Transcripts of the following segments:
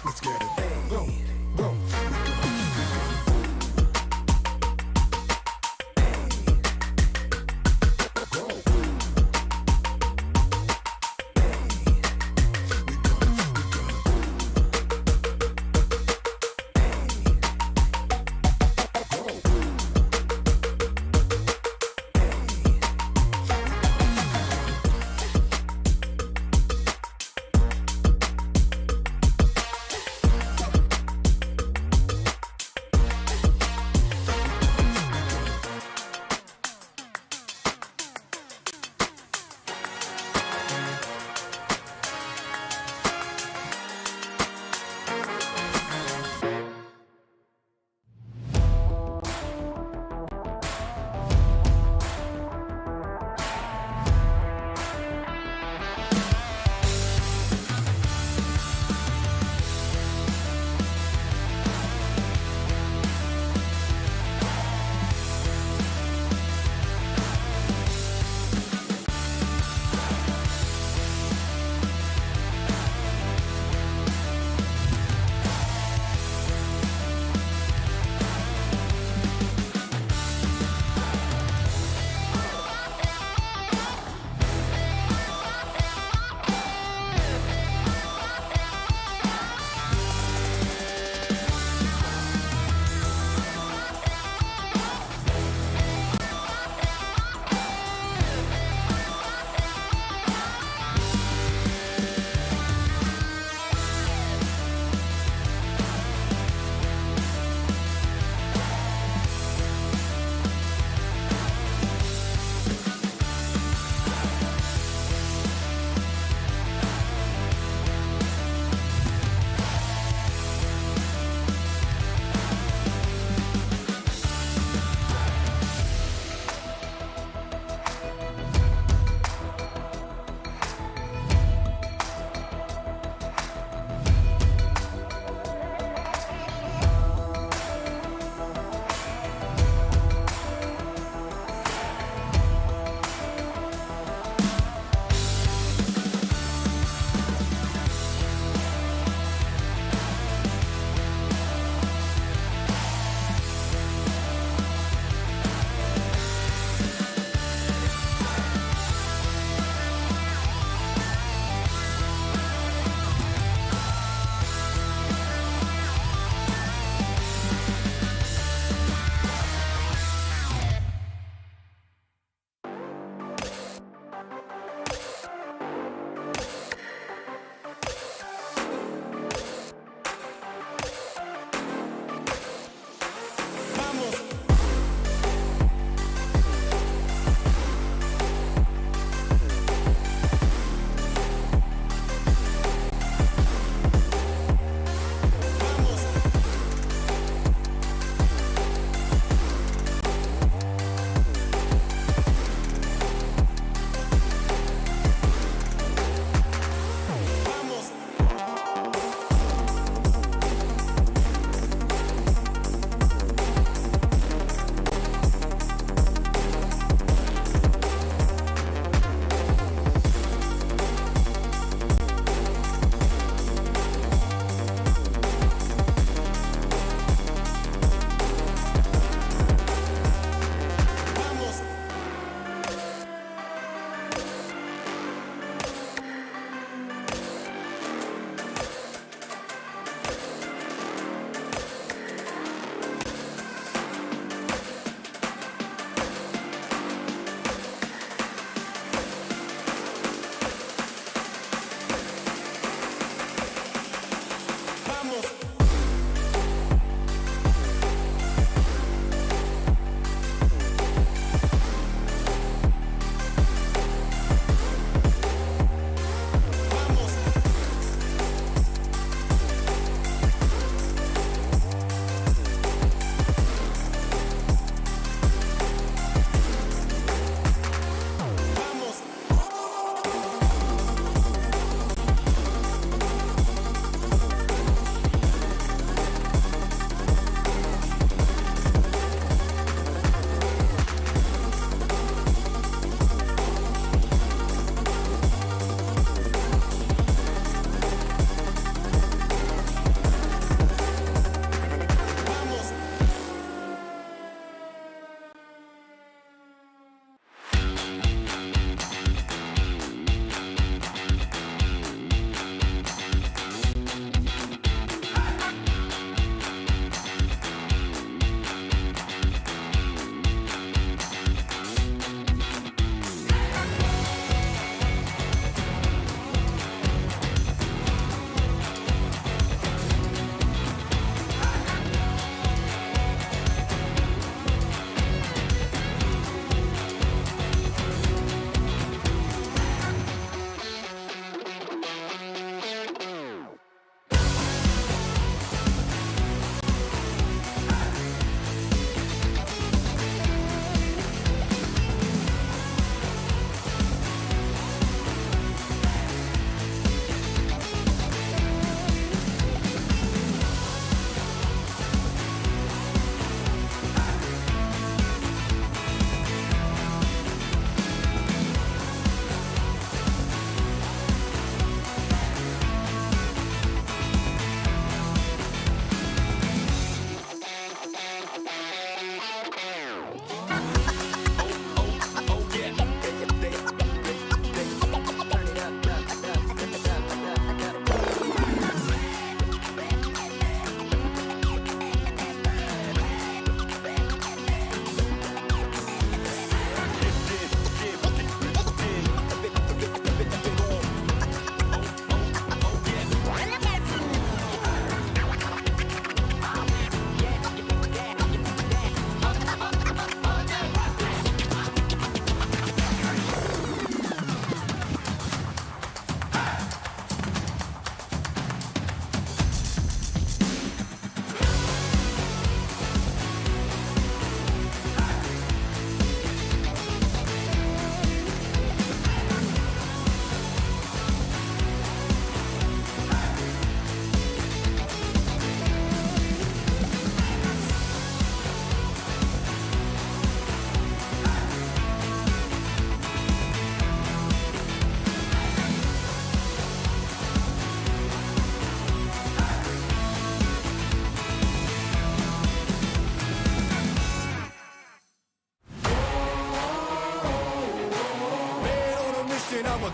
Let's get it.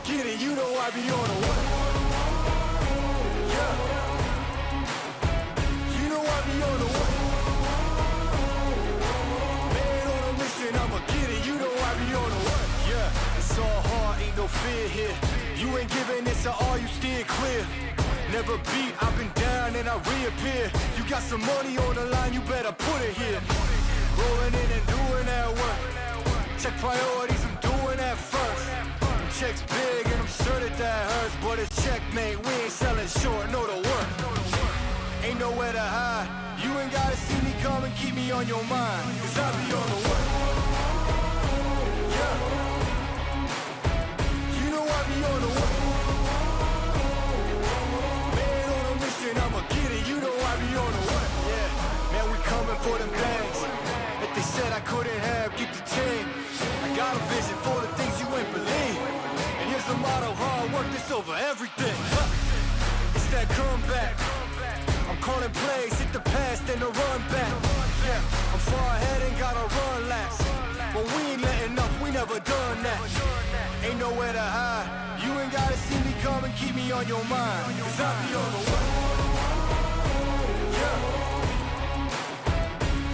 get it, you know I be on the way. Yeah. You know I be on the way. Man on a mission, I'ma get it, you know I be on the way. Yeah, it's all hard, ain't no fear here. You ain't giving this at all, you steer clear. Never beat, I've been down and I reappear. You got some money on the line, you better put it here. Rolling in and doing that work. Check priorities, I'm doing that first. Checks big and I'm sure that hurts, but it's checkmate, we ain't selling short, no to work. Ain't nowhere to hide, you ain't gotta see me come and keep me on your mind, cause I be on the way. Yeah. You know I be on the way. Man on a mission, I'ma get it, you know I be on the way. Yeah, man we coming for them bags that they said I couldn't have, get the team. I got a vision for the things you ain't believe. And here's the motto, hard work, this over everything. It's that comeback. I'm calling plays, hit the pass, then the run back. Yeah, I'm far ahead and gotta run laps. But we ain't letting up, we never done that. Ain't nowhere to hide, you ain't gotta see me come and keep me on your mind, cause I be on the way. Yeah.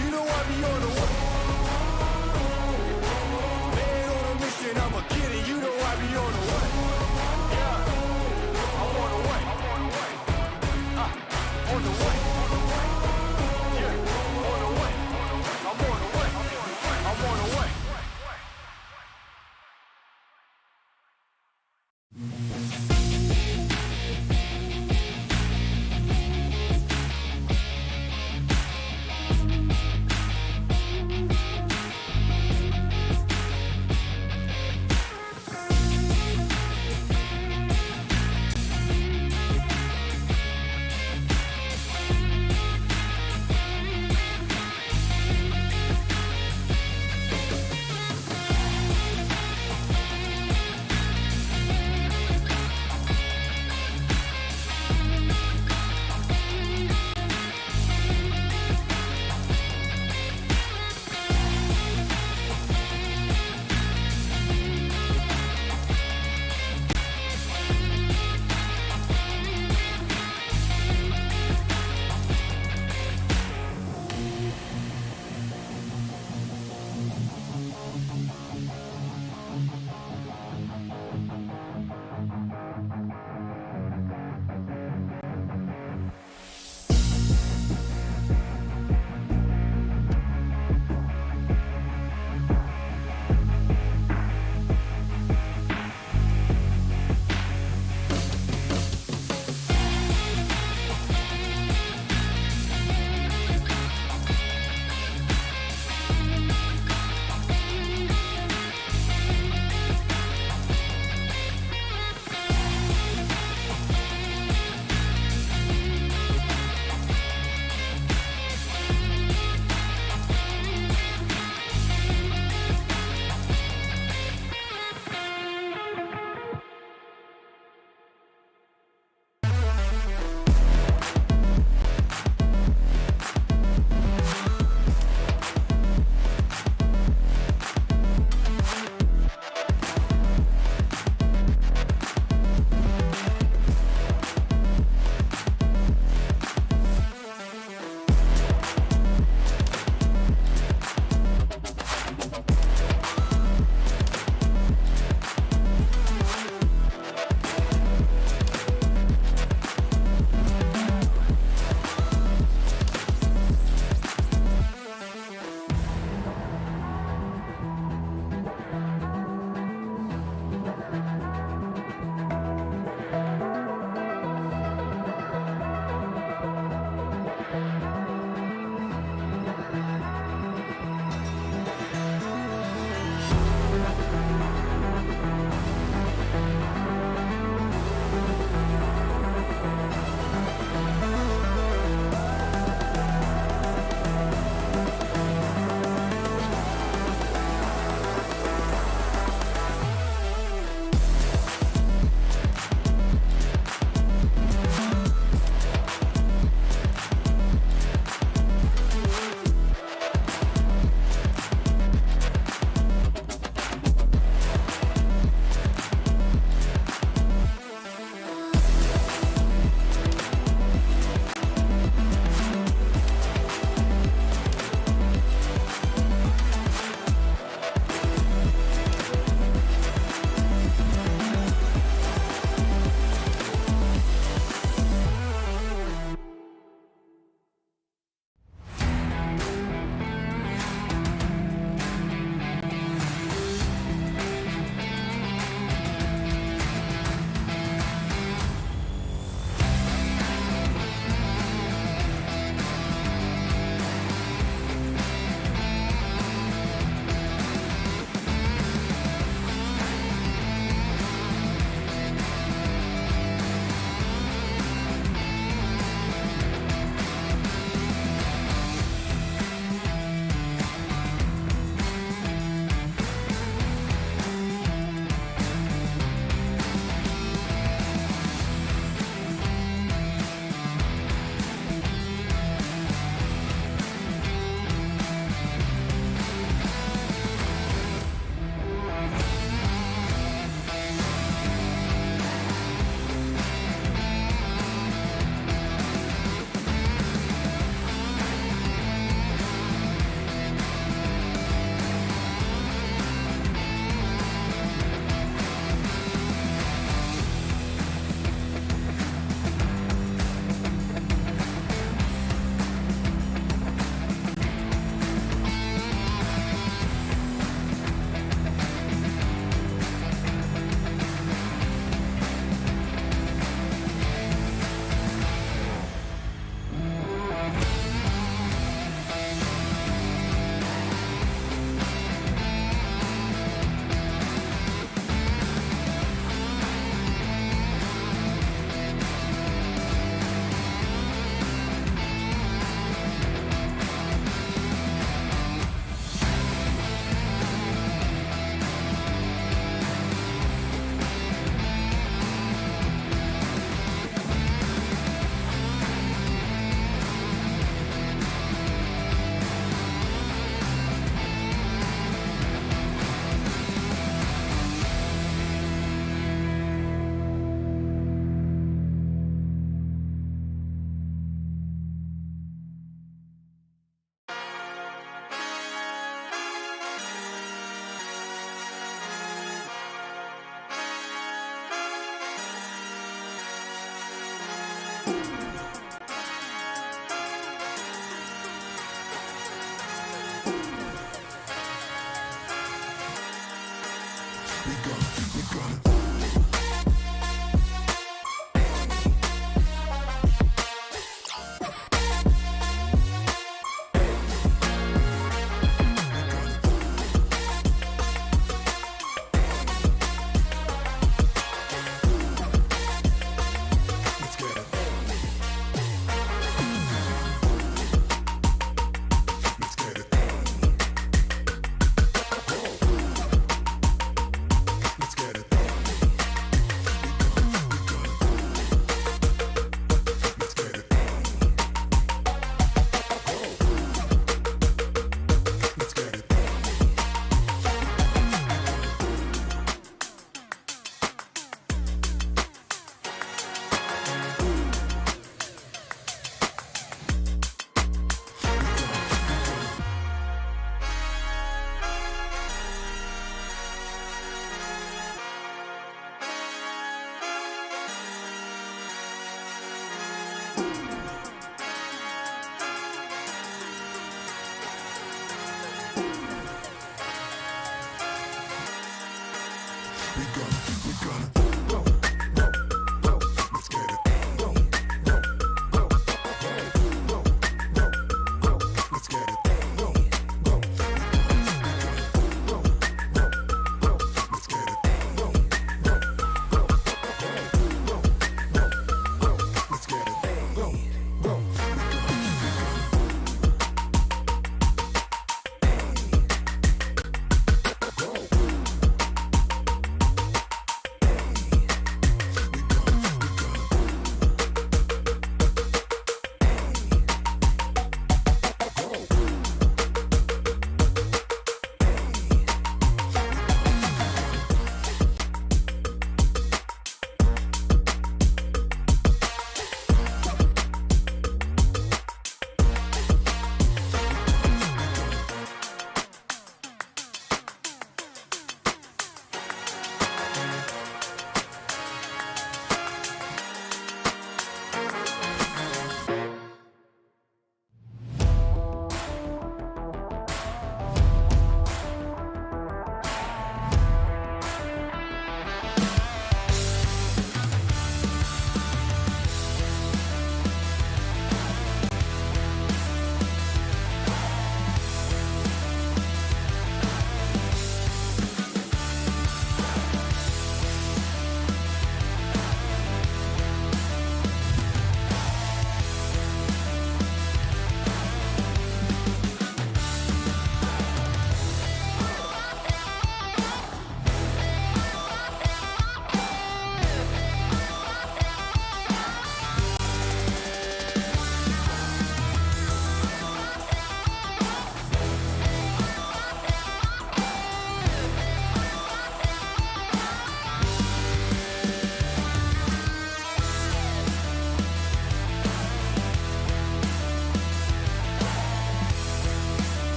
You know I be on the way. Man on a mission, I'ma get it, you know I be on the way. Yeah, I'm on the way. On the way. Yeah, on the way. I'm on the way. I'm on the way.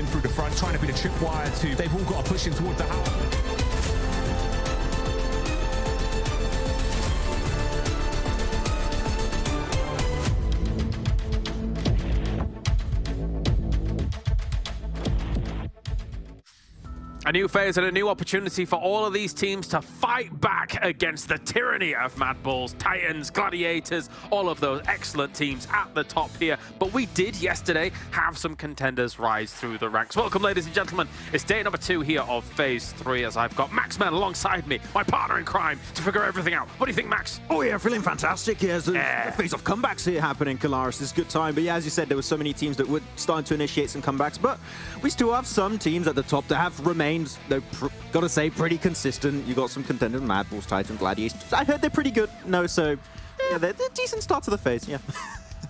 in through the front, trying to be the tripwire to. They've all got to push in towards the house. A new phase and a new opportunity for all of these teams to fight back against the tyranny of MADBULLS, Titans, Gladiators, all of those excellent teams at the top here. But we did yesterday have some contenders rise through the ranks. Welcome, ladies and gentlemen. It's day number 2 here of Phase 3 as I've got Maxman alongside me, my partner in crime, to figure everything out. What do you think, Max? Oh yeah, feeling fantastic. Yeah, there's a phase of comebacks here happening, Kalaris. It's a good time. But yeah, as you said, there were so many teams that were starting to initiate some comebacks. But we still have some teams at the top that have remained, they're gotta say, pretty consistent. You got some contenders, MADBULLS, Titans, Gladiators. I heard they're pretty good. No, so yeah, they're decent start to the phase. Yeah.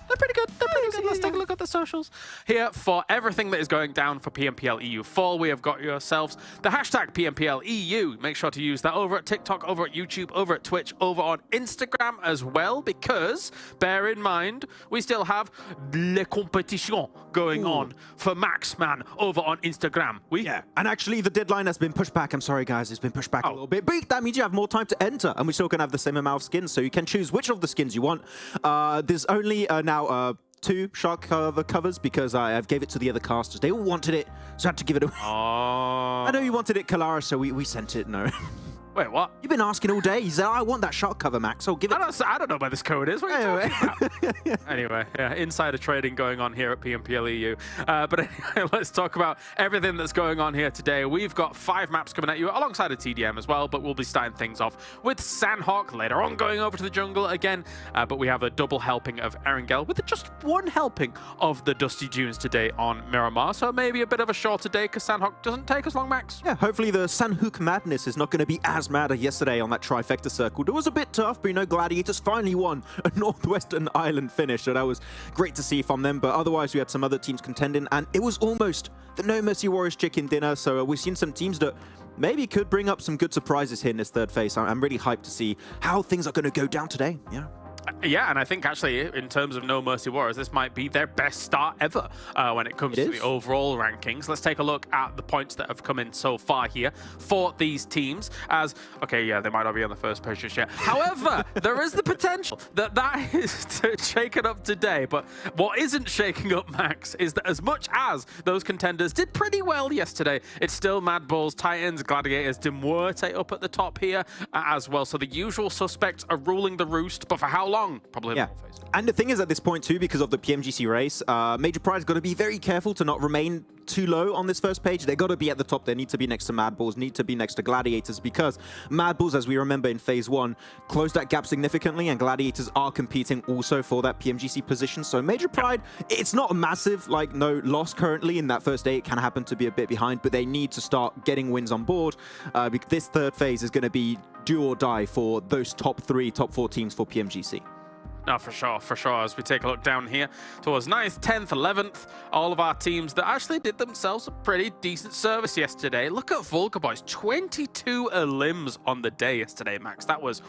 They're pretty good. They're pretty good. Let's take a look at the socials. Here for everything that is going down for PMPL EU Fall, we have got yourselves the hashtag PMPL EU. Make sure to use that over at TikTok, over at YouTube, over at Twitch, over on Instagram as well, because bear in mind, we still have Le Competition going on for Maxman over on Instagram. Yeah, and actually the deadline has been pushed back. I'm sorry, guys, it's been pushed back a little bit, but that means you have more time to enter, and we still can have the same amount of skins, so you can choose which of the skins you want. There's only now 2 shark cover covers because I gave it to the other casters. They all wanted it, so I had to give it away. Oh. I know you wanted it, Kalara, so we sent it. No. Wait, what? You've been asking all day. He said, I want that shark cover, Max, so give it. I don't know where this code is. What are you talking about? Anyway, yeah, insider trading going on here at PMPL EU. But anyway, let's talk about everything that's going on here today. We've got 5 maps coming at you alongside a TDM as well, but we'll be starting things off with Sanhok, later on going over to the jungle again. But we have a double helping of Erangel with just 1 helping of the Dusty Dunes today on Miramar. So maybe a bit of a shorter day because Sanhok doesn't take as long, Max. Yeah, hopefully the Sanhok madness is not going to be as mad as yesterday on that trifecta circle. It was a bit tough, but you know, Gladiators finally won a Northwestern Island finish, so that was great to see from them. But otherwise, we had some other teams contending, and it was almost the No Mercy Warriors chicken dinner. So we've seen some teams that maybe could bring up some good surprises here in this third phase. I'm really hyped to see how things are going to go down today. Yeah. Yeah, and I think actually in terms of No Mercy Warriors, this might be their best start ever when it comes to the overall rankings. Let's take a look at the points that have come in so far here for these teams as, okay, yeah, they might not be on the first page just yet. However, there is the potential that is shaken up today. But what isn't shaking up, Max, is that as much as those contenders did pretty well yesterday, it's still MADBULLS, Titans, Gladiators, MUERTE up at the top here as well. So the usual suspects are ruling the roost, but for how long? Probably yeah. And the thing is, at this point too, because of the PMGC race, Major Pride's got to be very careful to not remain too low on this first page. They got to be at the top. They need to be next to MADBULLS, need to be next to Gladiators, because MADBULLS, as we remember in phase 1, closed that gap significantly, and Gladiators are competing also for that PMGC position. So Major Pride, it's not a massive no loss currently in that first day. It can happen to be a bit behind, but they need to start getting wins on board. Because this third phase is going to be do or die for those top 3, top 4 teams for PMGC. No, for sure. As we take a look down here towards 9th, 10th, 11th, all of our teams that actually did themselves a pretty decent service yesterday. Look at VULGAR, boys. 22 elims on the day yesterday, Max. That was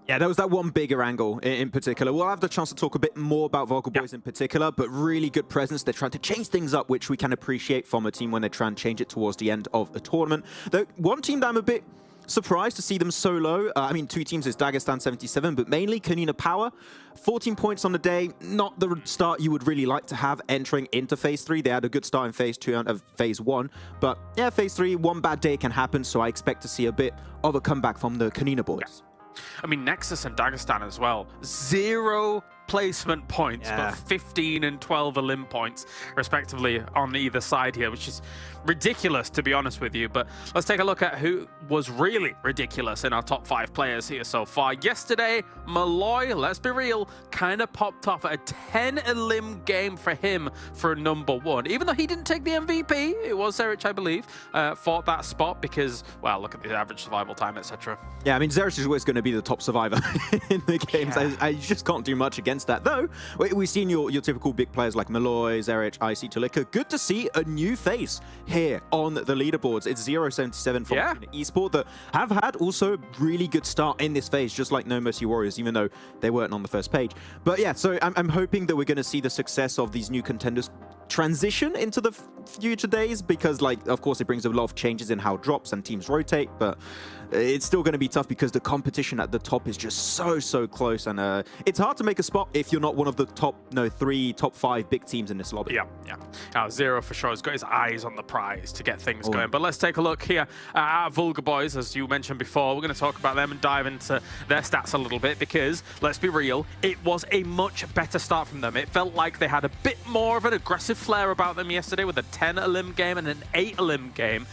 Yeah, that was that one big Erangel in particular. We'll have the chance to talk a bit more about VULGAR boys in particular, but really good presence. They're trying to change things up, which we can appreciate from a team when they try and change it towards the end of a tournament. Though one team that I'm a bit surprised to see them so low. I mean, 2 teams is Dagestan 77, but mainly KONINA Power. 14 points on the day. Not the start you would really like to have entering into phase 3. They had a good start in phase 2 and phase 1. But yeah, phase 3, one bad day can happen, so I expect to see a bit of a comeback from the KONINA boys. Yeah. I mean, NEXUS and Dagestan as well. 0 placement points, but 15 and 12 elim points, respectively, on either side here, which is ridiculous, to be honest with you. But let's take a look at who was really ridiculous in our top 5 players here so far. Yesterday, Malloy, let's be real, kind of popped off a 10 elim game for him for number 1. Even though he didn't take the MVP, it was Zerich, I believe, for that spot because, well, look at the average survival time, etc. Yeah, I mean, Zerich is always going to be the top survivor in the games. Yeah. I just can't do much against that. Though, we've seen your typical big players like Malloy, Zerich, IC, Tulika. Good to see a new face here on the leaderboards. It's 077 from Esports that have had also a really good start in this phase, just like No Mercy Warriors, even though they weren't on the first page. But yeah, so I'm hoping that we're going to see the success of these new contenders transition into the future days, because like, of course, it brings a lot of changes in how drops and teams rotate, but it's still going to be tough because the competition at the top is just so close, and it's hard to make a spot if you're not one of the top 5 big teams in this lobby. Yeah. Zero for sure has got his eyes on the prize to get things going. But let's take a look here at VULGAR boys, as you mentioned before. We're going to talk about them and dive into their stats a little bit, because let's be real, it was a much better start from them. It felt like they had a bit more of an aggressive flair about them yesterday with a 10 elim game and an 8 elim game.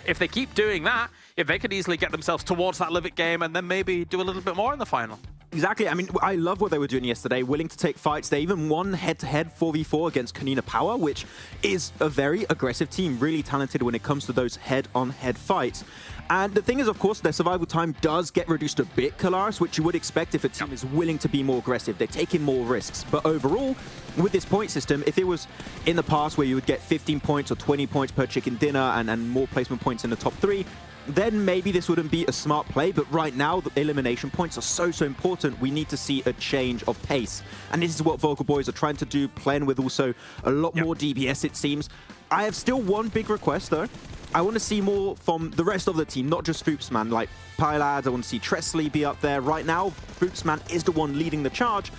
If they keep doing that, if they could easily get themselves towards that Livid game and then maybe do a little bit more in the final. Exactly. I mean, I love what they were doing yesterday, willing to take fights. They even won head-to-head 4v4 against KONINA Power, which is a very aggressive team, really talented when it comes to those head-on-head fights. And the thing is, of course, their survival time does get reduced a bit, Kalaris, which you would expect if a team is willing to be more aggressive. They're taking more risks. But overall, with this point system, if it was in the past where you would get 15 points or 20 points per chicken dinner and more placement points in the top 3, then maybe this wouldn't be a smart play. But right now, the elimination points are so important. We need to see a change of pace. And this is what VULGAR boys are trying to do, playing with also a lot more DBS, it seems. I have still one big request, though. I want to see more from the rest of the team, not just Foopsman. Like Pylad, I want to see Tresley be up there. Right now, Foopsman is the one leading the charge.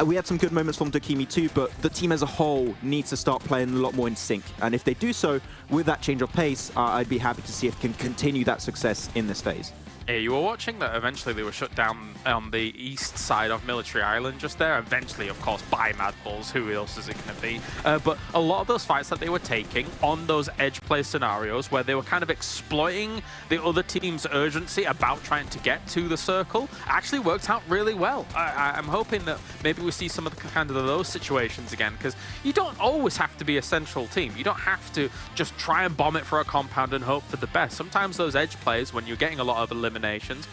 We had some good moments from Dakimi too, but the team as a whole needs to start playing a lot more in sync. And if they do so, with that change of pace, I'd be happy to see if they can continue that success in this phase. Yeah, you were watching that eventually they were shut down on the east side of Military Island just there. Eventually, of course, by MADBULLS. Who else is it going to be? But a lot of those fights that they were taking on those edge play scenarios where they were kind of exploiting the other team's urgency about trying to get to the circle actually worked out really well. I'm hoping that maybe we see some of the kind of those situations again, because you don't always have to be a central team. You don't have to just try and bomb it for a compound and hope for the best. Sometimes those edge plays, when you're getting a lot of eliminations,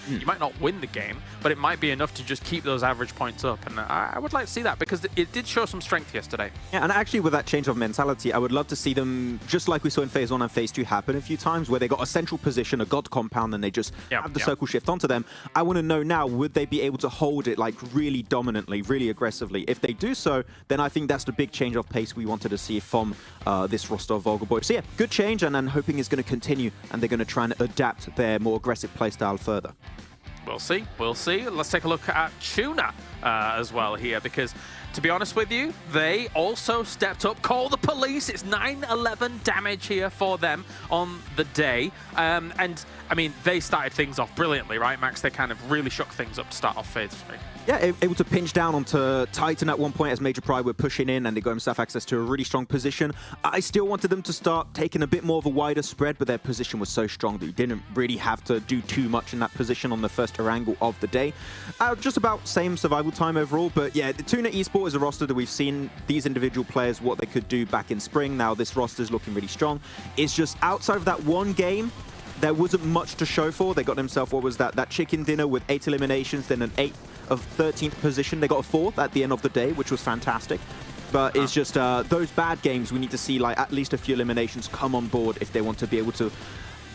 you might not win the game, but it might be enough to just keep those average points up. And I would like to see that, because it did show some strength yesterday. Yeah, and actually with that change of mentality, I would love to see them, just like we saw in Phase 1 and Phase 2 happen a few times, where they got a central position, a god compound, and they just have the circle shift onto them. I want to know now, would they be able to hold it like really dominantly, really aggressively? If they do so, then I think that's the big change of pace we wanted to see from this roster of VULGAR boys. So yeah, good change, and I'm hoping it's going to continue, and they're going to try and adapt their more aggressive playstyle further. We'll see. We'll see. Let's take a look at TUNA as well here, because to be honest with you, they also stepped up. Call the police. It's 9-11 damage here for them on the day. And I mean, they started things off brilliantly, right, Max? They kind of really shook things up to start off Phase 3. Yeah, able to pinch down onto Titan at one point as Major Pride were pushing in, and they got himself access to a really strong position. I still wanted them to start taking a bit more of a wider spread, but their position was so strong that you didn't really have to do too much in that position on the first Erangel of the day. Just about same survival time overall, but yeah, the TUNA Esports is a roster that we've seen these individual players, what they could do back in spring. Now this roster is looking really strong. It's just outside of that one game, there wasn't much to show for. They got themselves, what was that chicken dinner with 8 eliminations, then an 8th of 13th position. They got a 4th at the end of the day, which was fantastic. But it's just those bad games, we need to see like at least a few eliminations come on board if they want to be able to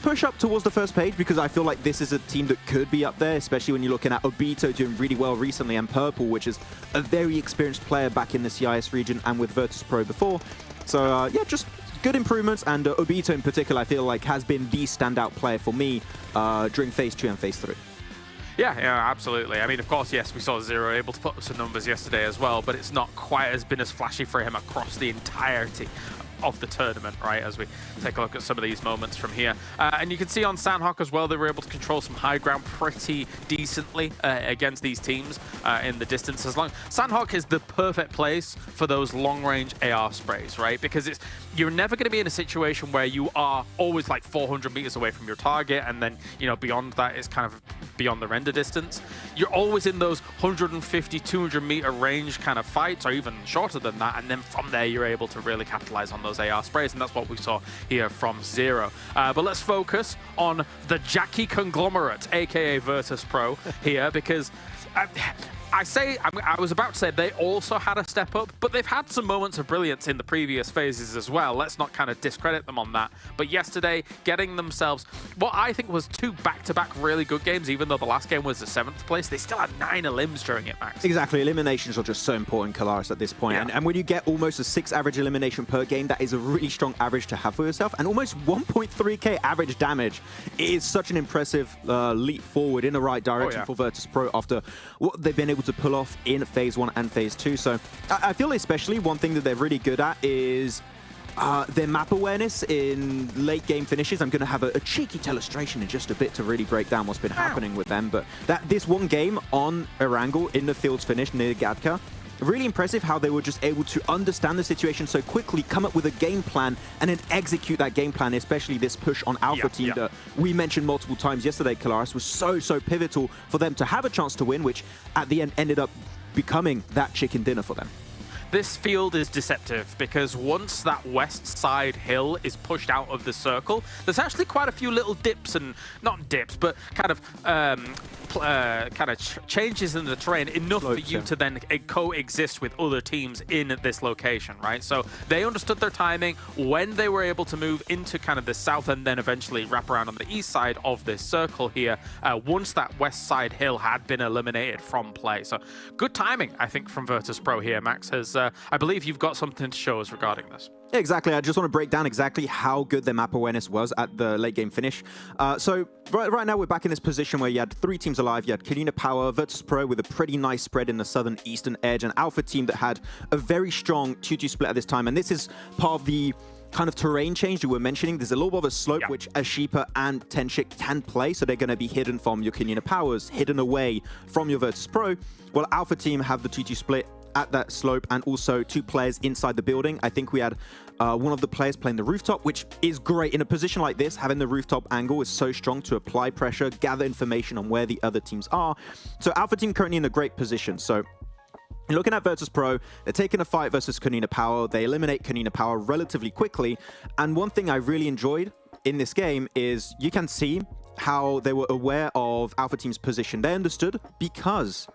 push up towards the first page, because I feel like this is a team that could be up there, especially when you're looking at Obito doing really well recently, and Purple, which is a very experienced player back in the CIS region and with VIRTUS.PRO before. So yeah, just good improvements, and Obito in particular, I feel like has been the standout player for me during Phase 2 and Phase 3. Yeah, absolutely. I mean, of course, yes, we saw Zero able to put up some numbers yesterday as well, but it's not quite been as flashy for him across the entirety of the tournament, right, as we take a look at some of these moments from here. And you can see on Sanhok as well, they were able to control some high ground pretty decently against these teams in the distance. As long Sanhok is the perfect place for those long-range AR sprays, right? Because you're never going to be in a situation where you are always like 400 meters away from your target, and then, you know, beyond that is kind of beyond the render distance. You're always in those 150, 200 meter range kind of fights, or even shorter than that, and then from there you're able to really capitalize on those AR sprays, and that's what we saw here from Zero. But let's focus on the Jackie conglomerate, aka VIRTUS.PRO here, because I was about to say they also had a step up, but they've had some moments of brilliance in the previous phases as well. Let's not kind of discredit them on that. But yesterday, getting themselves what I think was 2 back-to-back really good games, even though the last game was the 7th place, they still had 9 elims during it, Max. Exactly. Eliminations are just so important, Kalaris, at this point. Yeah. And when you get almost a 6 average elimination per game, that is a really strong average to have for yourself. And almost 1.3k average damage is such an impressive leap forward in the right direction for VIRTUS.PRO after what they've been able to pull off in Phase 1 and Phase 2. So I feel especially one thing that they're really good at is their map awareness in late game finishes. I'm going to have a cheeky illustration in just a bit to really break down what's been happening with them. But this one game on Erangel in the fields finish near Gadka, really impressive how they were just able to understand the situation so quickly, come up with a game plan, and then execute that game plan, especially this push on Alpha Team that we mentioned multiple times yesterday, Kalaris, was so pivotal for them to have a chance to win, which at the end ended up becoming that chicken dinner for them. This field is deceptive because once that west side hill is pushed out of the circle, there's actually quite a few little dips, and not dips, but kind of changes in the terrain enough for you to then coexist with other teams in this location, right? So they understood their timing when they were able to move into kind of the south and then eventually wrap around on the east side of this circle here once that west side hill had been eliminated from play. So good timing, I think, from VIRTUS.PRO here. Max, has I believe you've got something to show us regarding this. Yeah, exactly. I just want to break down exactly how good their map awareness was at the late game finish. So right now we're back in this position where you had 3 teams alive. You had KONINA Power, VIRTUS.PRO with a pretty nice spread in the southern eastern edge, and Alpha Team that had a very strong 2-2 split at this time. And this is part of the kind of terrain change you were mentioning. There's a little bit of a slope which Ashipa and Tenshik can play, so they're going to be hidden from your KONINA Powers, hidden away from your VIRTUS.PRO. Well, Alpha Team have the 2-2 split at that slope, and also 2 players inside the building. I think we had one of the players playing the rooftop, which is great. In a position like this, having the rooftop angle is so strong to apply pressure, gather information on where the other teams are. So Alpha Team currently in a great position. So looking at VIRTUS.PRO, they're taking a fight versus KONINA Power. They eliminate KONINA Power relatively quickly. And one thing I really enjoyed in this game is you can see how they were aware of Alpha Team's position. They understood because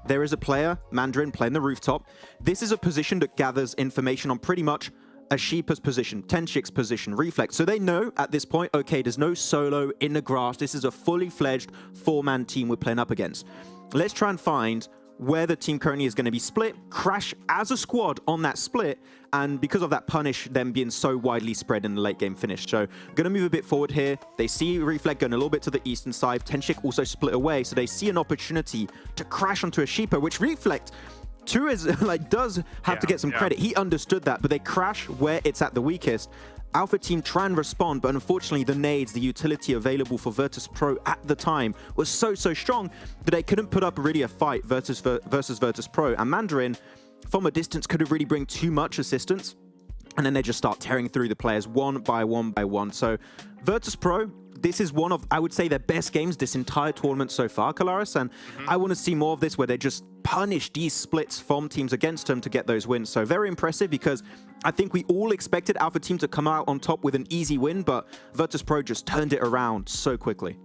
there is a player, Mandarin, playing the rooftop. This is a position that gathers information on pretty much Ashipa's position, Tenshik's position, Reflex. So they know at this point, okay, there's no solo in the grass. This is a fully fledged 4-man team we're playing up against. Let's try and find where the team currently is going to be split, crash as a squad on that split, and because of that, punish them being so widely spread in the late game finish. So going to move a bit forward here. They see Reflect going a little bit to the eastern side. Tenshik also split away, so they see an opportunity to crash onto Ashipa, which Reflect too is does have to get some credit. He understood that, but they crash where it's at the weakest. Alpha Team try and respond, but unfortunately the nades, the utility available for VIRTUS.PRO at the time, was so strong that they couldn't put up really a fight versus VIRTUS.PRO. And Mandarin, from a distance, couldn't really bring too much assistance. And then they just start tearing through the players one by one. So VIRTUS.PRO, this is one of, I would say, their best games this entire tournament so far, Kalaris. And I want to see more of this where they just punish these splits from teams against them to get those wins. So very impressive, because I think we all expected Alpha Team to come out on top with an easy win, but VIRTUS.PRO just turned it around so quickly.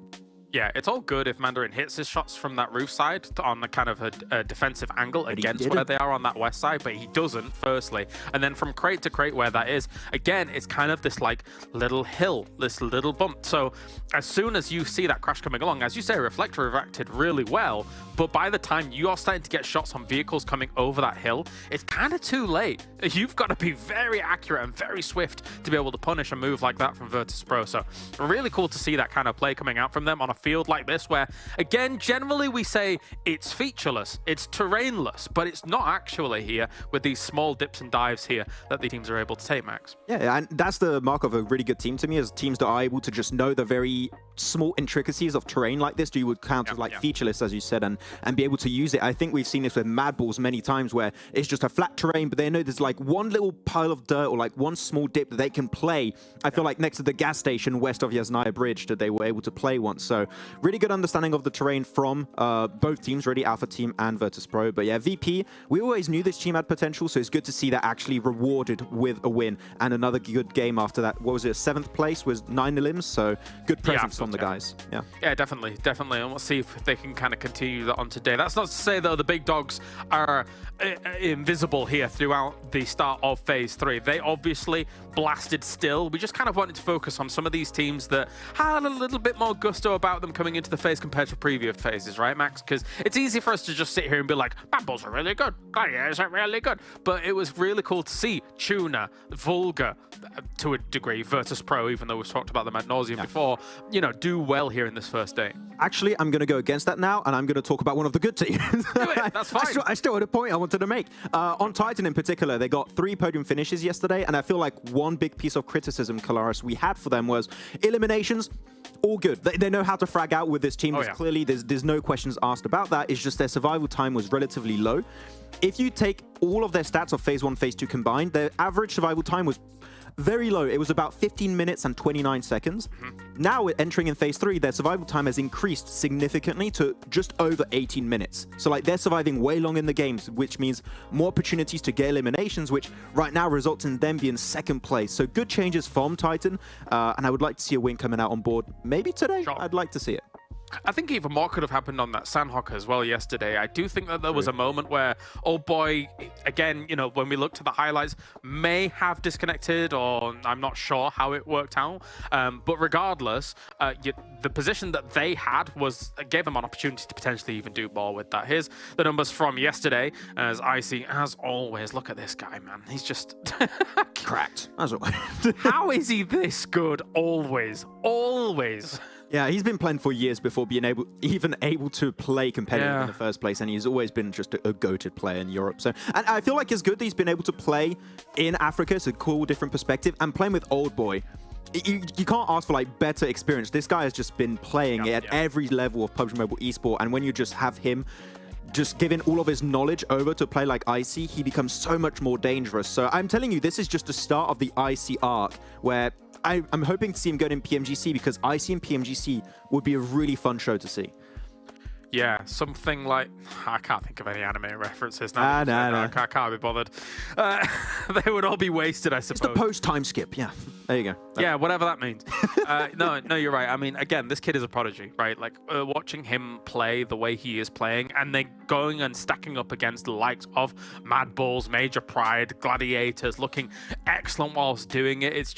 Yeah, it's all good if Mandarin hits his shots from that roof side on the kind of a defensive angle against where they are on that west side, but he doesn't, firstly. And then from crate to crate where that is, again, it's kind of this like little hill, this little bump. So as soon as you see that crash coming along, as you say, Reflector reacted really well, but by the time you are starting to get shots on vehicles coming over that hill, it's kind of too late. You've got to be very accurate and very swift to be able to punish a move like that from VIRTUS.PRO. So really cool to see that kind of play coming out from them on a field like this, where again, generally we say it's featureless, it's terrainless, but it's not actually here with these small dips and dives here that the teams are able to take, Max. Yeah, and that's the mark of a really good team to me, is teams that are able to just know the very small intricacies of terrain like this. You would count as featureless, as you said, and be able to use it. I think we've seen this with MADBULLS many times, where it's just a flat terrain, but they know there's like one little pile of dirt or like one small dip that they can play. I feel like next to the gas station west of Yasnaya Bridge that they were able to play once. So really good understanding of the terrain from both teams, really, Alpha Team and VIRTUS.PRO. But yeah, VP, we always knew this team had potential, so it's good to see that actually rewarded with a win and another good game after that. What was it, 7th place was 9 elims, so good presence from the guys. Yeah, definitely. And we'll see if they can kind of continue that on today. That's not to say, though, the big dogs are invisible here throughout the start of Phase 3. They obviously blasted still. We just kind of wanted to focus on some of these teams that had a little bit more gusto about them coming into the phase compared to previous phases, right, Max? Because it's easy for us to just sit here and be like, MADBULLS are really good, Gladiators are really good. But it was really cool to see TUNA, VULGAR, to a degree, VIRTUS.PRO, even though we've talked about them ad nauseum before, you know, do well here in this first day. Actually, I'm going to go against that now, and I'm going to talk about one of the good teams. That's fine. I still had a point I wanted to make. On Titan in particular, they got 3 podium finishes yesterday, and I feel like one big piece of criticism, Kalaris, we had for them was eliminations. All good. They know how to frag out with this team. Clearly, there's no questions asked about that. It's just their survival time was relatively low. If you take all of their stats of Phase 1, Phase 2 combined, their average survival time was very low. It was about 15 minutes and 29 seconds. Now, entering in Phase 3, their survival time has increased significantly to just over 18 minutes. So, like, they're surviving way long in the games, which means more opportunities to get eliminations, which right now results in them being 2nd place. So, good changes from Titan, and I would like to see a win coming out on board. Maybe today. Sure. I'd like to see it. I think even more could have happened on that Sanhok as well yesterday. I do think that there was a moment where Old Boy, again, you know, when we looked at the highlights, may have disconnected, or I'm not sure how it worked out. But regardless, the position that they had gave them an opportunity to potentially even do more with that. Here's the numbers from yesterday, as Icy, as always. Look at this guy, man. He's just cracked. As always. How is he this good always? Always. Yeah, he's been playing for years before being even able to play competitive in the first place, and he's always been just a goated player in Europe. So, and I feel like it's good that he's been able to play in Africa. It's a cool, different perspective, and playing with Old Boy. You can't ask for like better experience. This guy has just been playing at every level of PUBG Mobile Esport, and when you just have him just giving all of his knowledge over to play like Icy, he becomes so much more dangerous. So I'm telling you, this is just the start of the Icy arc, where I'm hoping to see him go in PMGC, because Icy and PMGC would be a really fun show to see. Yeah, something like... I can't think of any anime references now. I can't be bothered. They would all be wasted, I suppose. It's the post-time skip, yeah. There you go. Yeah, whatever that means. No, you're right. I mean, again, this kid is a prodigy, right? Like, watching him play the way he is playing, and then going and stacking up against the likes of MADBULLS, Major Pride, Gladiators, looking excellent whilst doing it. It's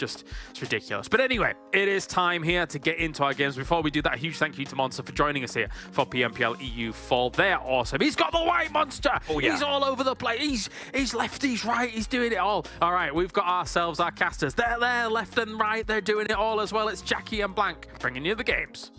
ridiculous. But anyway, it is time here to get into our games. Before we do that, a huge thank you to Monster for joining us here for PMPL EU Fall. They're awesome. He's got the white monster. Oh, yeah. He's all over the place. He's left, he's right. He's doing it all. All right, we've got ourselves our casters. They're there, left and right. They're doing it all as well. It's Jackie and Blank bringing you the games.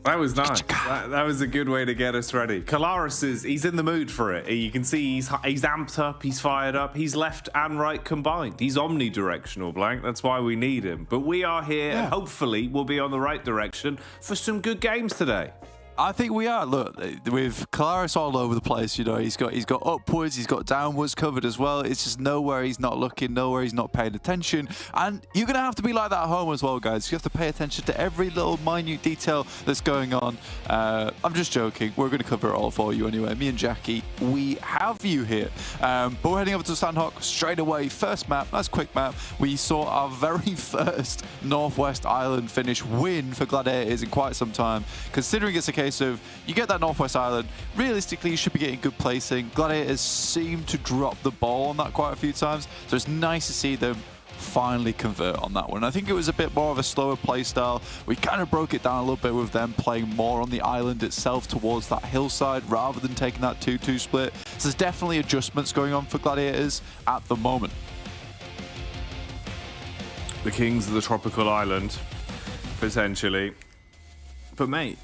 That was nice. That was a good way to get us ready. Kalaris he's in the mood for it. You can see he's amped up, he's fired up, he's left and right combined. He's omnidirectional, Blank. That's why we need him. But we are here, and hopefully we'll be on the right direction for some good games today. I think we are. Look, with Kalaris all over the place, you know, he's got upwards, he's got downwards covered as well. It's just nowhere he's not looking, nowhere he's not paying attention. And you're going to have to be like that at home as well, guys. You have to pay attention to every little minute detail that's going on. I'm just joking. We're going to cover it all for you anyway. Me and Jackie, we have you here. But we're heading over to Sanhok straight away. First map, nice quick map. We saw our very first Northwest Island finish win for Gladiators in quite some time. Considering it's a case of you get that Northwest Island, realistically you should be getting good placing. Gladiators seem to drop the ball on that quite a few times, so it's nice to see them finally convert on that one. I think it was a bit more of a slower play style. We kind of broke it down a little bit with them playing more on the island itself towards that hillside rather than taking that 2-2 split. So there's definitely adjustments going on for Gladiators at the moment. The kings of the tropical island, potentially. But mate,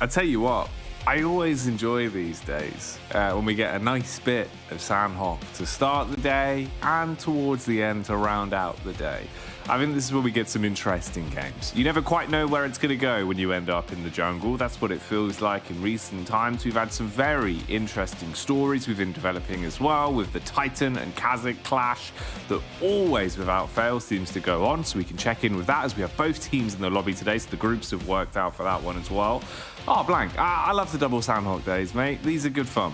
I tell you what, I always enjoy these days when we get a nice bit of Sanhok to start the day and towards the end to round out the day. I think this is where we get some interesting games. You never quite know where it's going to go when you end up in the jungle. That's what it feels like in recent times. We've had some very interesting stories we've been developing as well, with the Titan and KASIK clash that always, without fail, seems to go on. So we can check in with that as we have both teams in the lobby today. So the groups have worked out for that one as well. Oh, blank. I love the double Sanhok days, mate. These are good fun.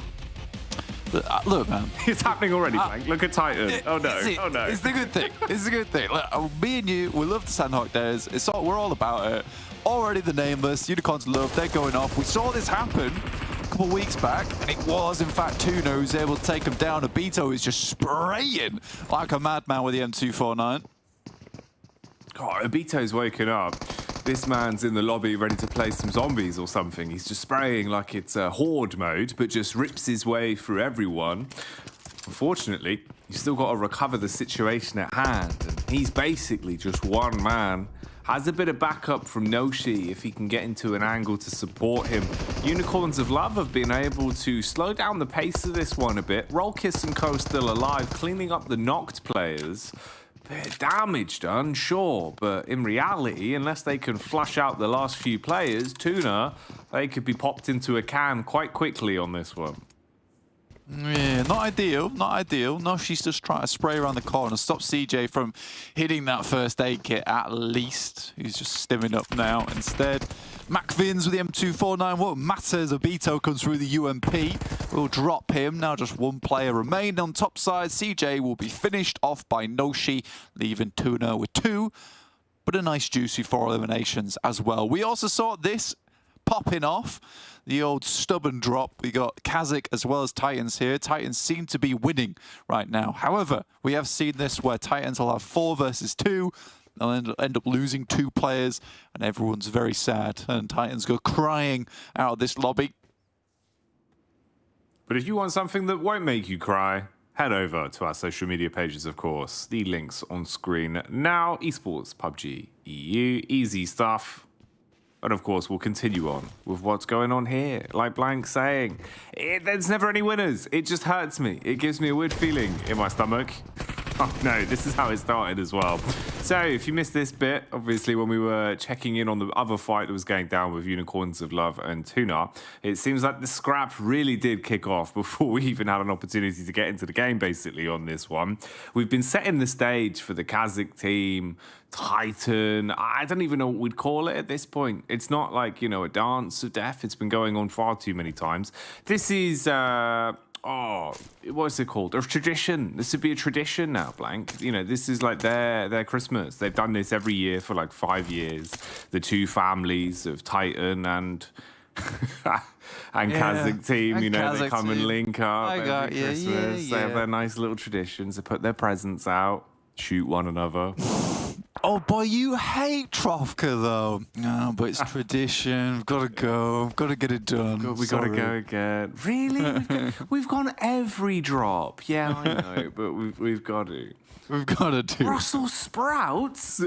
Look, man. It's happening already, Blank. Look at Titan. Oh, no. Oh, no. It's the good thing. It's the good thing. Look, me and you, we love the Sanhok days. We're all about it. Already the Nameless, Unicorns love, they're going off. We saw this happen a couple of weeks back, and it was, in fact, TUNA who's able to take them down. Abito is just spraying like a madman with the M249. God, Abito's woken up. This man's in the lobby ready to play some zombies or something. He's just spraying like it's a horde mode, but just rips his way through everyone. Unfortunately, he's still got to recover the situation at hand. And he's basically just one man. Has a bit of backup from Noshi if he can get into an angle to support him. Unicorns of Love have been able to slow down the pace of this one a bit. Rollkiss and Co still alive, cleaning up the knocked players. Bit damage done, sure, but in reality, unless they can flush out the last few players, TUNA, they could be popped into a can quite quickly on this one. Yeah, not ideal, not ideal. No, she's just trying to spray around the corner, stop CJ from hitting that first aid kit at least. He's just stimming up now instead. MacVins with the M249, what matters? Abito comes through the UMP. We'll drop him. Now just one player remained on top side. CJ will be finished off by Noshi, leaving TUNA with 2. But a nice juicy 4 eliminations as well. We also saw this popping off. The old stubborn drop. We got KASIK as well as Titans here. Titans seem to be winning right now. However, we have seen this where Titans will have 4 versus 2. They'll end up losing 2 players, and everyone's very sad. And Titans go crying out of this lobby. But if you want something that won't make you cry, head over to our social media pages, of course. The links on screen now. Esports, PUBG, EU, easy stuff. And of course, we'll continue on with what's going on here. Like Blank saying, there's never any winners. It just hurts me. It gives me a weird feeling in my stomach. Oh no, this is how it started as well. So if you missed this bit, obviously when we were checking in on the other fight that was going down with Unicorns of Love and TUNA, it seems like the scrap really did kick off before we even had an opportunity to get into the game basically on this one. We've been setting the stage for the KASIK team, Titan, I don't even know what we'd call it at this point. It's not like, you know, a dance of death. It's been going on far too many times. This is, what's it called? A tradition. This would be a tradition now, Blank. You know, this is like their Christmas. They've done this every year for like 5 years. The 2 families of Titan and KASIK team, you know, KASIK they come and team. link up every Christmas. Yeah. They have their nice little traditions. They put their presents out, shoot one another. Oh boy, you hate Trofka though. No, but it's tradition. We've got to go. We've got to get it done. We got to go again. Really? We've gone every drop. Yeah, I know, but we've got to. We've got to do. Brussels sprouts.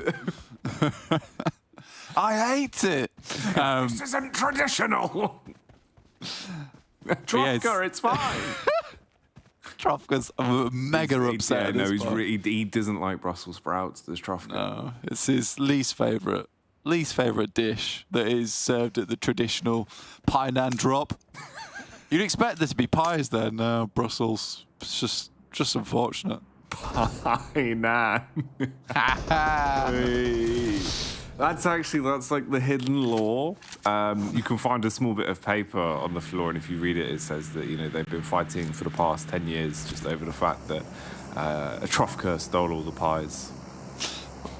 I hate it. This isn't traditional. Trofka, it's fine. Trofka's mega upset. Yeah, no, he doesn't like Brussels sprouts. There's Trofka. No, it's his least favorite dish that is served at the traditional pie nan drop. You'd expect there to be pies there. No, Brussels. It's just unfortunate. Pie nan. That's like the hidden lore. You can find a small bit of paper on the floor, and if you read it, it says that, you know, they've been fighting for the past 10 years just over the fact that a Trofka stole all the pies.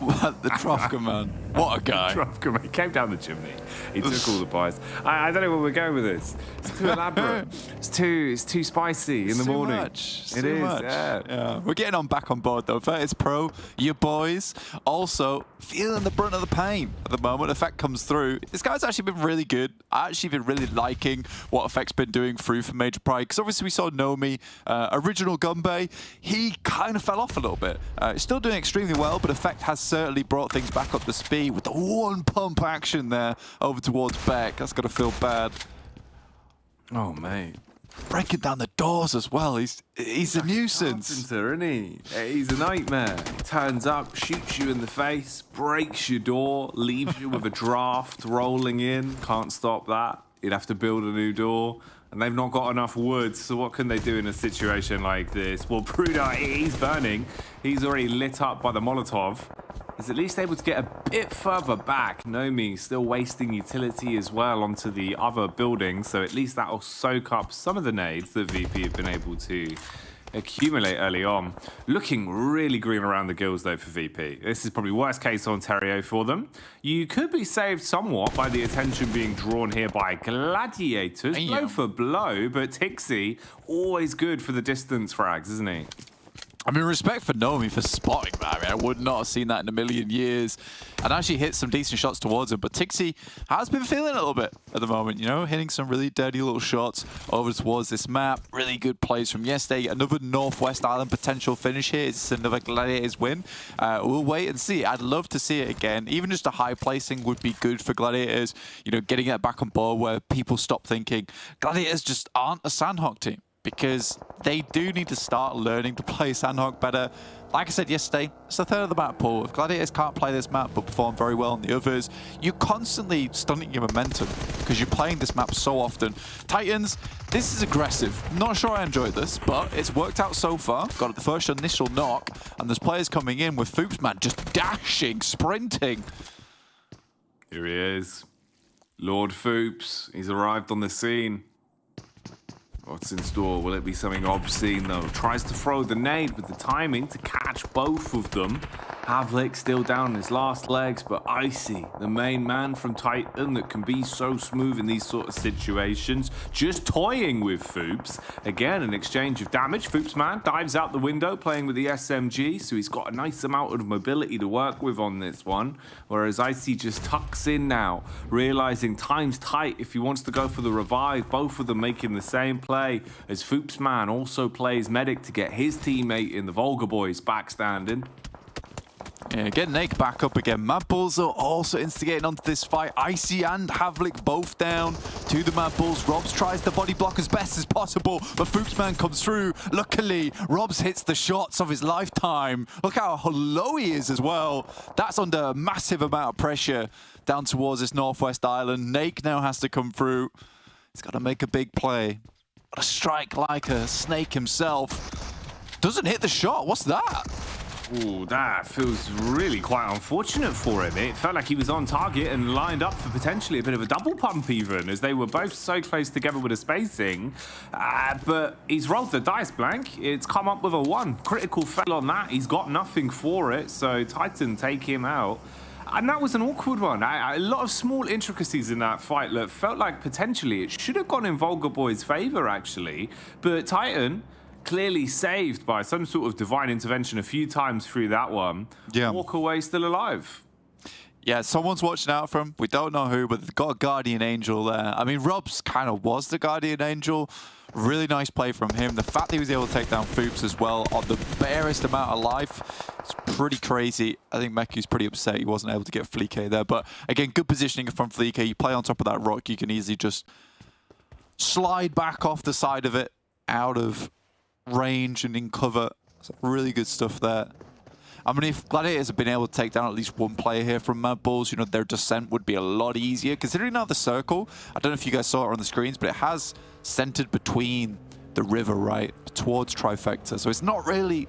What, the Trofka man? What a guy. Trofka man came down the chimney. He took all the pies. I don't know where we're going with this. It's too elaborate. It's too spicy in the morning. Much. It too is. much. Yeah. We're getting back on board though. VIRTUS.PRO, your boys, also feeling the brunt of the pain at the moment. Effect comes through. This guy's actually been really good. I actually been really liking what Effect's been doing through for Major Pride, because obviously we saw Nomi, original Gumbe. He kind of fell off a little bit. Still doing extremely well, but Effect has certainly brought things back up to speed with the one pump action there over towards Beck. That's got to feel bad. Oh, mate. breaking down the doors as well. He's a nuisance. Carpenter, isn't he? He's a nightmare. Turns up, shoots you in the face, breaks your door, leaves you with a draft rolling in. Can't stop that. You'd have to build a new door. And they've not got enough wood, so what can they do in a situation like this? Well, PRO, he's burning. He's already lit up by the Molotov. He's at least able to get a bit further back. Nomi still wasting utility as well onto the other building, so at least that'll soak up some of the nades that VP have been able to accumulate early on. Looking really green around the gills though for VP. This is probably worst case Ontario for them. You could be saved somewhat by the attention being drawn here by Gladiators. Damn. Blow for blow, but Tixi always good for the distance frags, isn't he? I mean, respect for Nomi for spotting that. I mean, I would not have seen that in a million years. And actually hit some decent shots towards him. But Tixi has been feeling it a little bit at the moment, you know, hitting some really dirty little shots over towards this map. Really good plays from yesterday. Another Northwest Island potential finish here. It's another Gladiators win. We'll wait and see. I'd love to see it again. Even just a high placing would be good for Gladiators. You know, getting it back on board where people stop thinking Gladiators just aren't a Sanhok team. Because they do need to start learning to play Sanhok better. Like I said yesterday, it's a third of the map pool. If Gladiators can't play this map but perform very well on the others, you're constantly stunting your momentum because you're playing this map so often. Titans, this is aggressive. Not sure I enjoyed this, but it's worked out so far. Got the first initial knock, and there's players coming in with Foopsman just dashing, sprinting. Here he is. Lord Foops. He's arrived on the scene. What's in store? Will it be something obscene, though? Tries to throw the nade with the timing to catch both of them. Havlik still down on his last legs, but Icy, the main man from Titan that can be so smooth in these sort of situations, just toying with Foops. Again, an exchange of damage. Foops man dives out the window playing with the SMG, so he's got a nice amount of mobility to work with on this one. Whereas Icy just tucks in now, realizing time's tight if he wants to go for the revive. Both of them making the same play as Foops man also plays medic to get his teammate in the Vulgar Boys backstanding. Yeah, getting Nake back up again. MADBULLS are also instigating onto this fight. Icy and Havlik both down to the MADBULLS. Robs tries to body block as best as possible, but Foopsman comes through. Luckily, Robs hits the shots of his lifetime. Look how low he is as well. That's under a massive amount of pressure down towards this Northwest Island. Nake now has to come through. He's got to make a big play. Got to strike like a snake himself. Doesn't hit the shot. What's that? Ooh, that feels really quite unfortunate for him. It felt like he was on target and lined up for potentially a bit of a double pump even, as they were both so close together with the spacing. But he's rolled the dice blank. It's come up with a 1. Critical fail on that. He's got nothing for it, so Titan take him out. And that was an awkward one. A lot of small intricacies in that fight that felt like potentially it should have gone in Vulgar Boy's favor, actually. But Titan, clearly saved by some sort of divine intervention a few times through that one. Yeah. Walk away still alive. Yeah, someone's watching out for him. We don't know who, but they've got a Guardian Angel there. I mean, Robs kind of was the Guardian Angel. Really nice play from him. The fact that he was able to take down Foops as well on the barest amount of life, it's pretty crazy. I think Meku's pretty upset he wasn't able to get Fleek there. But again, good positioning from Fleek. You play on top of that rock, you can easily just slide back off the side of it, out of range and in cover. So really good stuff there. I mean, if Gladiators have been able to take down at least one player here from MADBULLS, you know, their descent would be a lot easier. Considering now the circle, I don't know if you guys saw it on the screens, but it has centered between the river, right, towards Trifecta. So it's not really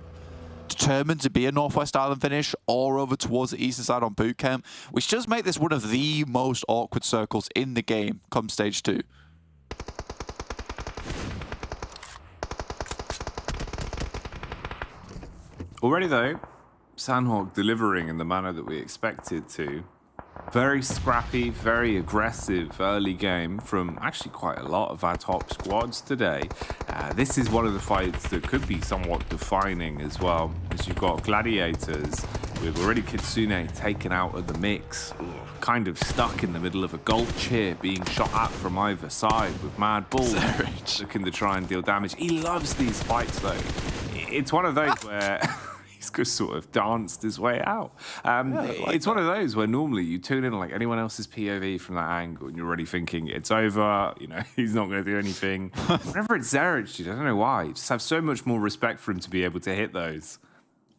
determined to be a Northwest Island finish or over towards the eastern side on boot camp, which does make this one of the most awkward circles in the game come stage 2. Already though, Sanhok delivering in the manner that we expected to. Very scrappy, very aggressive early game from actually quite a lot of our top squads today. This is one of the fights that could be somewhat defining as well, as you've got Gladiators with already Kitsune taken out of the mix, kind of stuck in the middle of a gulch here, being shot at from either side with MADBULLS looking to try and deal damage. He loves these fights though. It's one of those where he's just sort of danced his way out. It's one of those where normally you tune in like anyone else's POV from that angle and you're already thinking it's over, you know, he's not going to do anything. Whenever it's Zerich, dude, I don't know why. You just have so much more respect for him to be able to hit those.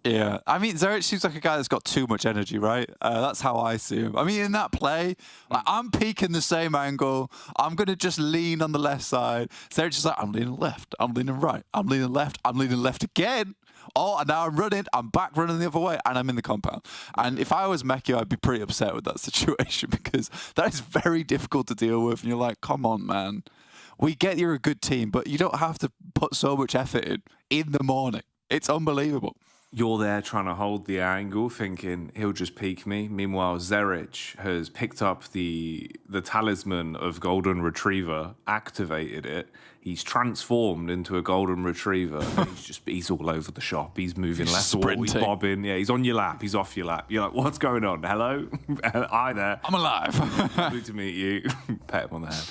Yeah, I mean, Zerich seems like a guy that's got too much energy, right? That's how I see him. I mean, in that play, like, I'm peeking the same angle. I'm going to just lean on the left side. Zerich is like, I'm leaning left. I'm leaning right. I'm leaning left. I'm leaning left again. Oh, and now I'm running. I'm back running the other way, and I'm in the compound. And if I was Mekio, I'd be pretty upset with that situation because that is very difficult to deal with. And you're like, come on, man. We get you're a good team, but you don't have to put so much effort in the morning. It's unbelievable. You're there trying to hold the angle, thinking he'll just peek me. Meanwhile, Zerich has picked up the talisman of Golden Retriever, activated it. He's transformed into a Golden Retriever. And he's all over the shop. He's moving left, he's bobbing. Yeah, he's on your lap. He's off your lap. You're like, what's going on? Hello? Hi there. I'm alive. Good to meet you. Pat him on the head.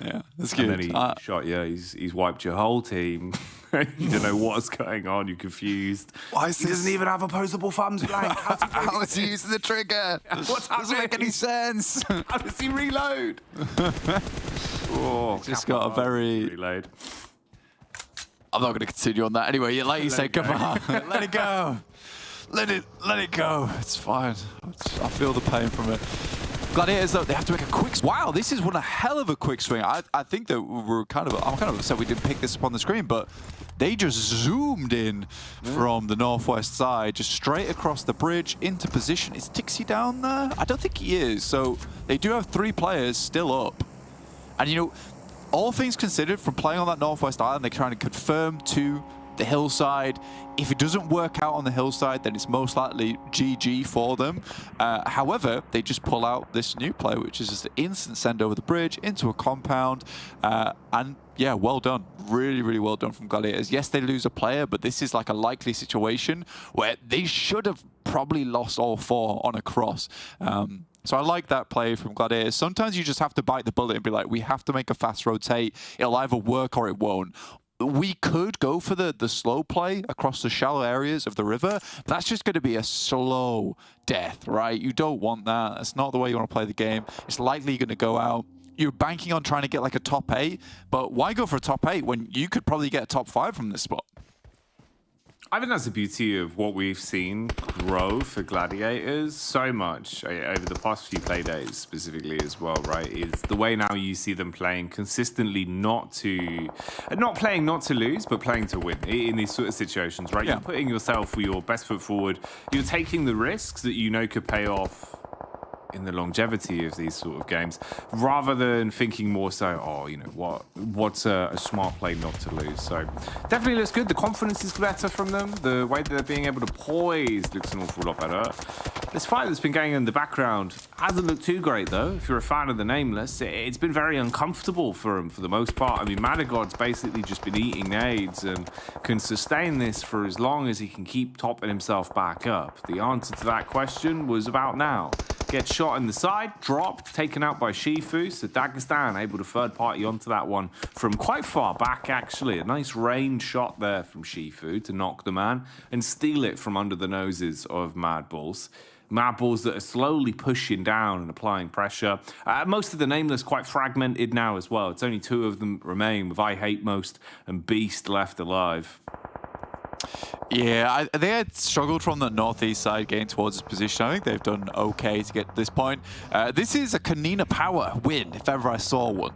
Yeah, that's good. And then he shot you. He's wiped your whole team. You don't know what's going on. You're confused. Why is he doesn't even have opposable thumbs blank. How is he using the trigger? What's happening? Doesn't make any sense. How does he reload? Just got a very... Reload. I'm not going to continue on that. Anyway, like you said, come on. Let it go. Let it go. It's fine. I feel the pain from it. Gladiators, though, they have to make a quick... Wow, this is one a hell of a quick swing. I think that I'm kind of upset we didn't pick this up on the screen, but they just zoomed in from the northwest side, just straight across the bridge into position. Is Dixie down there? I don't think he is. So they do have 3 players still up. And, you know, all things considered, from playing on that northwest island, they're trying to confirm to the hillside. If it doesn't work out on the hillside, then it's most likely GG for them. However, they just pull out this new play, which is just an instant send over the bridge into a compound. And yeah, well done. Really, really well done from Gladiators. Yes, they lose a player, but this is like a likely situation where they should have probably lost all 4 on a cross. So I like that play from Gladiators. Sometimes you just have to bite the bullet and be like, we have to make a fast rotate. It'll either work or it won't. We could go for the slow play across the shallow areas of the river. But that's just going to be a slow death, right? You don't want that. That's not the way you want to play the game. It's likely going to go out. You're banking on trying to get like a top 8, but why go for a top 8 when you could probably get a top 5 from this spot? I think that's the beauty of what we've seen grow for Gladiators so much over the past few play days specifically as well, right? Is the way now you see them playing consistently not playing not to lose, but playing to win in these sort of situations, right? Yeah. You're putting yourself with your best foot forward. You're taking the risks that you know could pay off in the longevity of these sort of games, rather than thinking more so, oh, you know, what's a smart play not to lose. So definitely looks good. The confidence is better from them. The way that they're being able to poise looks an awful lot better. This fight that's been going in the background hasn't looked too great, though. If you're a fan of the Nameless, it's been very uncomfortable for them for the most part. I mean, Madagod's basically just been eating nades and can sustain this for as long as he can keep topping himself back up. The answer to that question was about now. Gets shot in the side, dropped, taken out by Shifu. So Dagestan able to third party onto that one from quite far back, actually. A nice range shot there from Shifu to knock the man and steal it from under the noses of MADBULLS. MADBULLS that are slowly pushing down and applying pressure. Most of the Nameless quite fragmented now as well. It's only 2 of them remain with I Hate Most and Beast left alive. Yeah, they had struggled from the northeast side getting towards this position. I think they've done okay to get to this point. This is a KONINA power win, if ever I saw one.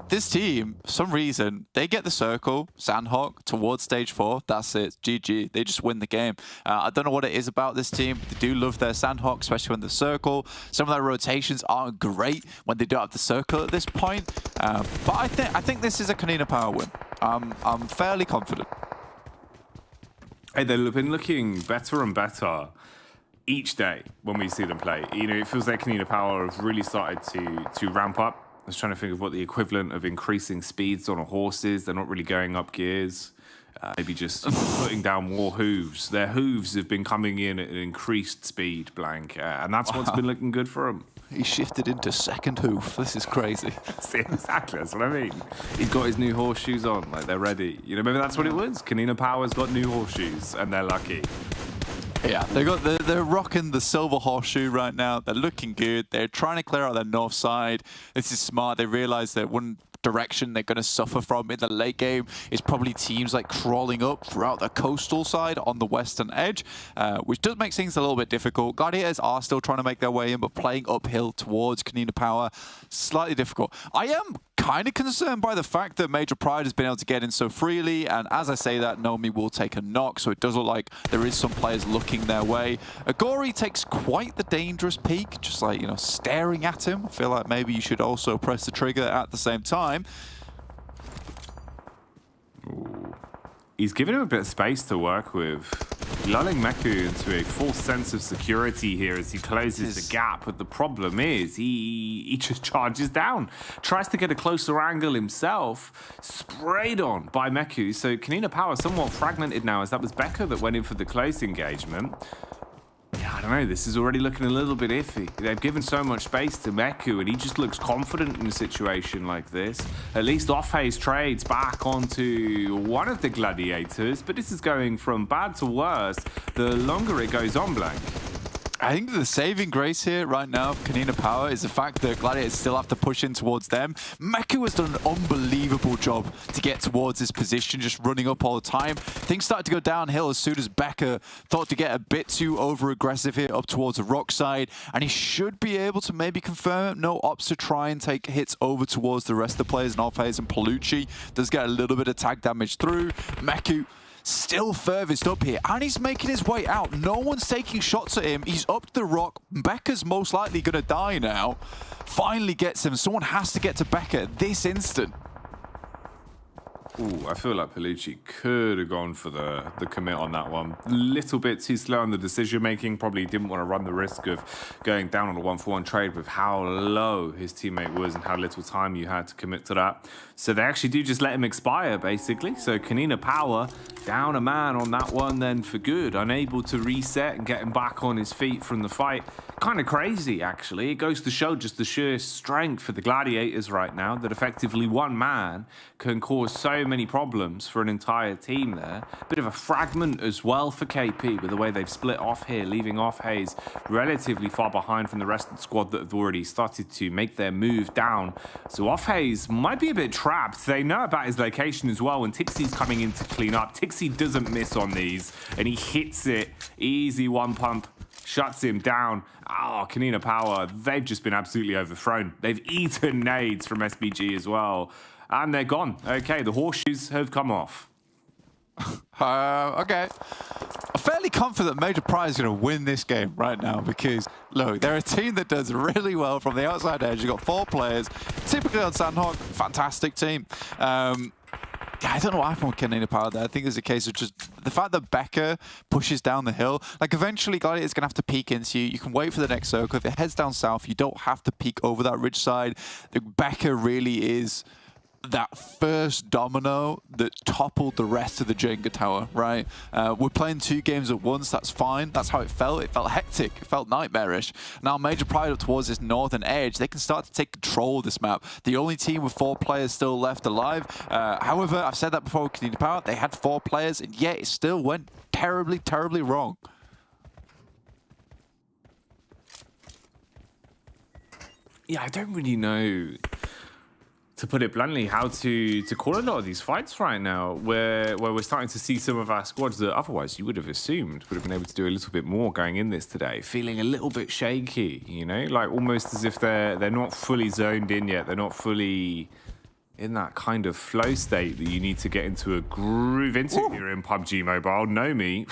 This team, for some reason, they get the circle, Sanhok, towards stage 4. That's it, GG. They just win the game. I don't know what it is about this team, but they do love their Sanhok, especially when the circle. Some of their rotations aren't great when they don't have the circle at this point. But I think this is a KONINA power win. I'm fairly confident. Hey, they've been looking better and better each day when we see them play. You know, it feels like KONINA Power have really started to ramp up. I was trying to think of what the equivalent of increasing speeds on a horse is. They're not really going up gears. Maybe just putting down more hooves. Their hooves have been coming in at an increased speed, Blank. And that's what's been looking good for them. He shifted into second hoof. This is crazy. See, exactly, that's what I mean. He's got his new horseshoes on, like they're ready. You know, maybe that's what it was. KONINA Power's got new horseshoes, and they're lucky. Yeah, they're rocking the silver horseshoe right now. They're looking good. They're trying to clear out their north side. This is smart. They realize that one direction they're going to suffer from in the late game is probably teams like crawling up throughout the coastal side on the western edge, which does make things a little bit difficult. Gladiators are still trying to make their way in, but playing uphill towards KONINA Power, slightly difficult. I am kind of concerned by the fact that Major Pride has been able to get in so freely, and as I say that, Nomi will take a knock, so it does look like there is some players looking their way. Agori takes quite the dangerous peek, just like, you know, staring at him. I feel like maybe you should also press the trigger at the same time. Ooh. He's giving him a bit of space to work with, lulling Meku into a false sense of security here as he closes the gap. But the problem is he just charges down, tries to get a closer angle himself, sprayed on by Meku. So KONINA Power somewhat fragmented now, as that was Becca that went in for the close engagement. Yeah, I don't know, this is already looking a little bit iffy. They've given so much space to Meku, and he just looks confident in a situation like this. At least Offhaze trades back onto one of the Gladiators, but this is going from bad to worse the longer it goes on, Blank. I think the saving grace here right now of KONINA Power is the fact that Gladiators still have to push in towards them. Meku has done an unbelievable job to get towards this position, just running up all the time. Things started to go downhill as soon as Becca thought to get a bit too over-aggressive here up towards the rock side, and he should be able to maybe confirm no ops to try and take hits over towards the rest of the players. Norface and Palucci does get a little bit of tag damage through. Meku still furthest up here, and he's making his way out. No one's taking shots at him. He's up the rock. Becca's most likely going to die now. Finally gets him. Someone has to get to Becca at this instant. Ooh, I feel like Palucci could have gone for the commit on that one. A little bit too slow on the decision-making. Probably didn't want to run the risk of going down on a 1-for-1 trade with how low his teammate was and how little time you had to commit to that. So they actually do just let him expire, basically. So KONINA Power down a man on that one then for good. Unable to reset and get him back on his feet from the fight. Kind of crazy, actually. It goes to show just the sheer strength for the Gladiators right now, that effectively one man can cause so many problems for an entire team there. Bit of a fragment as well for KP with the way they've split off here, leaving Offhaze relatively far behind from the rest of the squad that have already started to make their move down. So Offhaze might be a bit trapped. They know about his location as well, and Tixie's coming in to clean up. Tixie doesn't miss on these, and he hits it. Easy one pump. Shuts him down. Oh, KONINA Power, they've just been absolutely overthrown. They've eaten nades from SBG as well. And they're gone. Okay, the horseshoes have come off. Okay. I'm fairly confident Major Pride is going to win this game right now because, look, they're a team that does really well from the outside edge. You've got 4 players, typically on Sanhok, fantastic team. I don't know what happened with KONINA Power there. I think it's a case of just the fact that Becca pushes down the hill. Like, eventually, Gladiator's going to have to peek into you. You can wait for the next circle. If it heads down south, you don't have to peek over that ridge side. The Becca really is that first domino that toppled the rest of the Jenga tower, right? We're playing 2 games at once, that's fine. That's how it felt. It felt hectic. It felt nightmarish. Now, Major Pride up towards this northern edge, they can start to take control of this map. The only team with 4 players still left alive. However, I've said that before with KONINA Power, they had 4 players, and yet it still went terribly, terribly wrong. Yeah, I don't really know, to put it bluntly, how to call a lot of these fights right now, where we're starting to see some of our squads that otherwise you would have assumed would have been able to do a little bit more going in this today, feeling a little bit shaky, you know, like almost as if they're not fully zoned in yet. They're not fully in that kind of flow state that you need to get into a groove into here in PUBG Mobile. Nomi,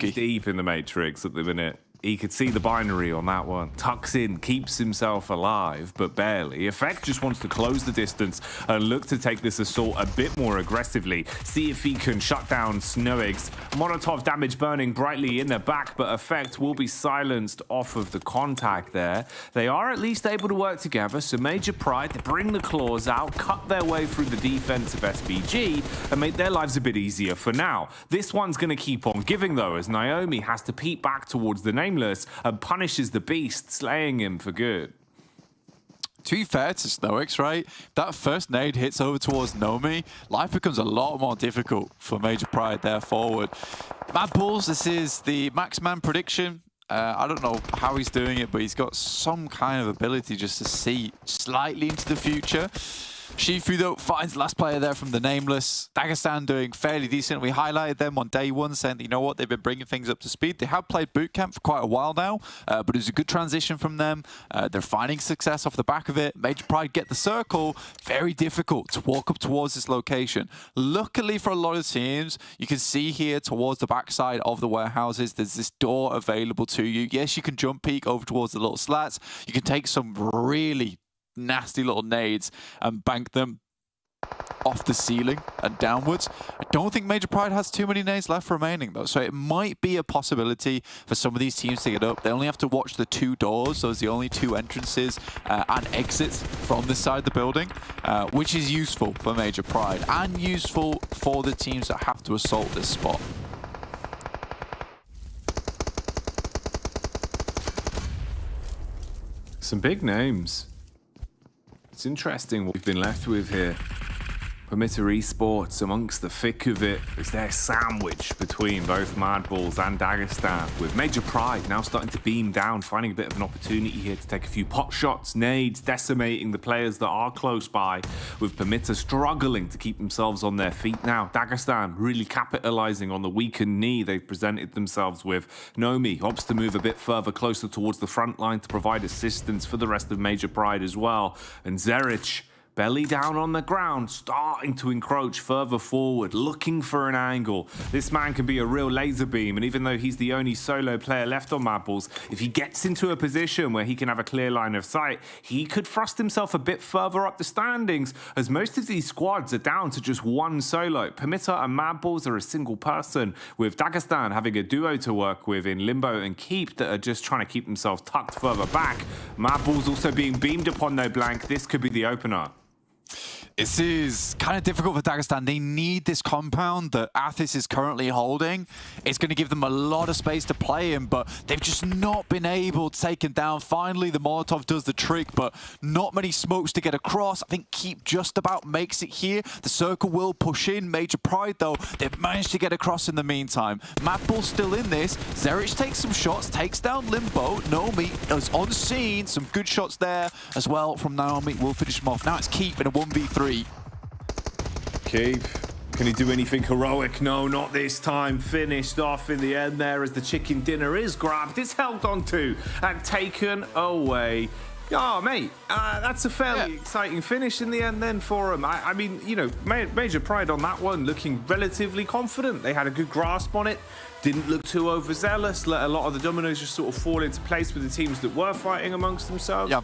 he's deep in the Matrix at the minute. He could see the binary on that one. Tucks in, keeps himself alive, but barely. Effect just wants to close the distance and look to take this assault a bit more aggressively. See if he can shut down Snoweggs. Molotov damage burning brightly in the back, but Effect will be silenced off of the contact there. They are at least able to work together, so Major Pride, they bring the claws out, cut their way through the defense of SBG, and make their lives a bit easier for now. This one's going to keep on giving, though, as Naomi has to peek back towards the Nameless and punishes the beast, slaying him for good. To be fair to Snowix, right? That first nade hits over towards Nomi. Life becomes a lot more difficult for Major Pride there forward. MADBULLS, this is the Maxman prediction. I don't know how he's doing it, but he's got some kind of ability just to see slightly into the future. Shifu, though, finds the last player there from the Nameless. Dagestan doing fairly decent. We highlighted them on day one, saying that, you know what, they've been bringing things up to speed. They have played boot camp for quite a while now, but it was a good transition from them. They're finding success off the back of it. Major Pride get the circle. Very difficult to walk up towards this location. Luckily for a lot of teams, you can see here towards the backside of the warehouses, there's this door available to you. Yes, you can jump peek over towards the little slats. You can take some really nasty little nades and bank them off the ceiling and downwards. I don't think Major Pride has too many nades left remaining though, so it might be a possibility for some of these teams to get up. They only have to watch the 2 doors, those are the only 2 entrances and exits from this side of the building, which is useful for Major Pride and useful for the teams that have to assault this spot. Some big names. It's interesting what we've been left with here. PERMITTA Esports, amongst the thick of it, is their sandwich between both MADBULLS and Dagestan, with Major Pride now starting to beam down, finding a bit of an opportunity here to take a few pot shots, nades, decimating the players that are close by, with PERMITTA struggling to keep themselves on their feet now. Dagestan really capitalizing on the weakened knee they presented themselves with. Nomi opts to move a bit further closer towards the front line to provide assistance for the rest of Major Pride as well. And Zerich, belly down on the ground, starting to encroach further forward, looking for an angle. This man can be a real laser beam, and even though he's the only solo player left on MADBULLS, if he gets into a position where he can have a clear line of sight, he could thrust himself a bit further up the standings, as most of these squads are down to just one solo. PERMITTA and MADBULLS are a single person, with Dagestan having a duo to work with in Limbo and Keep that are just trying to keep themselves tucked further back. MADBULLS also being beamed upon no blank. This could be the opener. This is kind of difficult for Dagestan. They need this compound that Athis is currently holding. It's going to give them a lot of space to play in, but they've just not been able to take him down. Finally, the Molotov does the trick, but not many smokes to get across. I think Keep just about makes it here. The circle will push in. Major Pride, though, they've managed to get across in the meantime. MADBULLS still in this. Zerich takes some shots, takes down Limbo. Nomi is on scene. Some good shots there as well from Naomi. We'll finish him off. Now it's Keep in a 1v3. Keep. Can he do anything heroic? No, not this time. Finished off in the end there as the chicken dinner is grabbed. It's held onto and taken away. Oh, mate, that's a fairly exciting finish in the end then for him. I mean, you know, Major Pride on that one looking relatively confident. They had a good grasp on it. Didn't look too overzealous. Let a lot of the dominoes just sort of fall into place with the teams that were fighting amongst themselves. Yeah.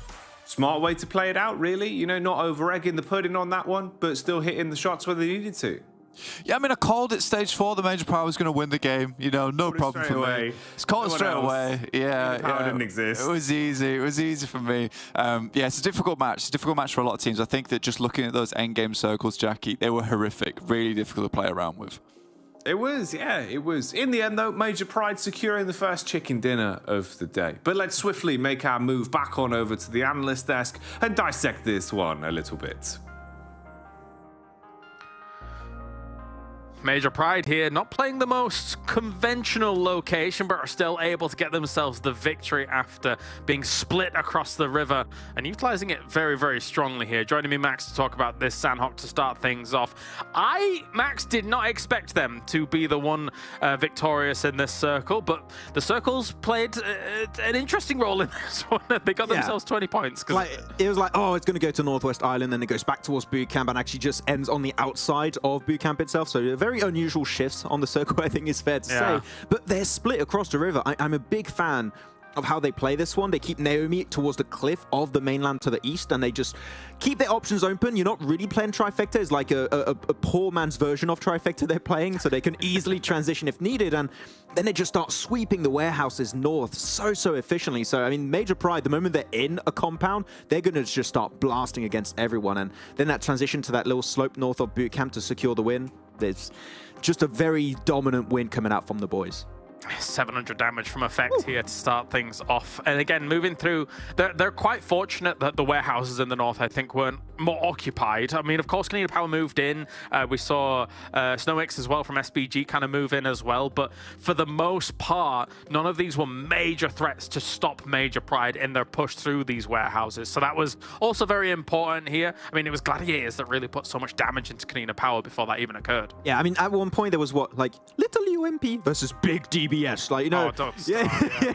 Smart way to play it out, really. You know, not over-egging the pudding on that one, but still hitting the shots where they needed to. Yeah, I mean, I called it stage 4. The Major Pride was going to win the game. You know, no problem for me. It's called it straight away. Yeah, power didn't exist. It was easy. It was easy for me. Yeah, it's a difficult match. It's a difficult match for a lot of teams. I think that just looking at those endgame circles, Jackie, they were horrific. Really difficult to play around with. It was, yeah, it was. In the end, though, Major Pride securing the first chicken dinner of the day. But let's swiftly make our move back on over to the analyst desk and dissect this one a little bit. Major Pride here, not playing the most conventional location, but are still able to get themselves the victory after being split across the river and utilizing it very, very strongly here. Joining me, Max, to talk about this Sanhok to start things off. Max, did not expect them to be the one victorious in this circle, but the circles played an interesting role in this one. They got themselves 20 points. It was like, oh, it's going to go to Northwest Island, then it goes back towards boot camp and actually just ends on the outside of boot camp itself. So a very unusual shifts on the circle, I think is fair to say. But they're split across the river. I'm a big fan of how they play this one. They keep Naomi towards the cliff of the mainland to the east, and they just keep their options open. You're not really playing trifecta. It's like a poor man's version of trifecta they're playing, so they can easily transition if needed, and then they just start sweeping the warehouses north so efficiently. So, I mean, Major Pride, the moment they're in a compound, they're going to just start blasting against everyone, and then that transition to that little slope north of boot camp to secure the win. There's just a very dominant win coming out from the boys. 700 damage from effect here to start things off. And again, moving through, they're quite fortunate that the warehouses in the north, I think, weren't more occupied. I mean, of course, KONINA Power moved in. We saw SnowX as well from SBG kind of move in as well. But for the most part, none of these were major threats to stop Major Pride in their push through these warehouses. So that was also very important here. I mean, it was Gladiators that really put so much damage into KONINA Power before that even occurred. Yeah, I mean, at one point there was what, like little UMP versus big DBS. Like, you know,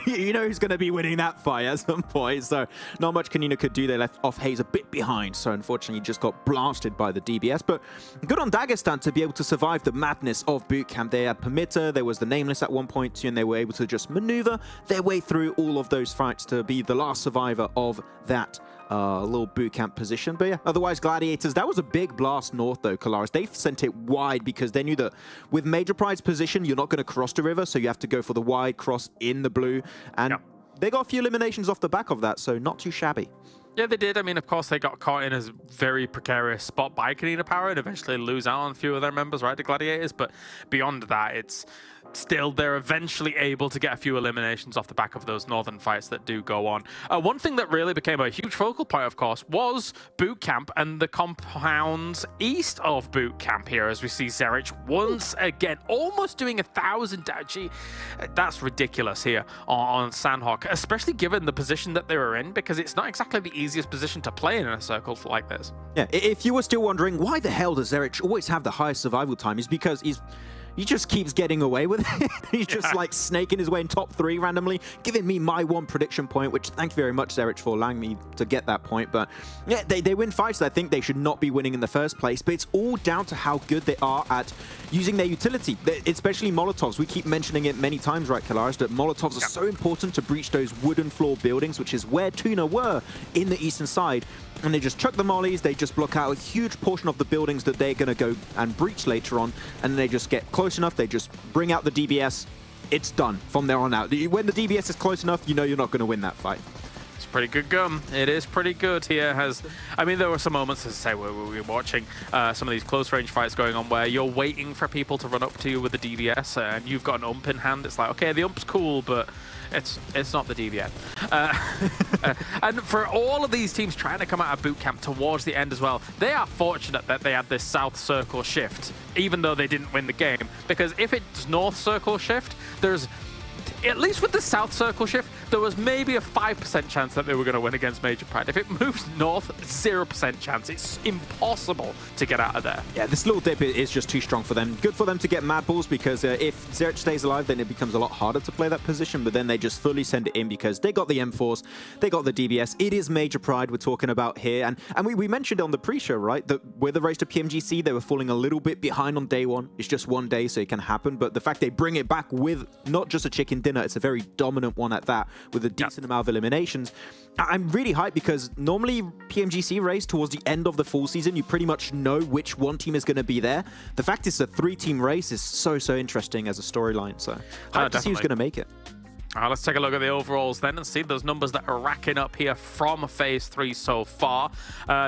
you know who's going to be winning that fight at some point. So not much KONINA could do. They left off Hayes a bit behind. So unfortunately, just got blasted by the DBS. But good on Dagestan to be able to survive the madness of boot camp. They had PERMITTA, there was the Nameless at one point too, and they were able to just maneuver their way through all of those fights to be the last survivor of that little boot camp position. But yeah, otherwise Gladiators, that was a big blast north though, Kalaris. They sent it wide because they knew that with Major Pride's position, you're not going to cross the river, so you have to go for the wide cross in the blue. And they got a few eliminations off the back of that, so not too shabby. Yeah, they did. I mean, of course, they got caught in a very precarious spot by KONINA Power and eventually lose out on a few of their members, right, the Gladiators. But beyond that, it's still, they're eventually able to get a few eliminations off the back of those northern fights that do go on. One thing that really became a huge focal point, of course, was boot camp and the compounds east of boot camp here, as we see Zerich once again almost doing 1,000 damage. That's ridiculous here on Sanhok, especially given the position that they were in, because it's not exactly the easiest position to play in a circle like this. Yeah, if you were still wondering why the hell does Zerich always have the highest survival time, is because he just keeps getting away with it. He's just like snaking his way in top 3 randomly, giving me my one prediction point, which thank you very much, Zerich, for allowing me to get that point. But yeah, they win fights that I think they should not be winning in the first place, but it's all down to how good they are at using their utility, especially Molotovs. We keep mentioning it many times, right, Kalaris, that Molotovs are so important to breach those wooden floor buildings, which is where TUNA were in the eastern side. And they just chuck the mollies, they just block out a huge portion of the buildings that they're going to go and breach later on, and then they just get close enough, they just bring out the DBS, it's done from there on out. When the DBS is close enough, you know you're not going to win that fight. It's pretty good gum. It is pretty good here. I mean, there were some moments, as I say, where we were watching some of these close range fights going on where you're waiting for people to run up to you with the DBS and you've got an ump in hand. It's like, okay, the ump's cool, but it's not the DBS. And for all of these teams trying to come out of boot camp towards the end as well, they are fortunate that they had this south circle shift, even though they didn't win the game. Because if it's north circle shift, there's, at least with the south circle shift, there was maybe a 5% chance that they were going to win against Major Pride. If it moves north, 0% chance. It's impossible to get out of there. Yeah, this little dip is just too strong for them. Good for them to get MADBULLS, because if Zerich stays alive, then it becomes a lot harder to play that position, but then they just fully send it in because they got the M4s, they got the DBS. It is Major Pride we're talking about here. And we mentioned on the pre-show, right, that with the race to PMGC, they were falling a little bit behind on day one. It's just one day, so it can happen. But the fact they bring it back with not just a chicken dinner, it's a very dominant one at that, with a decent amount of eliminations. I'm really hyped because normally PMGC race towards the end of the full season, you pretty much know which one team is going to be there. The fact it's a 3-team race is so interesting as a storyline. So hyped to see who's going to make it. Let's take a look at the overalls then and see those numbers that are racking up here from Phase 3 so far,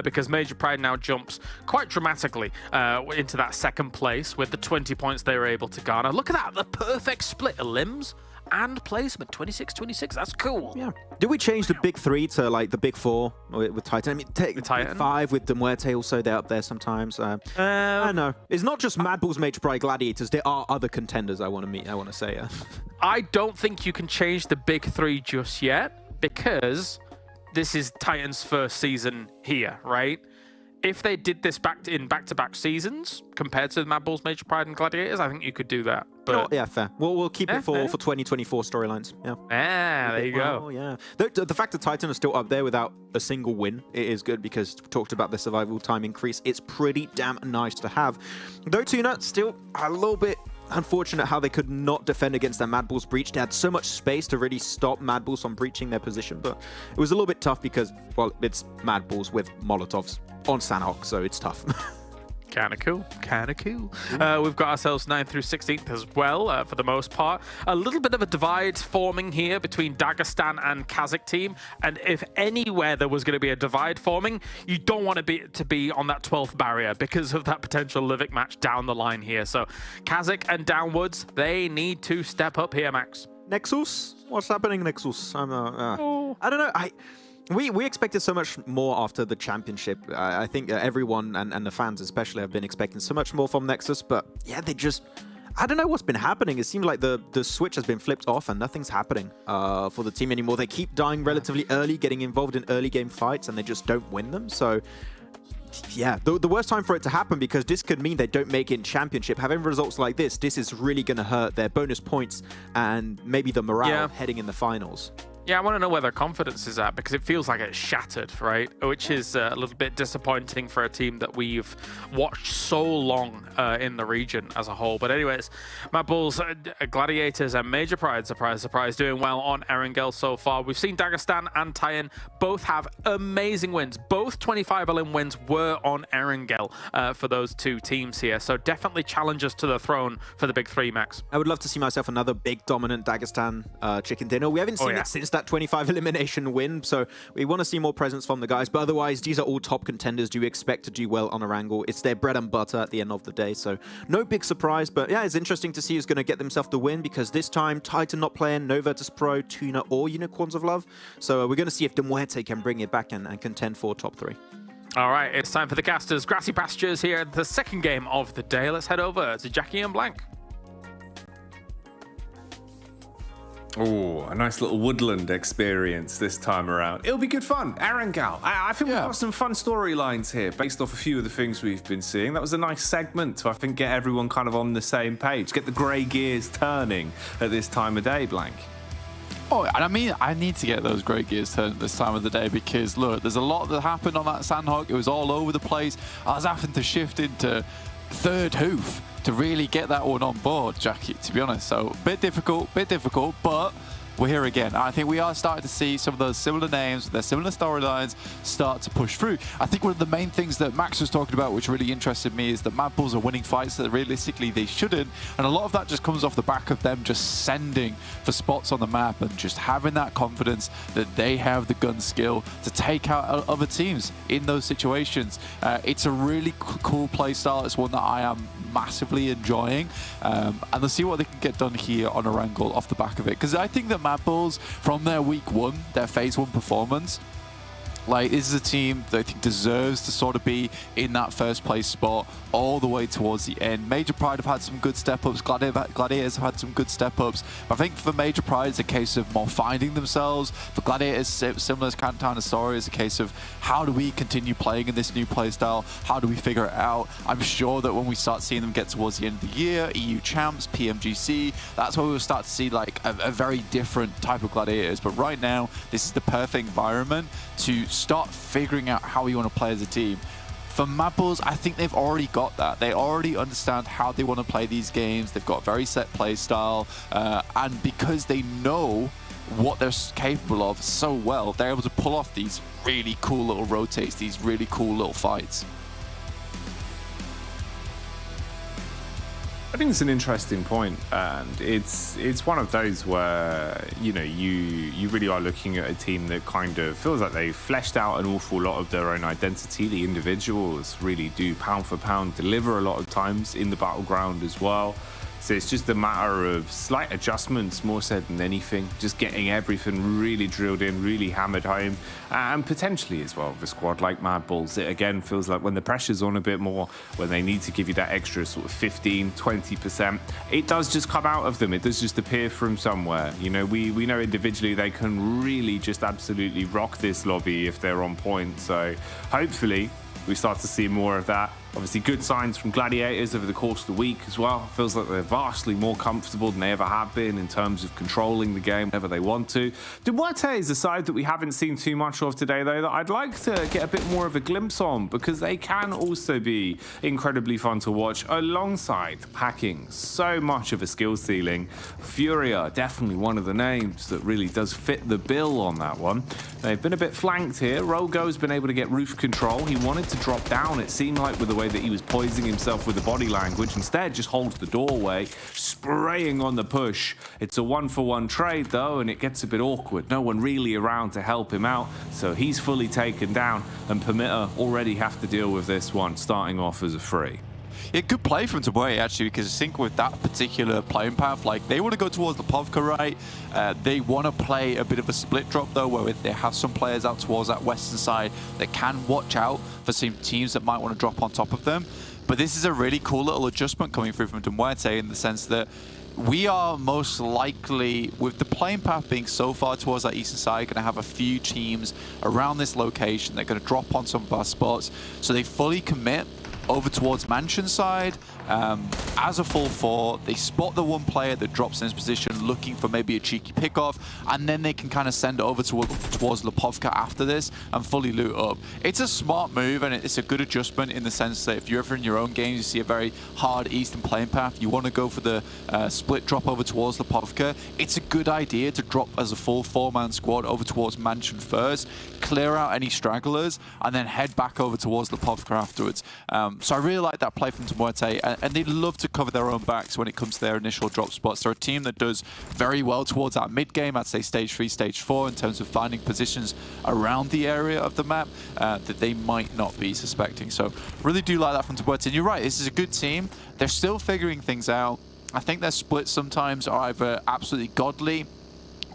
because Major Pride now jumps quite dramatically into that second place with the 20 points they were able to garner. Look at that, the perfect split of limbs and placement, 26-26. That's cool. Yeah. Did we change the big 3 to like the big 4 with Titan? I mean, take Titan? 5 with the MUERTE also. They're up there sometimes. I don't know. It's not just MADBULLS, Major Pride, Gladiators. There are other contenders I want to meet. I want to say. I don't think you can change the big 3 just yet, because this is Titan's first season here, right? If they did this back-to-back seasons compared to the MADBULLS, Major Pride, and Gladiators, I think you could do that. But yeah, fair. We'll keep it for 2024 storylines. Yeah. There you go. Oh, yeah. The fact that Titan is still up there without a single win, it is good, because we talked about the survival time increase. It's pretty damn nice to have. Though TUNA still a little bit unfortunate how they could not defend against their MADBULLS breach. They had so much space to really stop MADBULLS from breaching their position, but it was a little bit tough because, well, it's MADBULLS with Molotovs on Sanhok, so it's tough. Kind of cool. We've got ourselves 9th through 16th as well, for the most part. A little bit of a divide forming here between Dagestan and KASIK team, and if anywhere there was going to be a divide forming, you don't want to be on that 12th barrier because of that potential Livik match down the line here. So KASIK and Downwards, they need to step up here, Max. Nexus? What's happening, Nexus? I don't know. We expected so much more after the championship. I think everyone and the fans especially have been expecting so much more from Nexus, but yeah, they just... I don't know what's been happening. It seems like the switch has been flipped off and nothing's happening for the team anymore. They keep dying relatively early, getting involved in early game fights, and they just don't win them. So yeah, the worst time for it to happen, because this could mean they don't make it in championship. Having results like this is really going to hurt their bonus points and maybe the morale heading in the finals. Yeah, I want to know where their confidence is at, because it feels like it's shattered, right? Which is a little bit disappointing for a team that we've watched so long in the region as a whole. But anyways, MADBULLS, Gladiators, and Major Pride, surprise, surprise, doing well on Erangel so far. We've seen Dagestan and Tyen both have amazing wins. Both 25 LM wins were on Erangel for those two teams here. So definitely challengers to the throne for the big three, Max. I would love to see myself another big dominant Dagestan chicken dinner. We haven't seen it since that 25 elimination win, so we want to see more presence from the guys. But otherwise, these are all top contenders. Do you expect to do well on Erangel? It's their bread and butter at the end of the day, so no big surprise. But yeah, it's interesting to see who's going to get themselves the win, because this time Titan not playing, no VIRTUS.PRO, TUNA, or Unicorns of Love. So we're going to see if the MUERTE can bring it back and contend for top 3. All right, it's time for the casters. Grassy Pastures here, the second game of the day. Let's head over to Jackie and Blank. Oh, a nice little woodland experience this time around. It'll be good fun. Erangel. I think we've got some fun storylines here based off a few of the things we've been seeing. That was a nice segment to, I think, get everyone kind of on the same page. Get the grey gears turning at this time of day, Blank. Oh, and I mean, I need to get those great gears turned this time of the day, because, look, there's a lot that happened on that Sanhok. It was all over the place. I was having to shift into third hoof to really get that one on board, Jackie, to be honest. So, bit difficult, but we're here again. I think we are starting to see some of those similar names, their similar storylines start to push through. I think one of the main things that Max was talking about, which really interested me, is that MADBULLS are winning fights that realistically they shouldn't. And a lot of that just comes off the back of them just sending for spots on the map and just having that confidence that they have the gun skill to take out other teams in those situations. It's a really cool play style. It's one that I am massively enjoying, and let's see what they can get done here on Erangel off the back of it, because I think that MADBULLS, from their week 1, their phase 1 performance, like, this is a team that I think deserves to sort of be in that first place spot all the way towards the end. Major Pride have had some good step-ups. Gladiators have had some good step-ups. But I think for Major Pride, it's a case of more finding themselves. For Gladiators, similar kind of story, is a case of how do we continue playing in this new playstyle? How do we figure it out? I'm sure that when we start seeing them get towards the end of the year, EU champs, PMGC, that's where we'll start to see like a very different type of Gladiators. But right now, this is the perfect environment to start figuring out how you want to play as a team. For MADBULLS, I think they've already got that. They already understand how they want to play these games. They've got a very set play style, and because they know what they're capable of so well, they're able to pull off these really cool little rotates, these really cool little fights. I think it's an interesting point, and it's one of those where, you know, you really are looking at a team that kind of feels like they've fleshed out an awful lot of their own identity. The individuals really do pound for pound deliver a lot of times in the battleground as well. So it's just a matter of slight adjustments more so than anything, just getting everything really drilled in, really hammered home, and potentially as well with a squad like MADBULLS. It again feels like when the pressure's on a bit more, when they need to give you that extra sort of 15, 20%, it does just come out of them. It does just appear from somewhere. You know, we know individually they can really just absolutely rock this lobby if they're on point. So hopefully we start to see more of that. Obviously, good signs from Gladiators over the course of the week as well. Feels like they're vastly more comfortable than they ever have been in terms of controlling the game whenever they want to. MUERTE is a side that we haven't seen too much of today, though, that I'd like to get a bit more of a glimpse on, because they can also be incredibly fun to watch alongside packing so much of a skill ceiling. Furia, definitely one of the names that really does fit the bill on that one. They've been a bit flanked here. Rogo's been able to get roof control. He wanted to drop down, it seemed like, with the way that he was poising himself with the body language. Instead, just holds the doorway, spraying on the push. It's a 1-for-1 trade, though, and it gets a bit awkward. No one really around to help him out, so he's fully taken down, and PERMITTA already have to deal with this one, starting off as a free. Yeah, good play from TUNA actually, because I think with that particular playing path, like they want to go towards the Povka, right? They want to play a bit of a split drop though, where they have some players out towards that western side that can watch out for some teams that might want to drop on top of them. But this is a really cool little adjustment coming through from MUERTE in the sense that we are most likely, with the playing path being so far towards that eastern side, going to have a few teams around this location that are going to drop on some of our spots. So they fully commit over towards Mansion side as a full 4. They spot the one player that drops in his position looking for maybe a cheeky pickoff, and then they can kind of send it over towards Lipovka after this and fully loot up. It's a smart move and it's a good adjustment in the sense that if you're ever in your own games, you see a very hard eastern playing path, you want to go for the split drop over towards Lipovka. It's a good idea to drop as a full 4-man squad over towards Mansion first, clear out any stragglers, and then head back over towards Lipovka afterwards. So I really like that play from MUERTE, and they love to cover their own backs when it comes to their initial drop spots. They're a team that does very well towards that mid game, I'd say stage 3, stage 4, in terms of finding positions around the area of the map that they might not be suspecting. So really do like that from MUERTE. And you're right, this is a good team. They're still figuring things out. I think their splits sometimes are either absolutely godly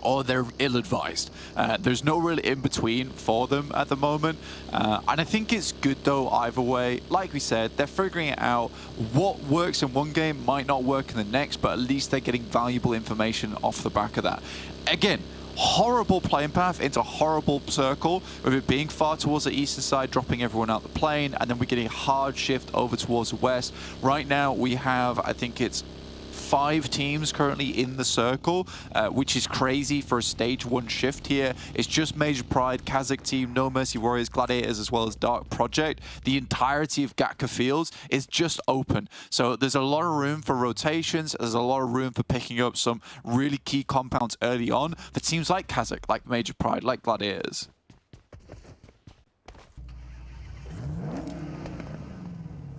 or they're ill-advised. There's no real in-between for them at the moment. And I think it's good though either way. Like we said, they're figuring it out. What works in one game might not work in the next, but at least they're getting valuable information off the back of that. Again, horrible playing path into horrible circle, with it being far towards the eastern side, dropping everyone out the plane, and then we're getting a hard shift over towards the west. Right now we have, I think it's 5 teams currently in the circle, which is crazy for a stage 1 shift here. It's just Major Pride, KASIK team, No Mercy Warriors, Gladiators, as well as Dark Project. The entirety of Gatka Fields is just open. So there's a lot of room for rotations. There's a lot of room for picking up some really key compounds early on for teams like KASIK, like Major Pride, like Gladiators.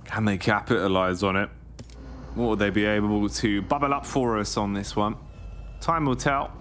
Can they capitalize on it? What will they be able to bubble up for us on this one? Time will tell.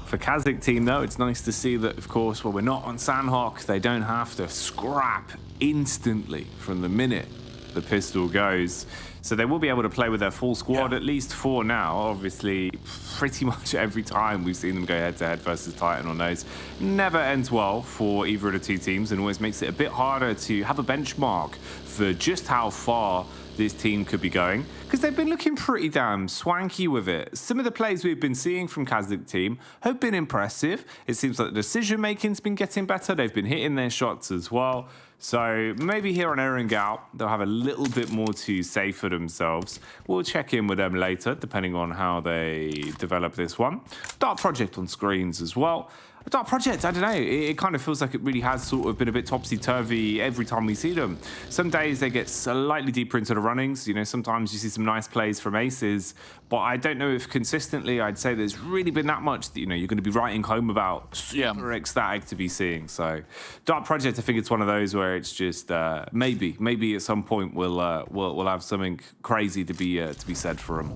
For KASIK team, though, it's nice to see that, of course, while we're not on Sanhok, they don't have to scrap instantly from the minute the pistol goes. So they will be able to play with their full squad, at least for now. Obviously, pretty much every time we've seen them go head-to-head versus Titan or Nose, never ends well for either of the two teams, and always makes it a bit harder to have a benchmark for just how far this team could be going, because they've been looking pretty damn swanky with it. Some of the plays we've been seeing from KASIK team have been impressive. It seems like the decision making's been getting better. They've been hitting their shots as well. So maybe here on Erangel, they'll have a little bit more to say for themselves. We'll check in with them later, depending on how they develop this one. Dark Project on screens as well. Dark Project, I don't know, it kind of feels like it really has sort of been a bit topsy-turvy every time we see them. Some days they get slightly deeper into the runnings, you know, sometimes you see some nice plays from aces, but I don't know if consistently I'd say there's really been that much that, you know, you're going to be writing home about super ecstatic to be seeing. So Dark Project, I think it's one of those where it's just maybe at some point we'll have something crazy to be said for them.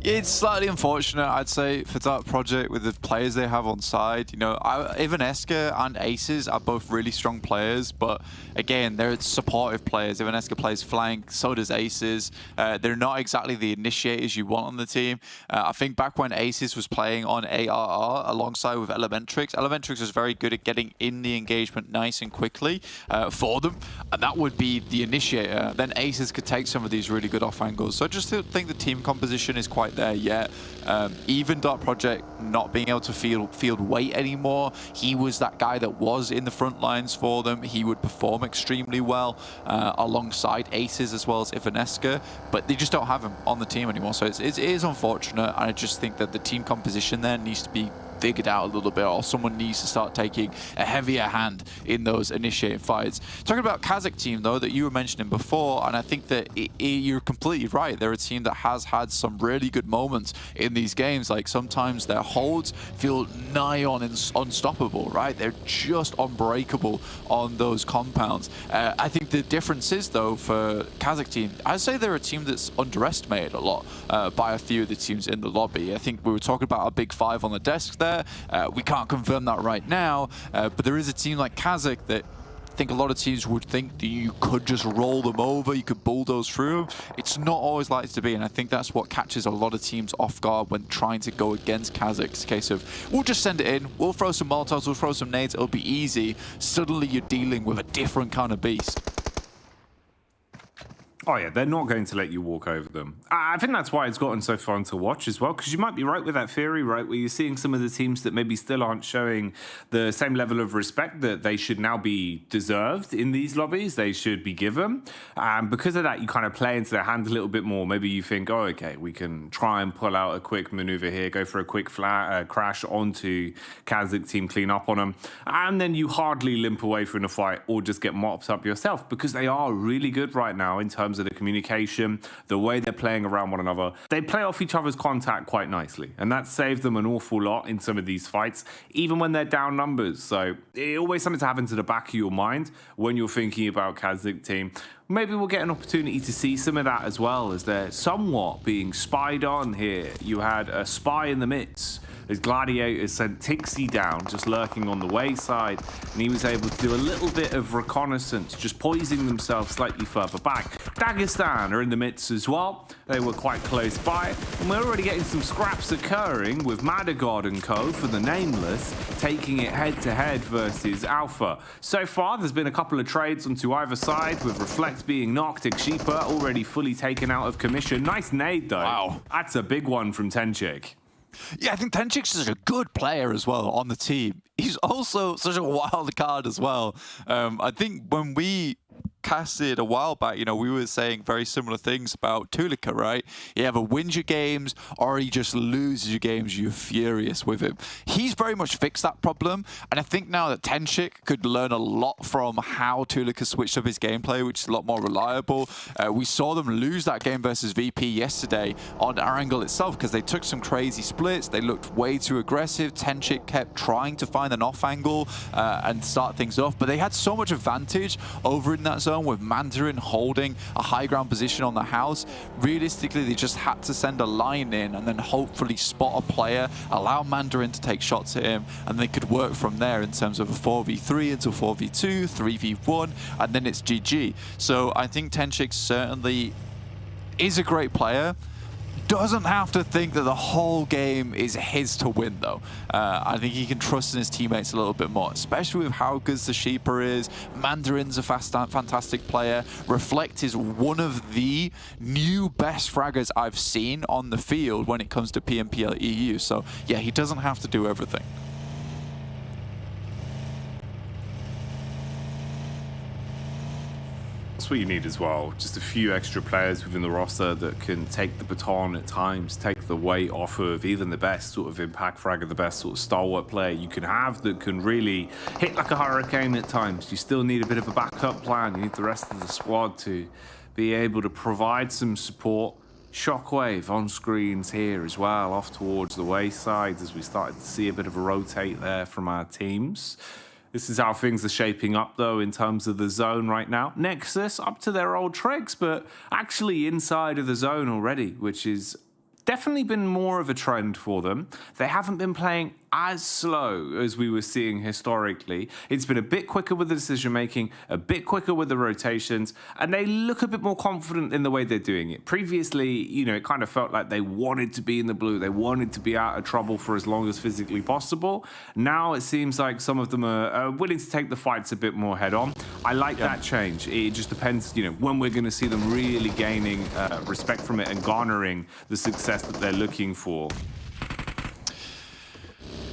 It's slightly unfortunate, I'd say, for Dark Project with the players they have on side. You know, Ivaneska and Aces are both really strong players, but again, they're supportive players. Ivaneska plays flank, so does Aces. They're not exactly the initiators you want on the team. I think back when Aces was playing on ARR alongside with Elementrix, Elementrix was very good at getting in the engagement nice and quickly for them, and that would be the initiator. Then Aces could take some of these really good off angles. So I just don't think the team composition is quite there yet. Even Dark Project not being able to field weight anymore, he was that guy that was in the front lines for them. He would perform extremely well alongside Aces as well as Ivaneska, but they just don't have him on the team anymore. So it is unfortunate, and I just think that the team composition there needs to be figured out a little bit, or someone needs to start taking a heavier hand in those initiating fights. Talking about KASIK team though, that you were mentioning before, and I think that you're completely right. They're a team that has had some really good moments in these games. Like sometimes their holds feel nigh on unstoppable, right? They're just unbreakable on those compounds. I think the difference is though for KASIK team, I'd say they're a team that's underestimated a lot by a few of the teams in the lobby. I think we were talking about a big 5 on the desk there. We can't confirm that right now, but there is a team like KASIK that think a lot of teams would think that you could just roll them over, you could bulldoze through them. It's not always likely to be, and I think that's what catches a lot of teams off guard when trying to go against KASIK. It's a case of, we'll just send it in, we'll throw some Molotovs, we'll throw some nades, it'll be easy. Suddenly you're dealing with a different kind of beast. Oh yeah, they're not going to let you walk over them. I think that's why it's gotten so fun to watch as well, because you might be right with that theory, right, where you're seeing some of the teams that maybe still aren't showing the same level of respect that they should now be deserved in these lobbies, they should be given. And because of that, you kind of play into their hand a little bit more. Maybe you think, oh, okay, we can try and pull out a quick maneuver here, go for a quick crash onto KASIK team, clean up on them, and then you hardly limp away from the fight or just get mopped up yourself, because they are really good right now in terms of the communication, the way they're playing around one another. They play off each other's contact quite nicely, and that saved them an awful lot in some of these fights, even when they're down numbers. So it always something to have into the back of your mind when you're thinking about KASIK team. Maybe we'll get an opportunity to see some of that as well, as they're somewhat being spied on here. You had a spy in the midst as Gladiators sent Tixi down, just lurking on the wayside, and he was able to do a little bit of reconnaissance, just poising themselves slightly further back. Dagestan are in the midst as well. They were quite close by, and we're already getting some scraps occurring with Madagod and co for the Nameless, taking it head-to-head versus Alpha. So far, there's been a couple of trades onto either side, with Reflect being knocked, Ikshipa already fully taken out of commission. Nice nade, though. Wow. That's a big one from Tenchik. Yeah, I think Tenchik is a good player as well on the team. He's also such a wild card as well. I think when we casted a while back, you know, we were saying very similar things about Tulika, right? You either wins your games or he just loses your games. You're furious with him. He's very much fixed that problem, and I think now that Tenchik could learn a lot from how Tulika switched up his gameplay, which is a lot more reliable. We saw them lose that game versus VP yesterday on Erangel itself because they took some crazy splits. They looked way too aggressive. Tenchik kept trying to find an off angle and start things off, but they had so much advantage over in that zone with Mandarin holding a high ground position on the house. Realistically, they just had to send a line in and then hopefully spot a player, allow Mandarin to take shots at him, and they could work from there in terms of a 4v3 into 4v2, 3v1, and then it's GG. So I think Tenchik certainly is a great player. Doesn't have to think that the whole game is his to win, though. I think he can trust in his teammates a little bit more, especially with how good the Sheeper is. Mandarin's a fantastic player. Reflect is one of the new best fraggers I've seen on the field when it comes to PMPL EU. So, yeah, he doesn't have to do everything. That's what you need as well. Just a few extra players within the roster that can take the baton at times, take the weight off of even the best sort of impact fragger, the best sort of stalwart player you can have that can really hit like a hurricane at times. You still need a bit of a backup plan. You need the rest of the squad to be able to provide some support. Shockwave on screens here as well, off towards the wayside as we started to see a bit of a rotate there from our teams. This is how things are shaping up, though, in terms of the zone right now. Nexus up to their old tricks, but actually inside of the zone already, which is definitely been more of a trend for them. They haven't been playing as slow as we were seeing historically. It's been a bit quicker with the decision making, a bit quicker with the rotations, and they look a bit more confident in the way they're doing it. Previously, you know, it kind of felt like they wanted to be in the blue. They wanted to be out of trouble for as long as physically possible. Now it seems like some of them are willing to take the fights a bit more head on. I like that change. It just depends, you know, when we're going to see them really gaining respect from it and garnering the success that they're looking for.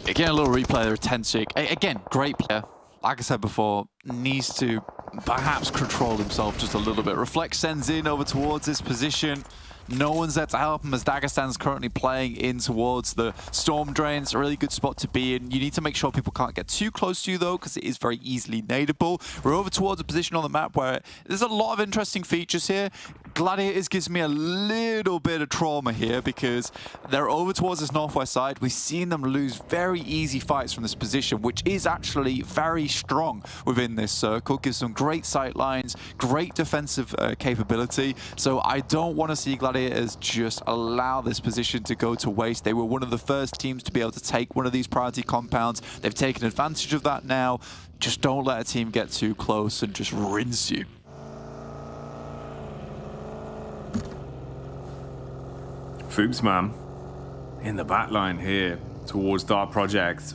Again, a little replay there of Tenchik. Again, great player. Like I said before, needs to perhaps control himself just a little bit. Reflect sends in over towards this position. No one's there to help him as Dagestan's currently playing in towards the Storm Drain. It's a really good spot to be in. You need to make sure people can't get too close to you, though, because it is very easily nadeable. We're over towards a position on the map where there's a lot of interesting features here. Gladiators gives me a little bit of trauma here because they're over towards this northwest side. We've seen them lose very easy fights from this position, which is actually very strong within this circle. Gives them great sight lines, great defensive capability. So I don't want to see Gladiators just allow this position to go to waste. They were one of the first teams to be able to take one of these priority compounds. They've taken advantage of that now. Just don't let a team get too close and just rinse you. Foopsman in the back line here towards Dark Project.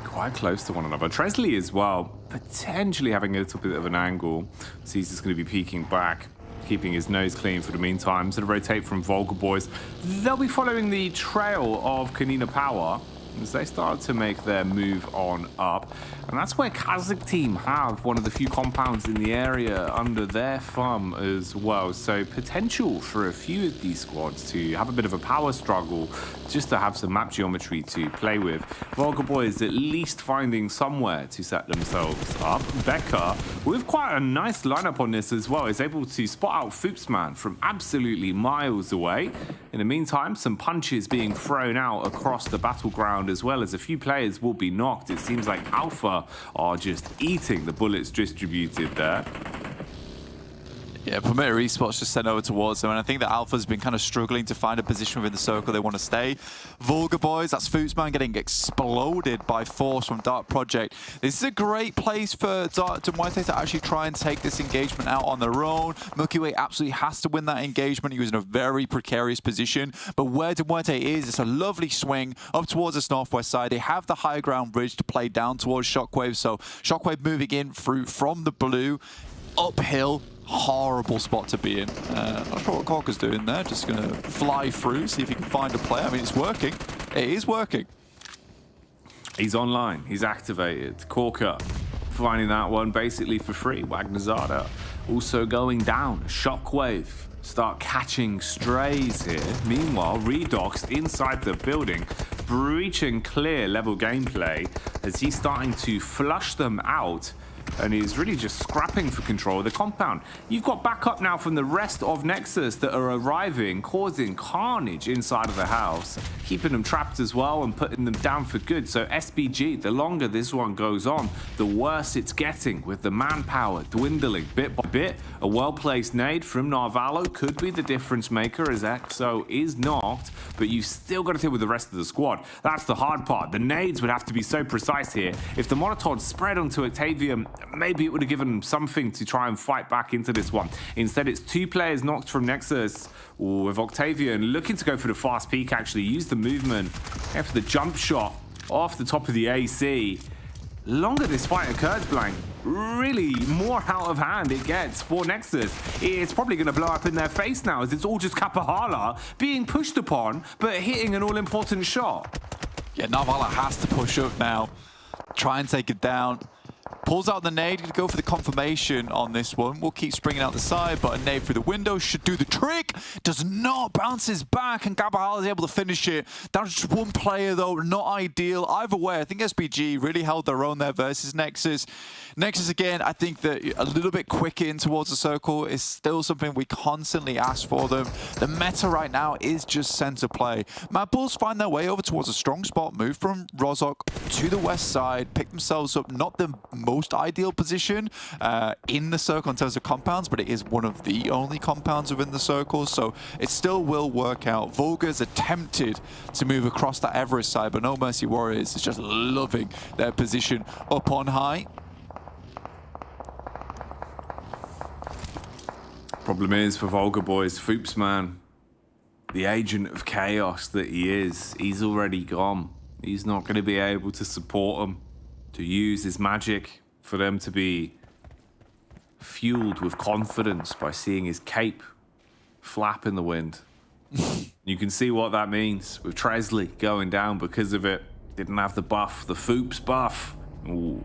Quite close to one another. Tresley as well, potentially having a little bit of an angle. Caesar's going to be peeking back, keeping his nose clean for the meantime. Sort of rotate from VULGAR boys. They'll be following the trail of KONINA Power as they start to make their move on up. And that's where KASIK team have one of the few compounds in the area under their thumb as well. So potential for a few of these squads to have a bit of a power struggle, just to have some map geometry to play with. VULGAR boys at least finding somewhere to set themselves up. Becca, with quite a nice lineup on this as well, is able to spot out Foopsman from absolutely miles away. In the meantime, some punches being thrown out across the battleground, as well as a few players will be knocked. It seems like Alpha are just eating the bullets distributed there. Yeah, PERMITTA Esports just sent over towards them, and I think that Alpha's been kind of struggling to find a position within the circle they want to stay. VULGAR boys, that's Foopsman getting exploded by force from Dark Project. This is a great place for MUERTE to actually try and take this engagement out on their own. Milky Way absolutely has to win that engagement. He was in a very precarious position, but where MUERTE is, it's a lovely swing up towards this northwest side. They have the high ground bridge to play down towards SHOCKWAVE, so SHOCKWAVE moving in through from the blue, uphill. Horrible spot to be in. Not sure what Corker's doing there. Just going to fly through, see if he can find a player. I mean, it's working. It is working. He's online. He's activated. Corker finding that one basically for free. Wagnazada also going down. SHOCKWAVE start catching strays here. Meanwhile, Redox inside the building, breaching clear level gameplay as he's starting to flush them out. And he's really just scrapping for control of the compound. You've got backup now from the rest of NEXUS that are arriving, causing carnage inside of the house, keeping them trapped as well and putting them down for good. So SBG, the longer this one goes on, the worse it's getting, with the manpower dwindling bit by bit. A well-placed nade from Narvalo could be the difference maker as EXO is knocked, but you've still got to deal with the rest of the squad. That's the hard part. The nades would have to be so precise here. If the Molotov spread onto Octavian, maybe it would have given them something to try and fight back into this one. Instead, it's two players knocked from NEXUS, with Octavian looking to go for the fast peek, actually use the movement after the jump shot off the top of the AC. Longer this fight occurs, Blank, really more out of hand it gets for NEXUS. It's probably going to blow up in their face now, as it's all just Kapahala being pushed upon, but hitting an all-important shot. Yeah, Narvala has to push up now, try and take it down. Pulls out the nade to go for the confirmation on this one. We'll keep springing out the side, but a nade through the window should do the trick. Does not, bounces back, and Kapahala is able to finish it. Down to just one player though, not ideal. Either way, I think SBG really held their own there versus NEXUS. NEXUS again, I think that a little bit quicker in towards the circle is still something we constantly ask for them. The meta right now is just center play. MADBULLS find their way over towards a strong spot, move from Rozhok to the west side, pick themselves up, not the most ideal position in the circle in terms of compounds, but it is one of the only compounds within the circle, so it still will work out. VULGAR's attempted to move across that Everest side, but No Mercy Warriors is just loving their position up on high. Problem is for VULGAR boys, Foopsman, the agent of chaos that he is, he's already gone. He's not going to be able to support them, to use his magic for them to be fueled with confidence by seeing his cape flap in the wind. You can see what that means with Tresley going down because of it. Didn't have the buff, the Foops buff. Ooh.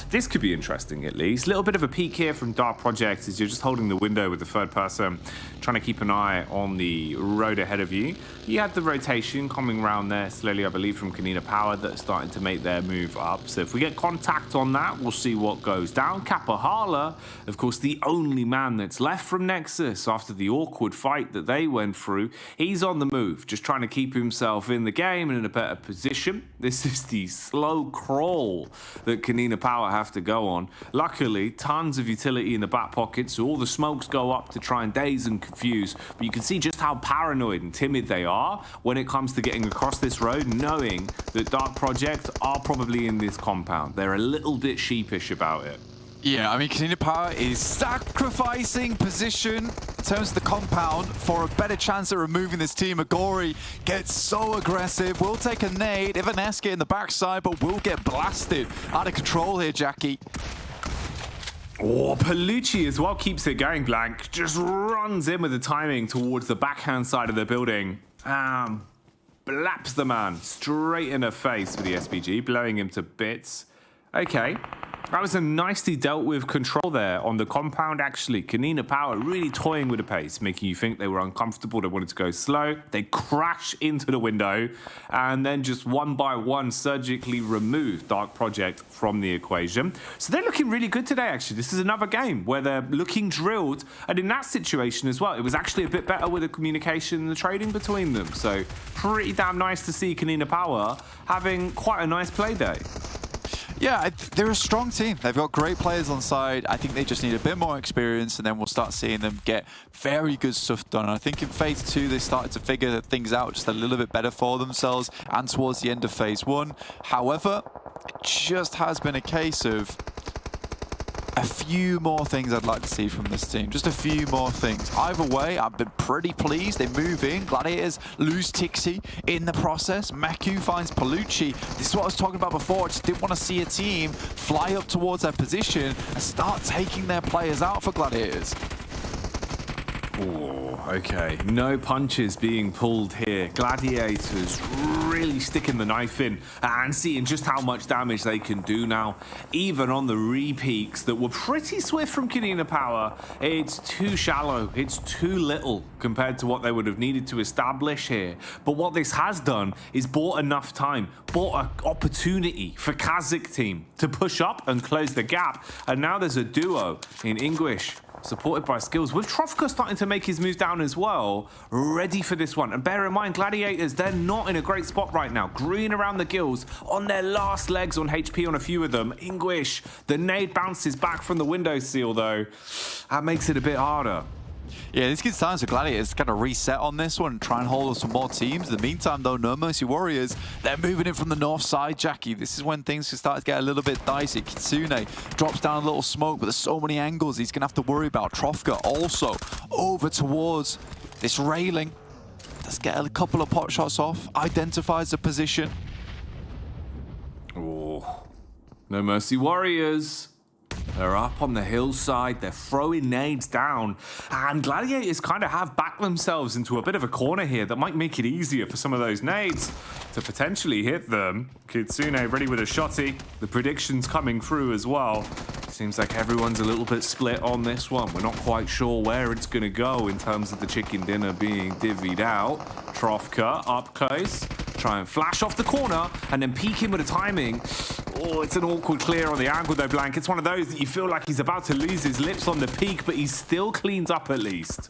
This could be interesting, at least. A little bit of a peek here from Dark Project as you're just holding the window with the third person, trying to keep an eye on the road ahead of you. You had the rotation coming around there slowly, I believe, from KONINA Power that's starting to make their move up. So if we get contact on that, we'll see what goes down. Kapahala, of course, the only man that's left from Nexus after the awkward fight that they went through. He's on the move, just trying to keep himself in the game and in a better position. This is the slow crawl that KONINA Power have to go on. Luckily, tons of utility in the back pocket, so all the smokes go up to try and daze and confuse. But you can see just how paranoid and timid they are when it comes to getting across this road, knowing that Dark Project are probably in this compound. They're a little bit sheepish about it. Yeah, I mean, KONINA Power is sacrificing position in terms of the compound for a better chance at removing this team. Agori gets so aggressive. We'll take a nade, Ivaneski in the backside, but we'll get blasted. Out of control here, Jackie. Oh, Palucci as well keeps it going, Blank. Just runs in with the timing towards the backhand side of the building. Blaps the man straight in the face with the SPG, blowing him to bits. Okay. That was a nicely dealt with control there on the compound, actually. KONINA Power really toying with the pace, making you think they were uncomfortable, they wanted to go slow. They crash into the window and then just one by one surgically remove Dark Project from the equation. So they're looking really good today, actually. This is another game where they're looking drilled. And in that situation as well, it was actually a bit better with the communication and the trading between them. So pretty damn nice to see KONINA Power having quite a nice play day. Yeah, they're a strong team. They've got great players on side. I think they just need a bit more experience, and then we'll start seeing them get very good stuff done. And I think in Phase 2, they started to figure things out just a little bit better for themselves and towards the end of Phase 1. However, it just has been a case of a few more things I'd like to see from this team. Just a few more things. Either way, I've been pretty pleased. They move in. Gladiators lose Tixi in the process. Meku finds Palucci. This is what I was talking about before. I just didn't want to see a team fly up towards their position and start taking their players out for Gladiators. Oh, okay. No punches being pulled here. Gladiators really sticking the knife in and seeing just how much damage they can do now. Even on the re-peaks that were pretty swift from KONINA Power, it's too shallow. It's too little compared to what they would have needed to establish here. But what this has done is bought enough time, bought an opportunity for KASIK team to push up and close the gap. And now there's a duo in English, supported by skills, with Trofka starting to make his move down as well, ready for this one. And bear in mind, Gladiators, they're not in a great spot right now. Green around the gills, on their last legs on HP on a few of them. English, the nade bounces back from the window seal though. That makes it a bit harder. Yeah, this gives time for Gladiators to kind of reset on this one and try and hold some more teams. In the meantime, though, No Mercy Warriors, they're moving in from the north side, Jackie. This is when things can start to get a little bit dicey. Kitsune drops down a little smoke, but there's so many angles he's going to have to worry about. Trofka also over towards this railing. Let's get a couple of pot shots off. Identifies the position. Oh, No Mercy Warriors. They're up on the hillside, they're throwing nades down, and Gladiators kind of have backed themselves into a bit of a corner here that might make it easier for some of those nades to potentially hit them. Kitsune ready with a shotty, the predictions coming through as well. Seems like everyone's a little bit split on this one. We're not quite sure where it's going to go in terms of the chicken dinner being divvied out. Trofka up close, try and flash off the corner, and then peek in with the timing. Oh, it's an awkward clear on the angle though, Blank. It's one of those that you feel like he's about to lose his lips on the peak, but he still cleans up at least.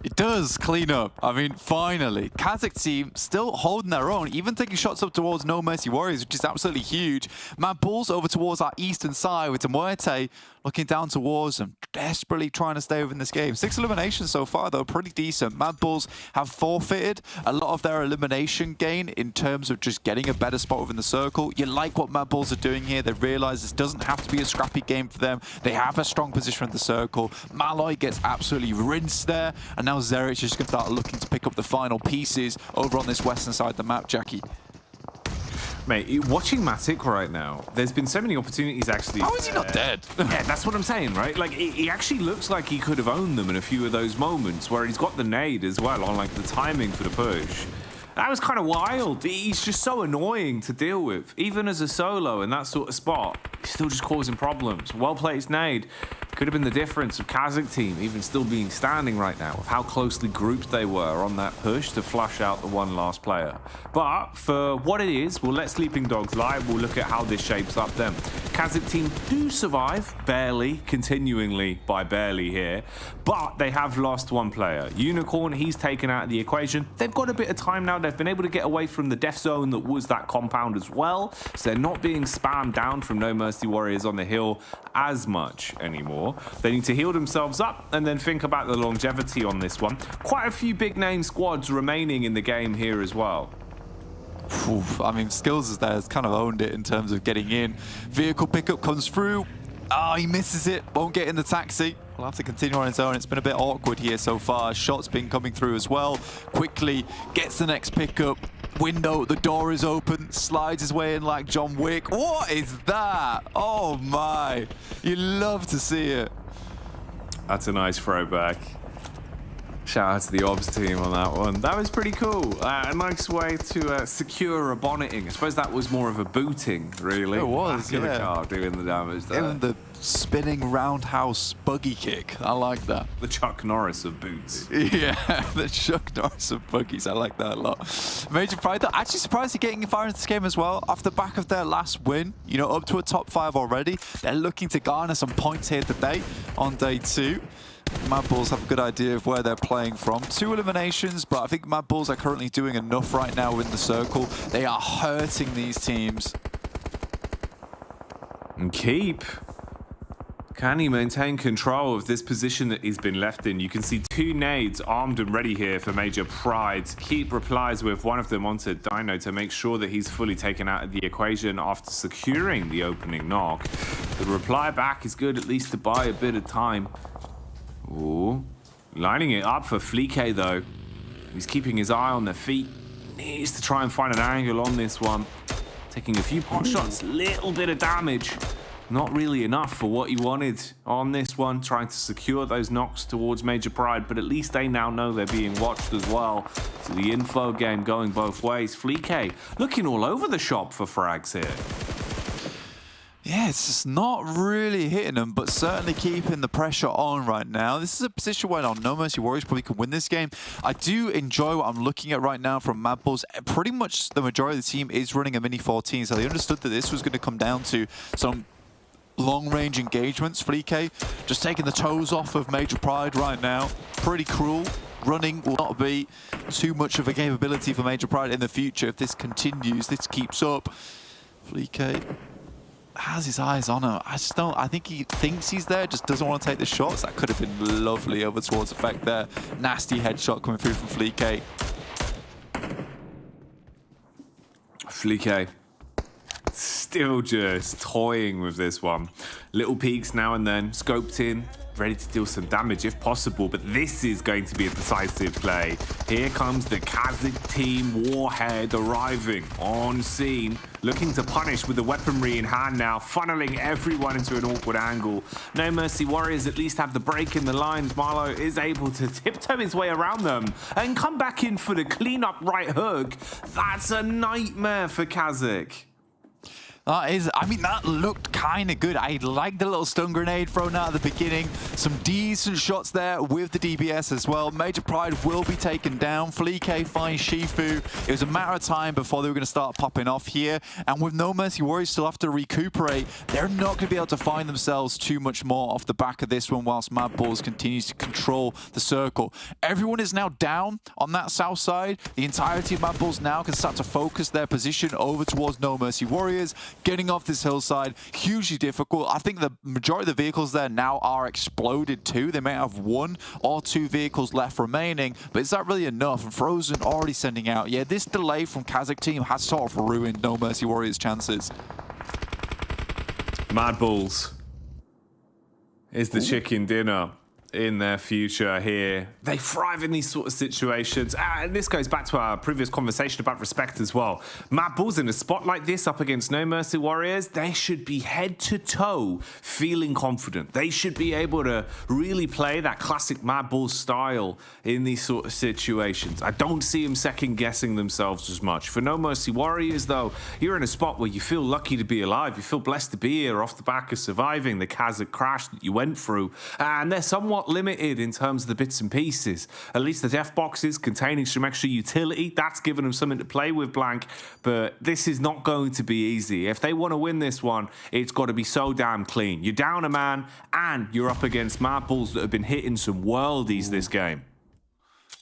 It does clean up. I mean, finally. KASIK team still holding their own, even taking shots up towards No Mercy Warriors, which is absolutely huge. MADBULLS over towards our eastern side with MUERTE looking down towards them, desperately trying to stay within this game. 6 eliminations so far, though, pretty decent. MADBULLS have forfeited a lot of their elimination gain in terms of just getting a better spot within the circle. You like what MADBULLS are doing here. They realize this doesn't have to be a scrappy game for them. They have a strong position in the circle. Malloy gets absolutely rinsed there, and now Zerich is just going to start looking to pick up the final pieces over on this western side of the map, Jackie. Mate, watching Matic right now, there's been so many opportunities actually. How is he not dead? Yeah, that's what I'm saying, right? Like, he actually looks like he could have owned them in a few of those moments where he's got the nade as well on like the timing for the push. That was kind of wild. He's just so annoying to deal with. Even as a solo in that sort of spot, he's still just causing problems. Well placed nade. Could have been the difference of KASIK team even still being standing right now with how closely grouped they were on that push to flush out the one last player. But for what it is, we'll let Sleeping Dogs lie. We'll look at how this shapes up then. KASIK team do survive, barely, continuingly by barely here, but they have lost one player. Unicorn, he's taken out of the equation. They've got a bit of time now. They've been able to get away from the death zone that was that compound as well, so they're not being spammed down from No Mercy Warriors on the hill as much anymore. They need to heal themselves up and then think about the longevity on this one. Quite a few big name squads remaining in the game here as well. Oof, I mean, Skills is there, has kind of owned it in terms of getting in. Vehicle pickup comes through. Oh, he misses it, won't get in the taxi. We'll have to continue on his own. It's been a bit awkward here so far. Shots been coming through as well. Quickly gets the next pickup. Window, the door is open, slides his way in like John Wick. What is that? Oh my, you love to see it. That's a nice throwback. Shout out to the Obs team on that one. That was pretty cool. A nice way to secure a bonneting. I suppose that was more of a booting, really. It was, yeah. The yeah. car doing the damage there. Even the spinning roundhouse buggy kick. I like that. The Chuck Norris of boots. Yeah, the Chuck Norris of buggies. I like that a lot. Major Pride, though, actually surprised to getting far into this game as well. Off the back of their last win, you know, up to a top 5 already. They're looking to garner some points here today on day 2. MADBULLS have a good idea of where they're playing from. 2 eliminations, but I think MADBULLS are currently doing enough right now in the circle. They are hurting these teams. And Keep. Can he maintain control of this position that he's been left in? You can see 2 nades armed and ready here for Major Pride. Keep replies with one of them onto Dino to make sure that he's fully taken out of the equation after securing the opening knock. The reply back is good, at least to buy a bit of time. Ooh, lining it up for Flique though. He's keeping his eye on the feet. Needs to try and find an angle on this one. Taking a few pot shots, little bit of damage. Not really enough for what he wanted on this one. Trying to secure those knocks towards Major Pride, but at least they now know they're being watched as well. So the info game going both ways. Flique looking all over the shop for frags here. Yeah, it's just not really hitting them, but certainly keeping the pressure on right now. This is a position where No Mercy Warriors probably can win this game. I do enjoy what I'm looking at right now from MADBULLS. Pretty much the majority of the team is running a Mini 14, so they understood that this was going to come down to some long-range engagements. Flique just taking the toes off of Major Pride right now. Pretty cruel. Running will not be too much of a capability for Major Pride in the future if this continues, this keeps up. Flique has his eyes on her. I think he thinks he's there, just doesn't want to take the shots. That could have been lovely over towards Effect there. Nasty headshot coming through from Flique. Flique still just toying with this one. Little peeks now and then, scoped in, ready to deal some damage if possible, but this is going to be a decisive play. Here comes the KASIK team Warhead arriving on scene, looking to punish with the weaponry in hand now, funneling everyone into an awkward angle. No Mercy Warriors at least have the break in the lines. Marlow is able to tiptoe his way around them and come back in for the clean-up right hook. That's a nightmare for KASIK. That is, I mean, that looked kind of good. I like the little stun grenade thrown out at the beginning. Some decent shots there with the DBS as well. Major Pride will be taken down. Flique finds Shifu. It was a matter of time before they were going to start popping off here. And with No Mercy Warriors still have to recuperate, they're not going to be able to find themselves too much more off the back of this one whilst MADBULLS continues to control the circle. Everyone is now down on that south side. The entirety of MADBULLS now can start to focus their position over towards No Mercy Warriors. Getting off this hillside, hugely difficult. I think the majority of the vehicles there now are exploded too. They may have 1 or 2 vehicles left remaining, but is that really enough? And Frozen already sending out. Yeah, this delay from KASIK team has sort of ruined No Mercy Warriors' chances. MADBULLS is the chicken dinner. in their future here. They thrive in these sort of situations. And this goes back to our previous conversation about respect as well. MADBULLS in a spot like this up against No Mercy Warriors, they should be head to toe feeling confident. They should be able to really play that classic MADBULLS style in these sort of situations. I don't see them second guessing themselves as much. For No Mercy Warriors though, you're in a spot where you feel lucky to be alive. You feel blessed to be here off the back of surviving the KASIK crash that you went through. And they're somewhat limited in terms of the bits and pieces. At least the death boxes containing some extra utility, that's given them something to play with, Blank. But this is not going to be easy. If they want to win this one, it's got to be so damn clean. You're down a man and you're up against MADBULLS that have been hitting some worldies this game.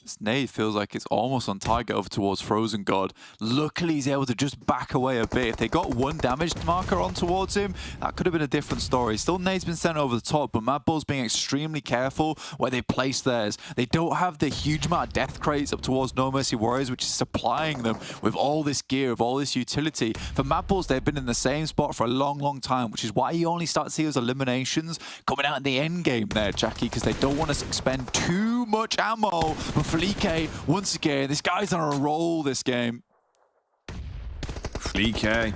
This nade feels like it's almost on target over towards Frozen God. Luckily, he's able to just back away a bit. If they got one damage marker on towards him, that could have been a different story. Still, nade's been sent over the top, but MADBULLS being extremely careful where they place theirs. They don't have the huge amount of death crates up towards No Mercy Warriors, which is supplying them with all this gear, with all this utility. For MADBULLS, they've been in the same spot for a long, long time, which is why you only start to see those eliminations coming out in the end game there, Jackie, because they don't want to expend too much ammo. But Fleek, once again, this guy's on a roll this game. Fleek,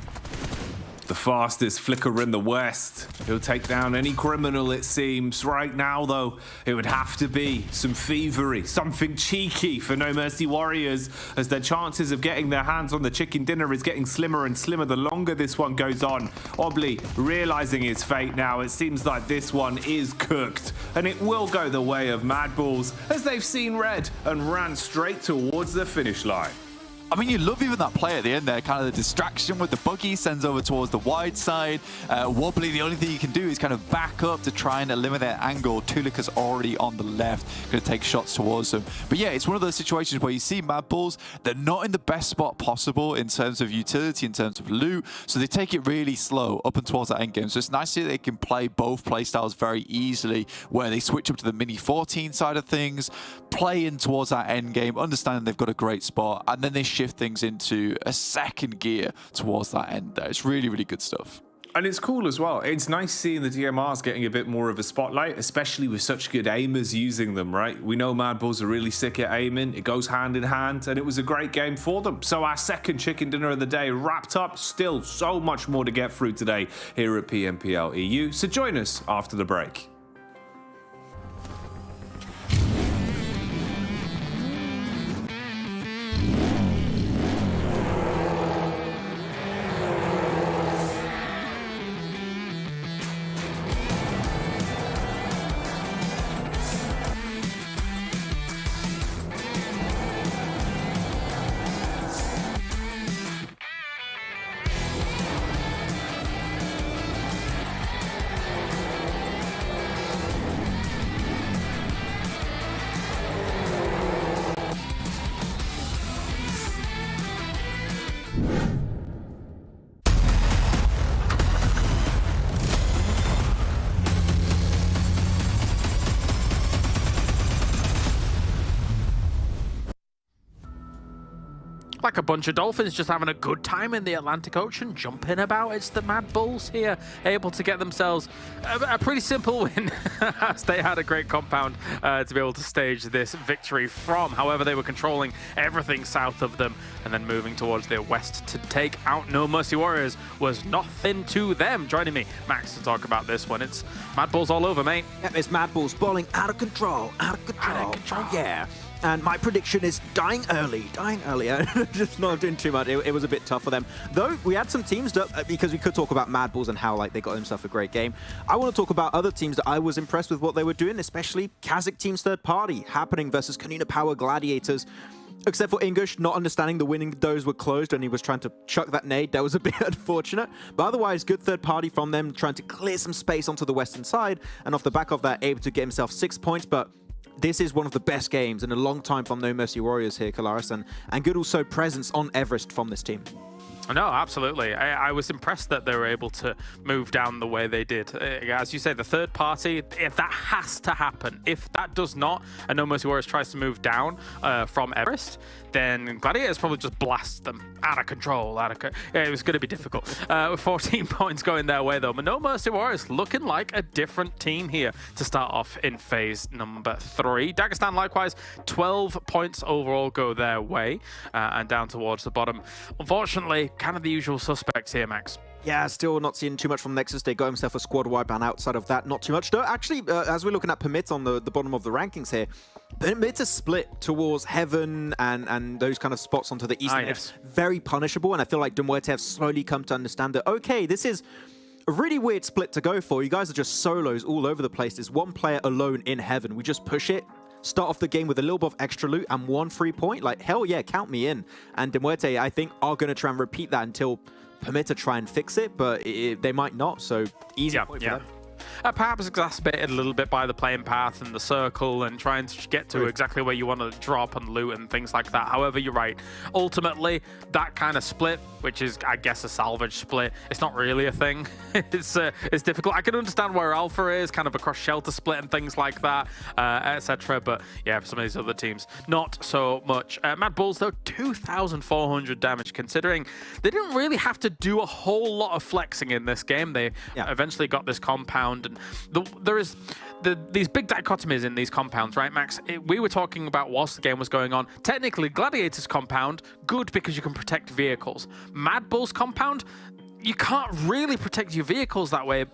the fastest flicker in the West. He'll take down any criminal, it seems. Right now, though, it would have to be some thievery, something cheeky for No Mercy Warriors, as their chances of getting their hands on the chicken dinner is getting slimmer and slimmer the longer this one goes on. Obley realizing his fate now. It seems like this one is cooked, and it will go the way of MADBULLS, as they've seen red and ran straight towards the finish line. I mean, you love even that play at the end there, kind of the distraction with the buggy, sends over towards the wide side. Wobbly, the only thing you can do is kind of back up to try and eliminate angle. Tulika's already on the left, going to take shots towards them. But yeah, it's one of those situations where you see MADBULLS, they're not in the best spot possible in terms of utility, in terms of loot, so they take it really slow up and towards that end game. So it's nice to see they can play both play styles very easily, where they switch up to the mini 14 side of things, play in towards that end game, understanding they've got a great spot, and then they shift things into a second gear towards that end there. It's really, really good stuff. And it's cool as well. It's nice seeing the DMRs getting a bit more of a spotlight, especially with such good aimers using them, right? We know MADBULLS are really sick at aiming. It goes hand in hand, and it was a great game for them. So our second chicken dinner of the day wrapped up. Still so much more to get through today here at PMPL EU. So join us after the break. Like a bunch of dolphins just having a good time in the Atlantic Ocean, jumping about. It's the MADBULLS here, able to get themselves a pretty simple win, as they had a great compound to be able to stage this victory from. However, they were controlling everything south of them, and then moving towards their west to take out No Mercy Warriors was nothing to them. Joining me, Max, to talk about this one. It's MADBULLS all over, mate. Yep, it's MADBULLS balling out of control, yeah. And my prediction is dying early. Just not doing too much. It was a bit tough for them. Though, we had some teams, because we could talk about MADBULLS and how they got themselves a great game. I want to talk about other teams that I was impressed with what they were doing, especially KASIK team's third party, happening versus KONINA Power Gladiators. Except for Ingush not understanding the winning doors were closed and he was trying to chuck that nade. That was a bit unfortunate. But otherwise, good third party from them, trying to clear some space onto the western side. And off the back of that, able to get himself 6 points. But this is one of the best games in a long time from No Mercy Warriors here, Kalaris, and good also presence on Everest from this team. No, absolutely. I was impressed that they were able to move down the way they did. As you say, the third party, if that has to happen. If that does not, and No Mercy Warriors tries to move down from Everest, then Gladiators probably just blast them out of control. It was going to be difficult. With 14 points going their way, though. But No Mercy Warriors looking like a different team here to start off in phase number 3. Dagestan, likewise, 12 points overall go their way and down towards the bottom. Unfortunately, kind of the usual suspects here, Max. Yeah, still not seeing too much from Nexus. They got himself a squad wipe, and outside of that, not too much. No, actually, as we're looking at PERMITTA on the bottom of the rankings here, PERMITTA split towards Heaven and those kind of spots onto the eastern edge. Yes. Very punishable, and I feel like MUERTE have slowly come to understand that, okay, this is a really weird split to go for. You guys are just solos all over the place. There's one player alone in Heaven. We just push it. Start off the game with a little bit of extra loot and 1 free point. Like, hell yeah, count me in. And MUERTE, I think, are going to try and repeat that until PERMITTA try and fix it, but they might not, so easy point for them. Perhaps exacerbated a little bit by the playing path and the circle and trying to get to exactly where you want to drop and loot and things like that. However, you're right. Ultimately, that kind of split, which is, I guess, a salvage split, it's not really a thing. It's difficult. I can understand where Alpha is, kind of across shelter split and things like that, etc. But yeah, for some of these other teams, not so much. MADBULLS, though, 2,400 damage, considering they didn't really have to do a whole lot of flexing in this game. They eventually got this compound. And there is these big dichotomies in these compounds, right, Max? We were talking about whilst the game was going on. Technically, Gladiators compound, good because you can protect vehicles. MADBULLS compound, you can't really protect your vehicles that way.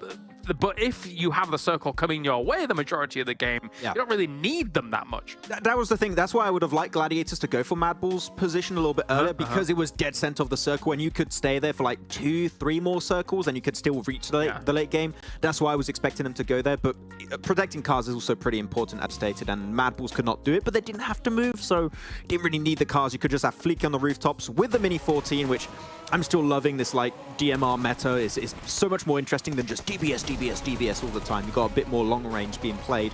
But if you have the circle coming your way the majority of the game, you don't really need them that much. That was the thing. That's why I would have liked Gladiators to go for MADBULLS' position a little bit earlier, because it was dead center of the circle and you could stay there for like 2-3 more circles and you could still reach the late game. That's why I was expecting them to go there. But protecting cars is also pretty important, as stated, and MADBULLS could not do it, but they didn't have to move, so didn't really need the cars. You could just have Fleek on the rooftops with the Mini 14, which I'm still loving. This like DMR meta is so much more interesting than just DBS all the time. You've got a bit more long range being played.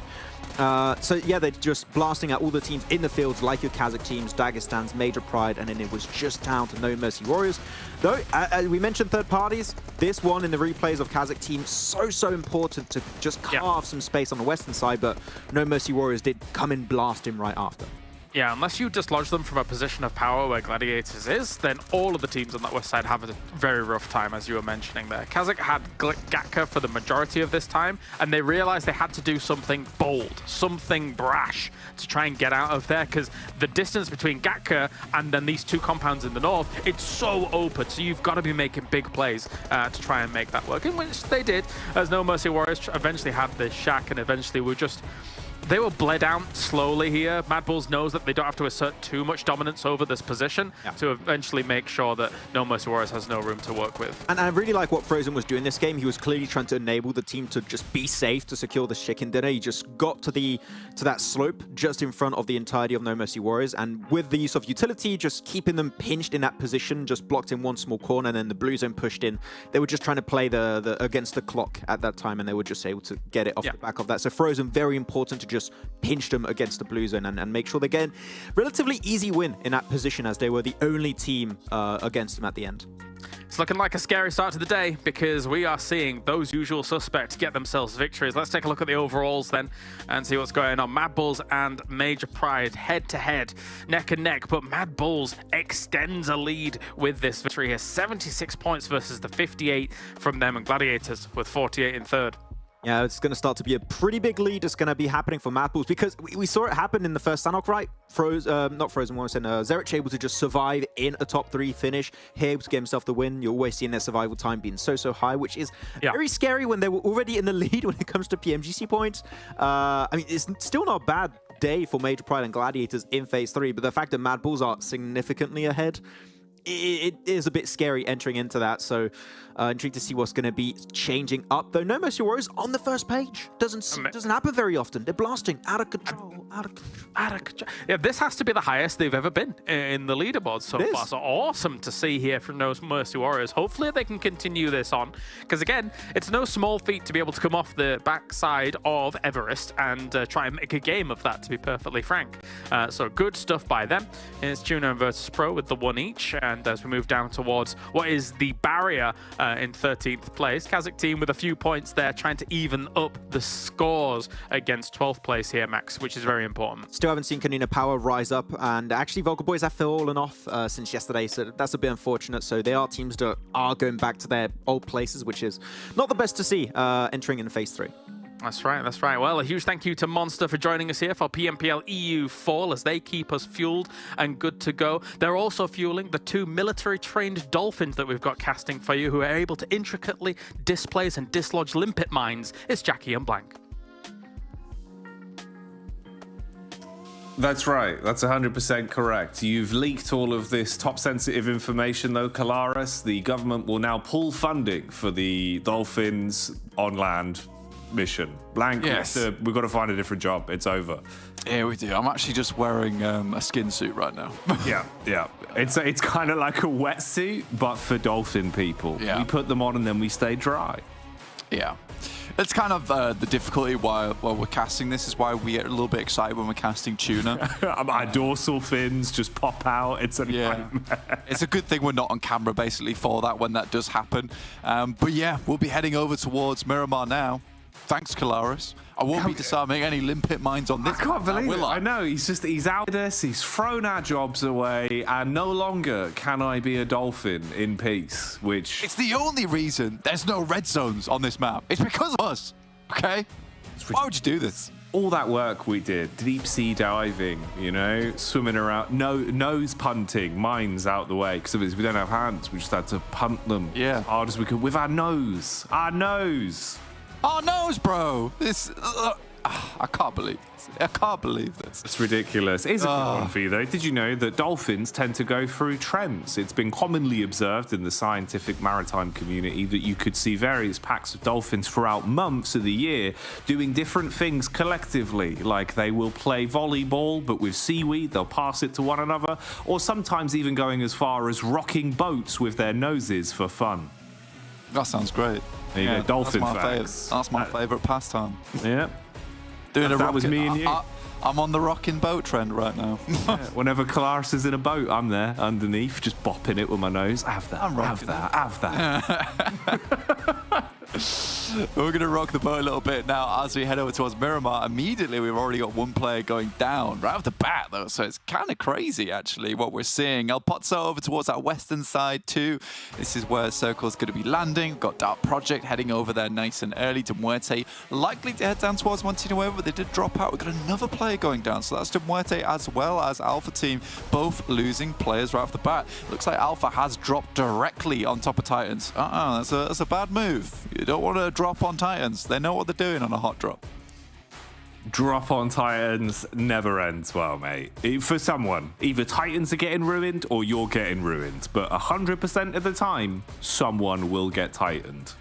So yeah, they're just blasting out all the teams in the fields, like your KASIK teams, Dagestan's, Major Pride, and then it was just down to No Mercy Warriors. Though, we mentioned third parties. This one in the replays of KASIK team, so important to just carve some space on the western side, but No Mercy Warriors did come in blasting right after. Yeah, unless you dislodge them from a position of power where Gladiators is, then all of the teams on that west side have a very rough time, as you were mentioning there. KASIK had Gatka for the majority of this time, and they realized they had to do something bold, something brash to try and get out of there, because the distance between Gatka and then these two compounds in the north, it's so open, so you've got to be making big plays to try and make that work, in which they did, as No Mercy Warriors eventually had the shack, and eventually were just... They were bled out slowly here. MADBULLS knows that they don't have to assert too much dominance over this position to eventually make sure that No Mercy Warriors has no room to work with. And I really like what Frozen was doing this game. He was clearly trying to enable the team to just be safe to secure this chicken dinner. He just got to that slope just in front of the entirety of No Mercy Warriors, and with the use of utility, just keeping them pinched in that position, just blocked in one small corner, and then the blue zone pushed in. They were just trying to play the against the clock at that time, and they were just able to get it off the back of that. So Frozen, very important to just pinch them against the blue zone and make sure they get a relatively easy win in that position, as they were the only team against them at the end. It's looking like a scary start to the day, because we are seeing those usual suspects get themselves victories. Let's take a look at the overalls then and see what's going on. MADBULLS and Major Pride head to head, neck and neck, but MADBULLS extends a lead with this victory here. 76 points versus the 58 from them, and Gladiators with 48 in third. Yeah, it's going to start to be a pretty big lead. It's going to be happening for MADBULLS, because we saw it happen in the first Sanhok, right? Not Frozen, what I said, Zerich able to just survive in a top 3 finish, here able to get himself the win. You're always seeing their survival time being so high, which is very scary when they were already in the lead when it comes to PMGC points. I mean, it's still not a bad day for Major Pride and Gladiators in Phase 3, but the fact that MADBULLS are significantly ahead, it is a bit scary entering into that, so intrigued to see what's going to be changing up. Though No Mercy Warriors on the first page doesn't happen very often. They're blasting out of control. Yeah, this has to be the highest they've ever been in the leaderboard so far. So awesome to see here from those Mercy Warriors. Hopefully they can continue this on, because again, it's no small feat to be able to come off the backside of Everest and try and make a game of that, to be perfectly frank. So good stuff by them. Here's TUNA and VIRTUS.PRO with the 1 each, and as we move down towards what is the barrier in 13th place, KASIK team with a few points there, trying to even up the scores against 12th place here, Max, which is very important. Still haven't seen KONINA Power rise up, and actually VULGAR boys have fallen off since yesterday, so that's a bit unfortunate. So they are teams that are going back to their old places, which is not the best to see entering in phase 3. That's right, that's right. Well, a huge thank you to Monster for joining us here for PMPL EU Fall, as they keep us fueled and good to go. They're also fueling the 2 military-trained dolphins that we've got casting for you, who are able to intricately displace and dislodge limpet mines. It's Jackie and Blank. That's right. That's 100% correct. You've leaked all of this top sensitive information, though, Kalaris. The government will now pull funding for the Dolphins on land mission. Blank, yes. We've got to find a different job. It's over. Yeah, we do. I'm actually just wearing a skin suit right now. Yeah. It's kind of like a wetsuit, but for dolphin people. Yeah. We put them on and then we stay dry. Yeah. It's kind of the difficulty while we're casting this, is why we get a little bit excited when we're casting tuna. Our dorsal fins just pop out. It's a nightmare. It's a good thing we're not on camera basically for that when that does happen. But yeah, we'll be heading over towards Miramar now. Thanks, Kalaris. I won't be disarming any limpet mines on this. I can't believe it. I know. He's out us. He's thrown our jobs away, and no longer can I be a dolphin in peace. Which it's the only reason there's no red zones on this map. It's because of us. Okay. Why would you do this? All that work we did, deep sea diving, you know, swimming around, nose punting, mines out the way, because we don't have hands. We just had to punt them as hard as we could with our nose. Our nose. Our nose, bro. This. I can't believe this. I can't believe this. It's ridiculous. It's a good one for you, though. Did you know that dolphins tend to go through trends? It's been commonly observed in the scientific maritime community that you could see various packs of dolphins throughout months of the year doing different things collectively. Like they will play volleyball, but with seaweed, they'll pass it to one another, or sometimes even going as far as rocking boats with their noses for fun. That sounds great. There you go, dolphin facts. That's my favourite pastime. Yeah. That was me and you. I'm on the rocking boat trend right now. Whenever Kalaris is in a boat, I'm there underneath, just bopping it with my nose. Have that. Have that. We're going to rock the boat a little bit now as we head over towards Miramar. Immediately, we've already got one player going down right off the bat, though, so it's kind of crazy, actually, what we're seeing. El Pozzo over towards that western side, too. This is where Circle's going to be landing. We've got Dark Project heading over there nice and early to MUERTE. Likely to head down towards Montinuevo, but they did drop out. We've got another player going down, so that's to MUERTE as well as Alpha Team, both losing players right off the bat. Looks like Alpha has dropped directly on top of Titans. That's a bad move. You don't want to drop on Titans. They know what they're doing on a hot drop. Drop on Titans never ends well, mate. For someone, either Titans are getting ruined or you're getting ruined. But 100% of the time, someone will get Titaned.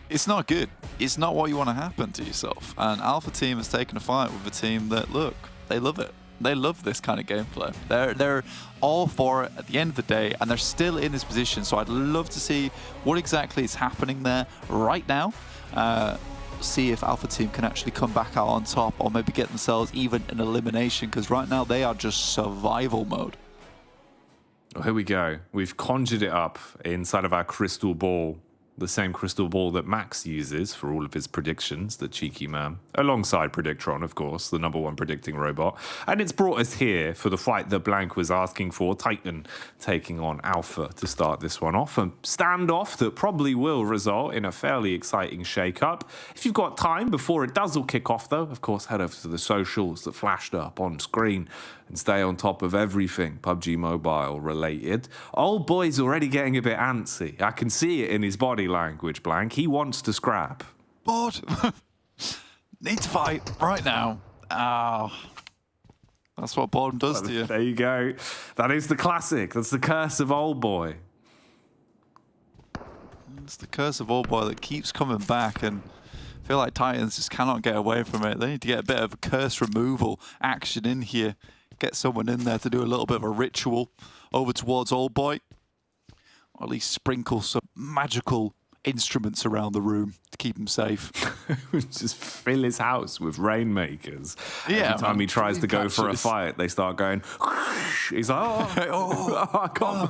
It's not good. It's not what you want to happen to yourself. And Alpha Team has taken a fight with a team that, look, they love it. They love this kind of gameplay. They're all for it at the end of the day, and they're still in this position. So I'd love to see what exactly is happening there right now. See if Alpha Team can actually come back out on top, or maybe get themselves even an elimination, because right now they are just survival mode. Well, here we go. We've conjured it up inside of our crystal ball. The same crystal ball that Max uses for all of his predictions, the cheeky man. Alongside Predictron, of course, the #1 predicting robot. And it's brought us here for the fight that Blank was asking for. Titan taking on Alpha to start this one off. A standoff that probably will result in a fairly exciting shake-up. If you've got time before it does all kick off, though, of course, head over to the socials that flashed up on screen and stay on top of everything PUBG Mobile related. Old boy's already getting a bit antsy. I can see it in his body language, Blank. He wants to scrap. Bored. Need to fight right now. That's what boredom does to you. There you go. That is the classic. That's the curse of old boy. It's the curse of old boy that keeps coming back, and I feel like Titans just cannot get away from it. They need to get a bit of a curse removal action in here. Get someone in there to do a little bit of a ritual over towards Old Boy. Or at least sprinkle some magical instruments around the room to keep him safe. Just fill his house with rainmakers. Yeah, Every time he tries to go for a fight, they start going. He's like, oh,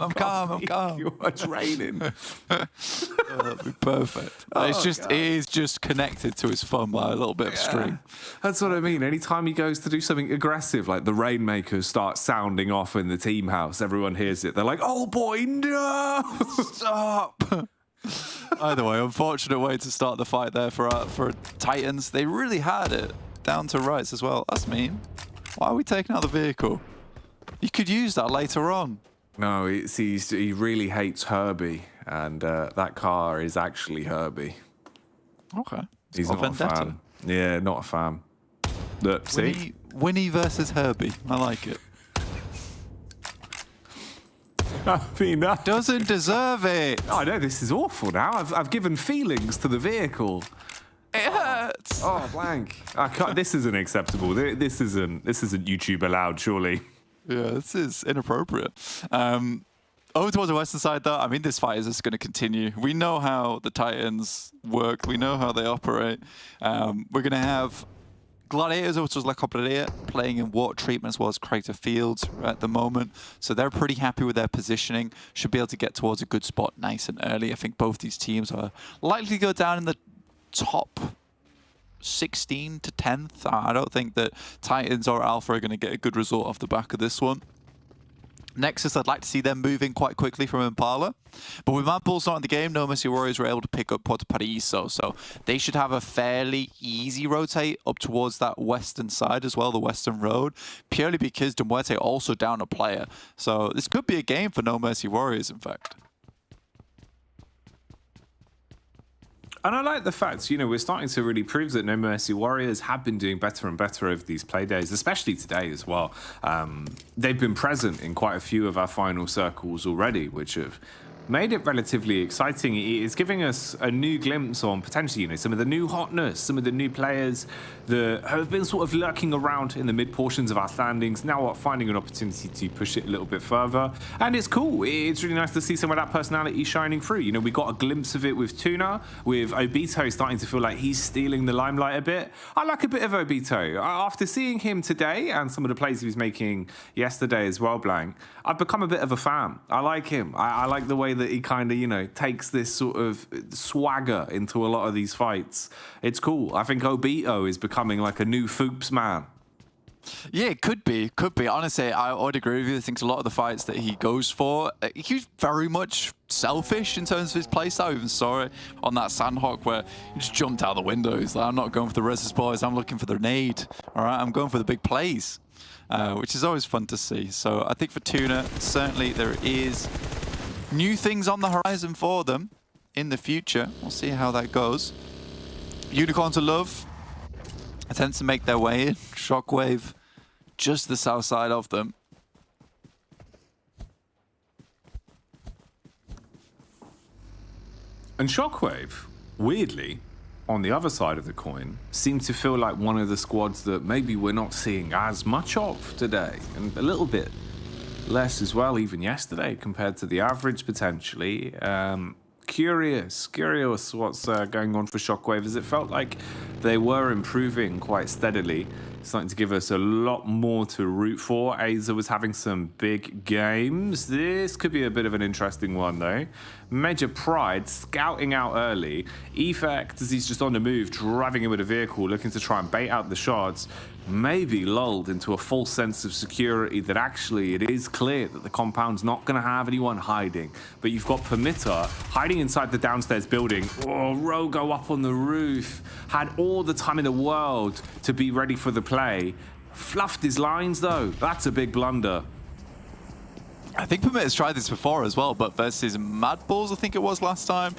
I'm calm. It's raining. That'd be perfect. It is just connected to his phone by a little bit of string. That's what I mean. Anytime he goes to do something aggressive, like the rainmakers start sounding off in the team house, everyone hears it. They're like, oh boy, no! Stop! Either way, unfortunate way to start the fight there for Titans. They really had it down to rights as well. That's mean. Why are we taking out the vehicle? You could use that later on. No, he really hates Herbie, and that car is actually Herbie. Okay. He's not a fan. Yeah, not a fan. Look, see? Winnie versus Herbie. I like it. I mean, that doesn't deserve it. I know, this is awful now. I've given feelings to the vehicle. It hurts. Oh, blank. I can't, this isn't acceptable. This isn't YouTube allowed, surely. Yeah, this is inappropriate. Over towards the western side, though, I mean, this fight is just going to continue. We know how the Titans work. We know how they operate. We're going to have Gladiators, which was La Cobrilla, playing in water treatment as well as Crater Fields at the moment. So they're pretty happy with their positioning. Should be able to get towards a good spot nice and early. I think both these teams are likely to go down in the top 16 to 10th. I don't think that Titans or Alpha are going to get a good result off the back of this one. Nexus, I'd like to see them moving quite quickly from Impala. But with MADBULLS not in the game, No Mercy Warriors were able to pick up Porto Paraíso. So they should have a fairly easy rotate up towards that western side as well, the western road, purely because MUERTE also down a player. So this could be a game for No Mercy Warriors, in fact. And I like the fact, you know, we're starting to really prove that No Mercy Warriors have been doing better and better over these play days, especially today as well. They've been present in quite a few of our final circles already, which have made it relatively exciting. It's giving us a new glimpse on potentially, you know, some of the new hotness, some of the new players that have been sort of lurking around in the mid portions of our standings, now are finding an opportunity to push it a little bit further. And it's cool. It's really nice to see some of that personality shining through. You know, we got a glimpse of it with TUNA, with Obito starting to feel like he's stealing the limelight a bit. I like a bit of Obito. After seeing him today and some of the plays he was making yesterday as well, Blank, I've become a bit of a fan. I like him. I like the way that he kind of, you know, takes this sort of swagger into a lot of these fights. It's cool. I think Obito is becoming like a new Foops man. Yeah, it could be. Could be. Honestly, I would agree with you. I think a lot of the fights that he goes for, he's very much selfish in terms of his playstyle. I even saw it on that Sanhok where he just jumped out the window. He's like, I'm not going for the Resist Boys. I'm looking for the nade. All right, I'm going for the big plays, which is always fun to see. So I think for TUNA, certainly there is new things on the horizon for them in the future. We'll see how that goes. Unicorn to Love attempts to make their way in. Shockwave just the south side of them. And Shockwave, weirdly, on the other side of the coin, seem to feel like one of the squads that maybe we're not seeing as much of today, and a little bit less as well, even yesterday, compared to the average, potentially. Curious what's going on for Shockwave, as it felt like they were improving quite steadily, starting to give us a lot more to root for. Aza was having some big games. This could be a bit of an interesting one, though. Major Pride scouting out early. Effect, as he's just on the move, driving in with a vehicle, looking to try and bait out the shots, maybe lulled into a false sense of security that actually it is clear that the compound's not going to have anyone hiding. But you've got PERMITTA hiding inside the downstairs building. Oh, Rogo up on the roof. Had all the time in the world to be ready for the play. Fluffed his lines, though. That's a big blunder. I think PERMITTA's tried this before as well, but versus MADBULLS, I think it was last time.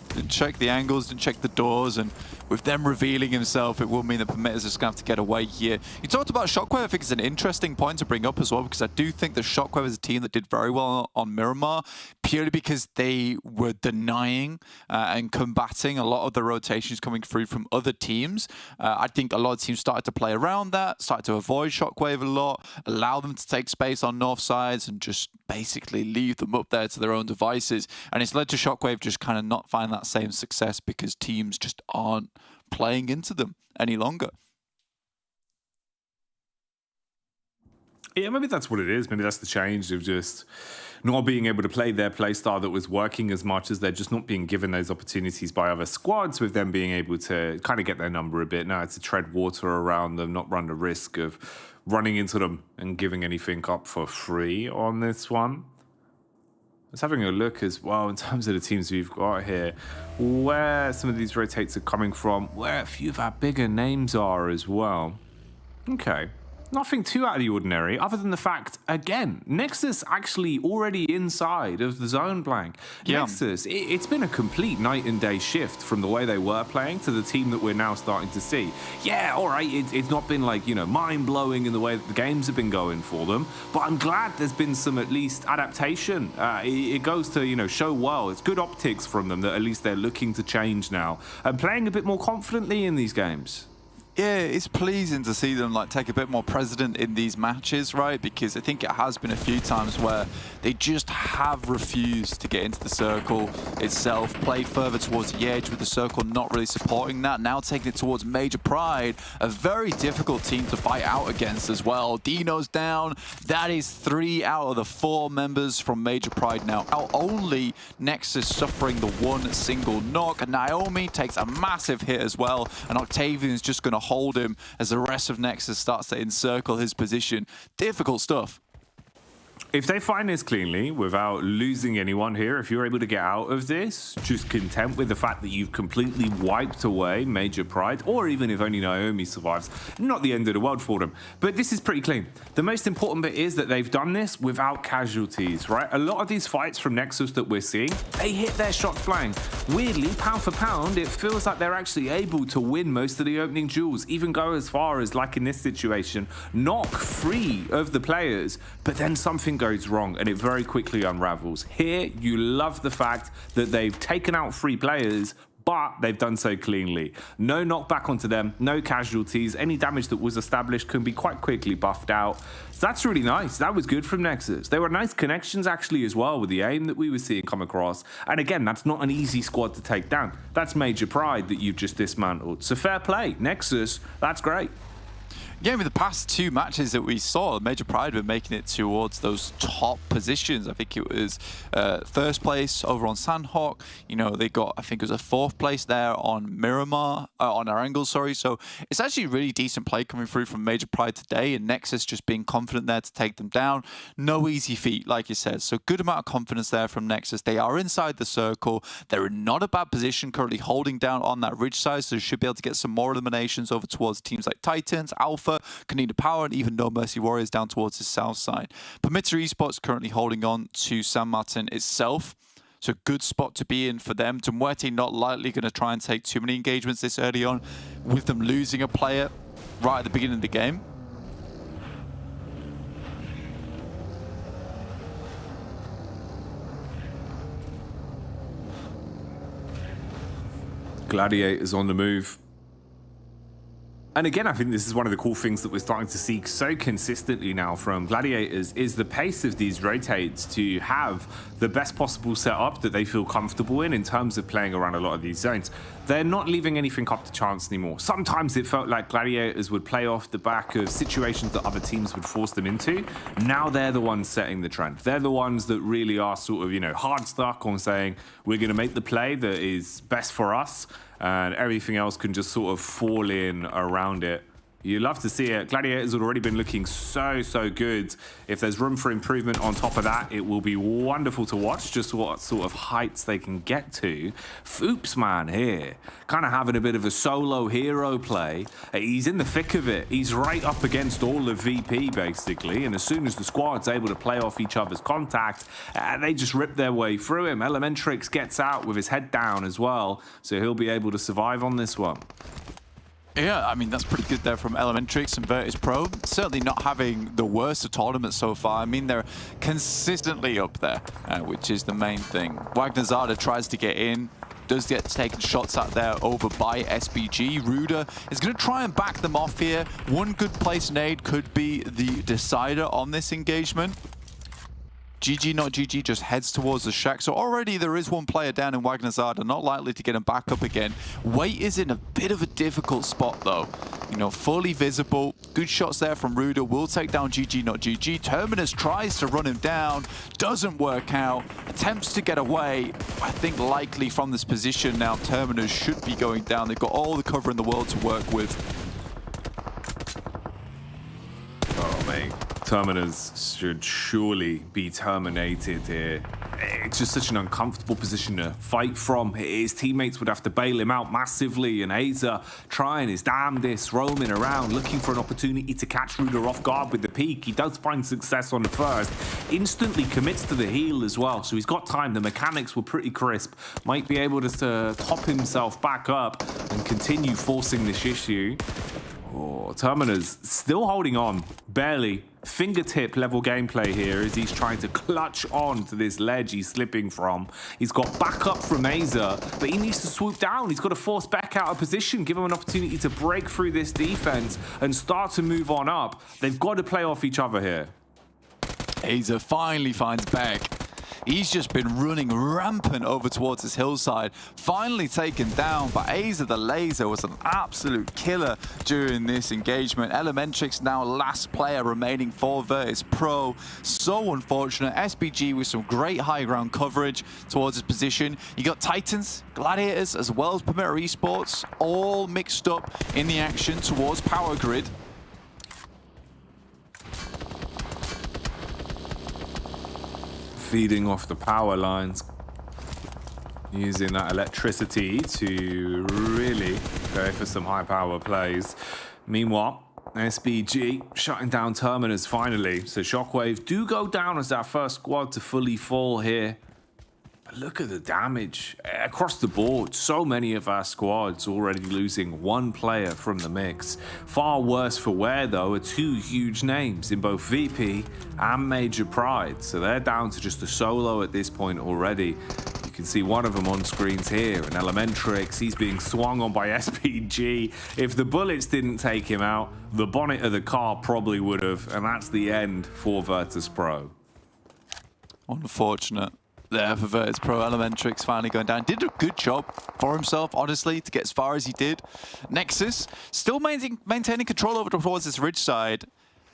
Didn't check the angles, didn't check the doors, and with them revealing himself, it will mean that PERMITTA's just going to have to get away here. You talked about Shockwave. I think it's an interesting point to bring up as well, because I do think that Shockwave is a team that did very well on Miramar, purely because they were denying and combating a lot of the rotations coming through from other teams. I think a lot of teams started to play around that, started to avoid Shockwave a lot, allow them to take space on north sides and just basically leave them up there to their own devices. And it's led to Shockwave just kind of not find that same success because teams just aren't playing into them any longer. Yeah, maybe that's what it is. Maybe that's the change of just not being able to play their play style that was working as much as they're just not being given those opportunities by other squads, with them being able to kind of get their number a bit. Now it's to tread water around them, not run the risk of running into them and giving anything up for free on this one. Let's having a look as well in terms of the teams we've got here, where some of these rotates are coming from, where a few of our bigger names are as well. Okay. Nothing too out of the ordinary, other than the fact, again, NEXUS actually already inside of the zone blank. Yeah. NEXUS, it's been a complete night and day shift from the way they were playing to the team that we're now starting to see. Yeah, all right, it's not been like, you know, mind-blowing in the way that the games have been going for them, but I'm glad there's been some at least adaptation. It goes to, you know, show well. It's good optics from them that at least they're looking to change now and playing a bit more confidently in these games. Yeah, it's pleasing to see them like take a bit more precedent in these matches, right? Because I think it has been a few times where they just have refused to get into the circle itself, play further towards the edge with the circle not really supporting that. Now taking it towards Major Pride, a very difficult team to fight out against as well. Dino's down. That is 3 out of the 4 members from Major Pride now out. Only NEXUS suffering the one single knock. And Naomi takes a massive hit as well. And Octavian's just going to hold him as the rest of NEXUS starts to encircle his position. Difficult stuff. If they find this cleanly, without losing anyone here, if you're able to get out of this, just content with the fact that you've completely wiped away Major Pride, or even if only Naomi survives, not the end of the world for them. But this is pretty clean. The most important bit is that they've done this without casualties, right? A lot of these fights from NEXUS that we're seeing, they hit their shots flying. Weirdly, pound for pound, it feels like they're actually able to win most of the opening duels, even go as far as, like in this situation, knock 3 of the players, but then something goes wrong and it very quickly unravels. Here, you love the fact that they've taken out 3 players, but they've done so cleanly. No knockback onto them, no casualties. Any damage that was established can be quite quickly buffed out. So that's really nice. That was good from NEXUS. There were nice connections actually as well with the aim that we were seeing come across. And again, that's not an easy squad to take down. That's Major Pride that you've just dismantled. So fair play. NEXUS, that's great. Yeah, with the past 2 matches that we saw, Major Pride were making it towards those top positions. I think it was first place over on Sanhok. You know, they got, I think it was a 4th place there on Miramar, on Erangel, sorry. So it's actually really decent play coming through from Major Pride today, and NEXUS just being confident there to take them down. No easy feat, like you said. So good amount of confidence there from NEXUS. They are inside the circle. They're in not a bad position, currently holding down on that ridge side, so they should be able to get some more eliminations over towards teams like Titans, Alpha, KONINA Power, and even No Mercy Warriors down towards the south side. PERMITTA Esports currently holding on to San Martin itself. So good spot to be in for them. MUERTE not likely going to try and take too many engagements this early on, with them losing a player right at the beginning of the game. Gladiators on the move. And again, I think this is one of the cool things that we're starting to see so consistently now from Gladiators is the pace of these rotates to have the best possible setup that they feel comfortable in terms of playing around a lot of these zones. They're not leaving anything up to chance anymore. Sometimes it felt like Gladiators would play off the back of situations that other teams would force them into. Now they're the ones setting the trend. They're the ones that really are sort of, you know, hard stuck on saying, we're going to make the play that is best for us, and everything else can just sort of fall in around it. You love to see it. Gladiators have already been looking so good. If there's room for improvement on top of that, it will be wonderful to watch just what sort of heights they can get to. Foops man here, kind of having a bit of a solo hero play. He's in the thick of it. He's right up against all of VP basically, and as soon as the squad's able to play off each other's contact, they just rip their way through him. Elementrix gets out with his head down as well, so he'll be able to survive on this one. Yeah, I mean, that's pretty good there from Elementrix and VIRTUS.PRO. Certainly not having the worst of tournaments so far. I mean, they're consistently up there, which is the main thing. Wagnerzada tries to get in, does get taken shots at there over by SBG. Ruda is going to try and back them off here. One good place nade could be the decider on this engagement. GG not GG just heads towards the shack. So already there is one player down in Wagnerzada, not likely to get him back up again. Wait is in a bit of a difficult spot though. You know, fully visible. Good shots there from Ruda. Will take down GG not GG. Terminus tries to run him down. Doesn't work out. Attempts to get away. I think likely from this position now, Terminus should be going down. They've got all the cover in the world to work with. Oh, mate. Terminus should surely be terminated here. It's just such an uncomfortable position to fight from. His teammates would have to bail him out massively, and Aza trying his damnedest, roaming around, looking for an opportunity to catch Ruda off guard with the peek. He does find success on the first. Instantly commits to the heal as well, so he's got time. The mechanics were pretty crisp. Might be able to top himself back up and continue forcing this issue. Oh, Terminus still holding on, barely. Fingertip level gameplay here as he's trying to clutch on to this ledge he's slipping from. He's got backup from Aza, but he needs to swoop down. He's got to force back out of position, give him an opportunity to break through this defense and start to move on up. They've got to play off each other here. Aza finally finds Beck. He's just been running rampant over towards his hillside. Finally taken down, but Aza the Laser was an absolute killer during this engagement. Elementrix now last player remaining for VIRTUS.PRO. So unfortunate. SBG with some great high ground coverage towards his position. You got Titans, Gladiators, as well as PERMITTA Esports, all mixed up in the action towards Power Grid. Feeding off the power lines, using that electricity to really go for some high power plays. Meanwhile, SBG shutting down Terminus finally. So Shockwave do go down as our first squad to fully fall here. But look at the damage across the board. So many of our squads already losing one player from the mix. Far worse for wear though are two huge names in both VP and Major Pride. So they're down to just a solo at this point already. You can see one of them on screens here, and Elementrix, he's being swung on by SPG. If the bullets didn't take him out, the bonnet of the car probably would have, and that's the end for VIRTUS.PRO. Unfortunate there for VIRTUS.PRO. Elementrix finally going down. Did a good job for himself, honestly, to get as far as he did. NEXUS still maintaining control over towards this ridge side.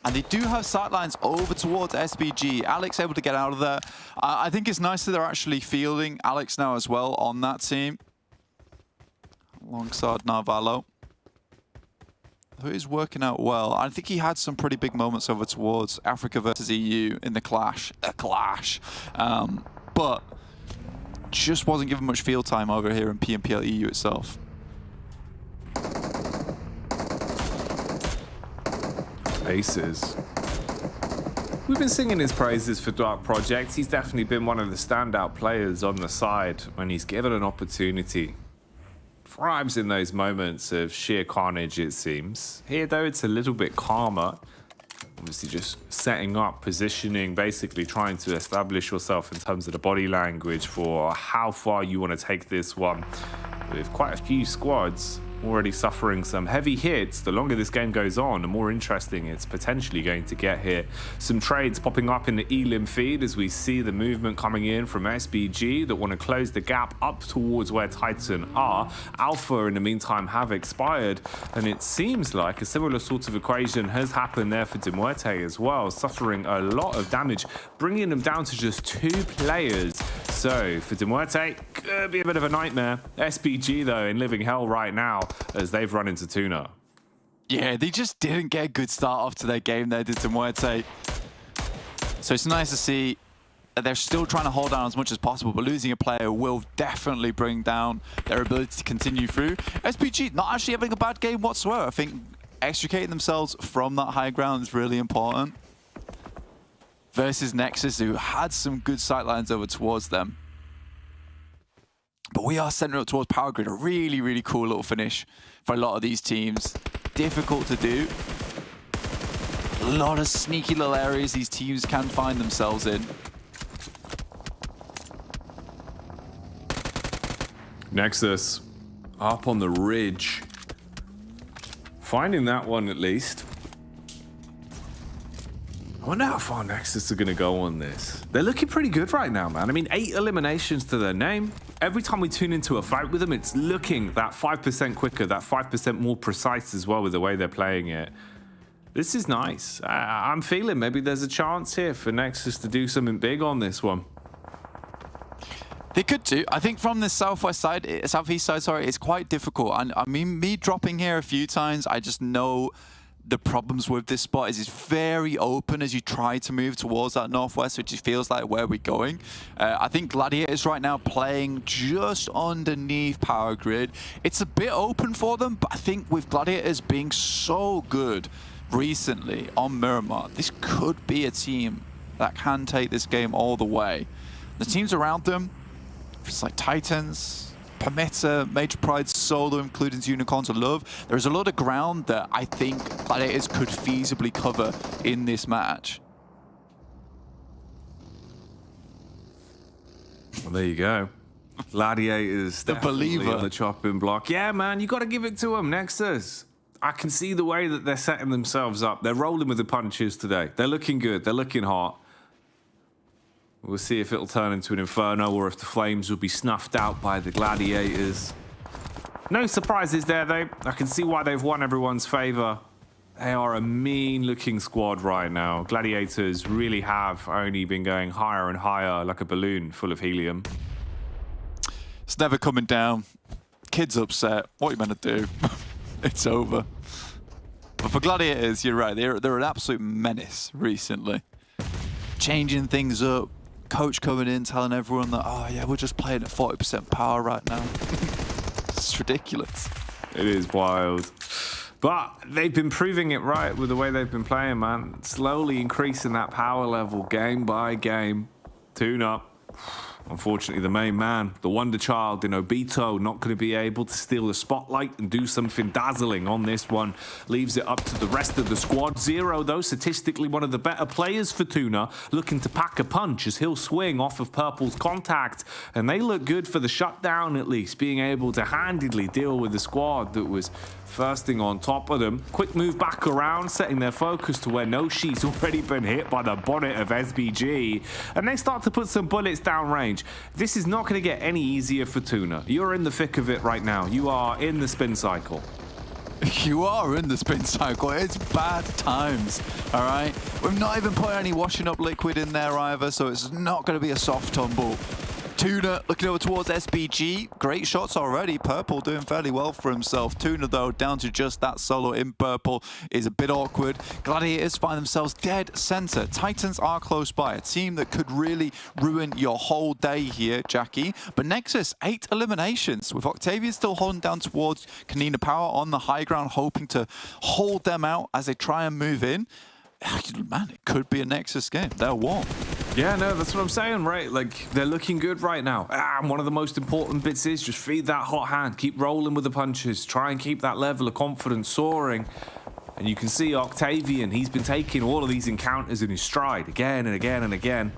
And they do have sightlines over towards SBG. Alex able to get out of there. I think it's nice that they're actually fielding Alex now as well on that team. Alongside Narvalo, who is working out well. I think he had some pretty big moments over towards Africa versus EU in the clash. But just wasn't given much field time over here in PMPL EU itself. Aces. We've been singing his praises for Dark Project. He's definitely been one of the standout players on the side when he's given an opportunity. Thrives in those moments of sheer carnage, it seems. Here, though, it's a little bit calmer. Obviously just setting up, positioning, basically trying to establish yourself in terms of the body language for how far you want to take this one. With quite a few squads already suffering some heavy hits, the longer this game goes on, the more interesting it's potentially going to get here. Some trades popping up in the Elim feed as we see the movement coming in from SBG that want to close the gap up towards where Titan are. Alpha, in the meantime, have expired, and it seems like a similar sort of equation has happened there for MUERTE as well, suffering a lot of damage, bringing them down to just 2 players. So for MUERTE, could be a bit of a nightmare. SBG, though, in living hell right now, as they've run into TUNA. Yeah, they just didn't get a good start off to their game there, did MUERTE. So it's nice to see that they're still trying to hold down as much as possible, but losing a player will definitely bring down their ability to continue through. SPG not actually having a bad game whatsoever. I think extricating themselves from that high ground is really important. Versus NEXUS, who had some good sightlines over towards them. But we are centering up towards power grid. A really, really cool little finish for a lot of these teams. Difficult to do. A lot of sneaky little areas these teams can find themselves in. Nexus up on the ridge. Finding that one at least. I wonder how far Nexus are going to go on this. They're looking pretty good right now, man. I mean, 8 eliminations to their name. Every time we tune into a fight with them, it's looking that 5% quicker, that 5% more precise as well with the way they're playing it. This is nice. I'm feeling maybe there's a chance here for Nexus to do something big on this one. They could do. I think from the southeast side, sorry, it's quite difficult. And I mean, me dropping here a few times, I just know the problems with this spot is it's very open as you try to move towards that northwest, which feels like where we're going. I think Gladiators right now playing just underneath power grid. It's a bit open for them, but I think with Gladiators being so good recently on Miramar, this could be a team that can take this game all the way. The teams around them, it's like Titans, PERMITTA, Major Pride, Solo, including Unicorns of Love. There's a lot of ground that I think Gladiators could feasibly cover in this match. Well, there you go. Gladiators, the believer on the chopping block. Yeah, man, you got to give it to them, Nexus. I can see the way that they're setting themselves up. They're rolling with the punches today. They're looking good. They're looking hot. We'll see if it'll turn into an inferno or if the flames will be snuffed out by the Gladiators. No surprises there, though. I can see why they've won everyone's favor. They are a mean-looking squad right now. Gladiators really have only been going higher and higher like a balloon full of helium. It's never coming down. Kid's upset. What are you meant to do? It's over. But for Gladiators, you're right. They're an absolute menace recently. Changing things up. Coach coming in, telling everyone that, oh yeah, we're just playing at 40% power right now. It's ridiculous. It is wild. But they've been proving it right with the way they've been playing, man. Slowly increasing that power level game by game. TUNA. Unfortunately, the main man, the wonder child in Obito, not going to be able to steal the spotlight and do something dazzling on this one. Leaves it up to the rest of the squad. Zero, though, statistically one of the better players for TUNA, looking to pack a punch as he'll swing off of Purple's contact. And they look good for the shutdown, at least, being able to handedly deal with the squad that was firsting on top of them. Quick move back around, setting their focus to where Noshi's already been hit by the bonnet of SBG. And they start to put some bullets down range. This is not going to get any easier for TUNA. You're in the thick of it right now. You are in the spin cycle. You are in the spin cycle. It's bad times, all right? We've not even put any washing up liquid in there either, so it's not going to be a soft tumble. TUNA looking over towards SBG. Great shots already. Purple doing fairly well for himself. TUNA, though, down to just that solo in purple is a bit awkward. Gladiators find themselves dead center. Titans are close by. A team that could really ruin your whole day here, Jackie. But Nexus, 8 eliminations. With Octavian still holding down towards KONINA Power on the high ground, hoping to hold them out as they try and move in. Man, it could be a Nexus game. They're warm. Yeah, no, that's what I'm saying, right? Like, they're looking good right now. And one of the most important bits is just feed that hot hand. Keep rolling with the punches. Try and keep that level of confidence soaring. And you can see Octavian, he's been taking all of these encounters in his stride again and again and again.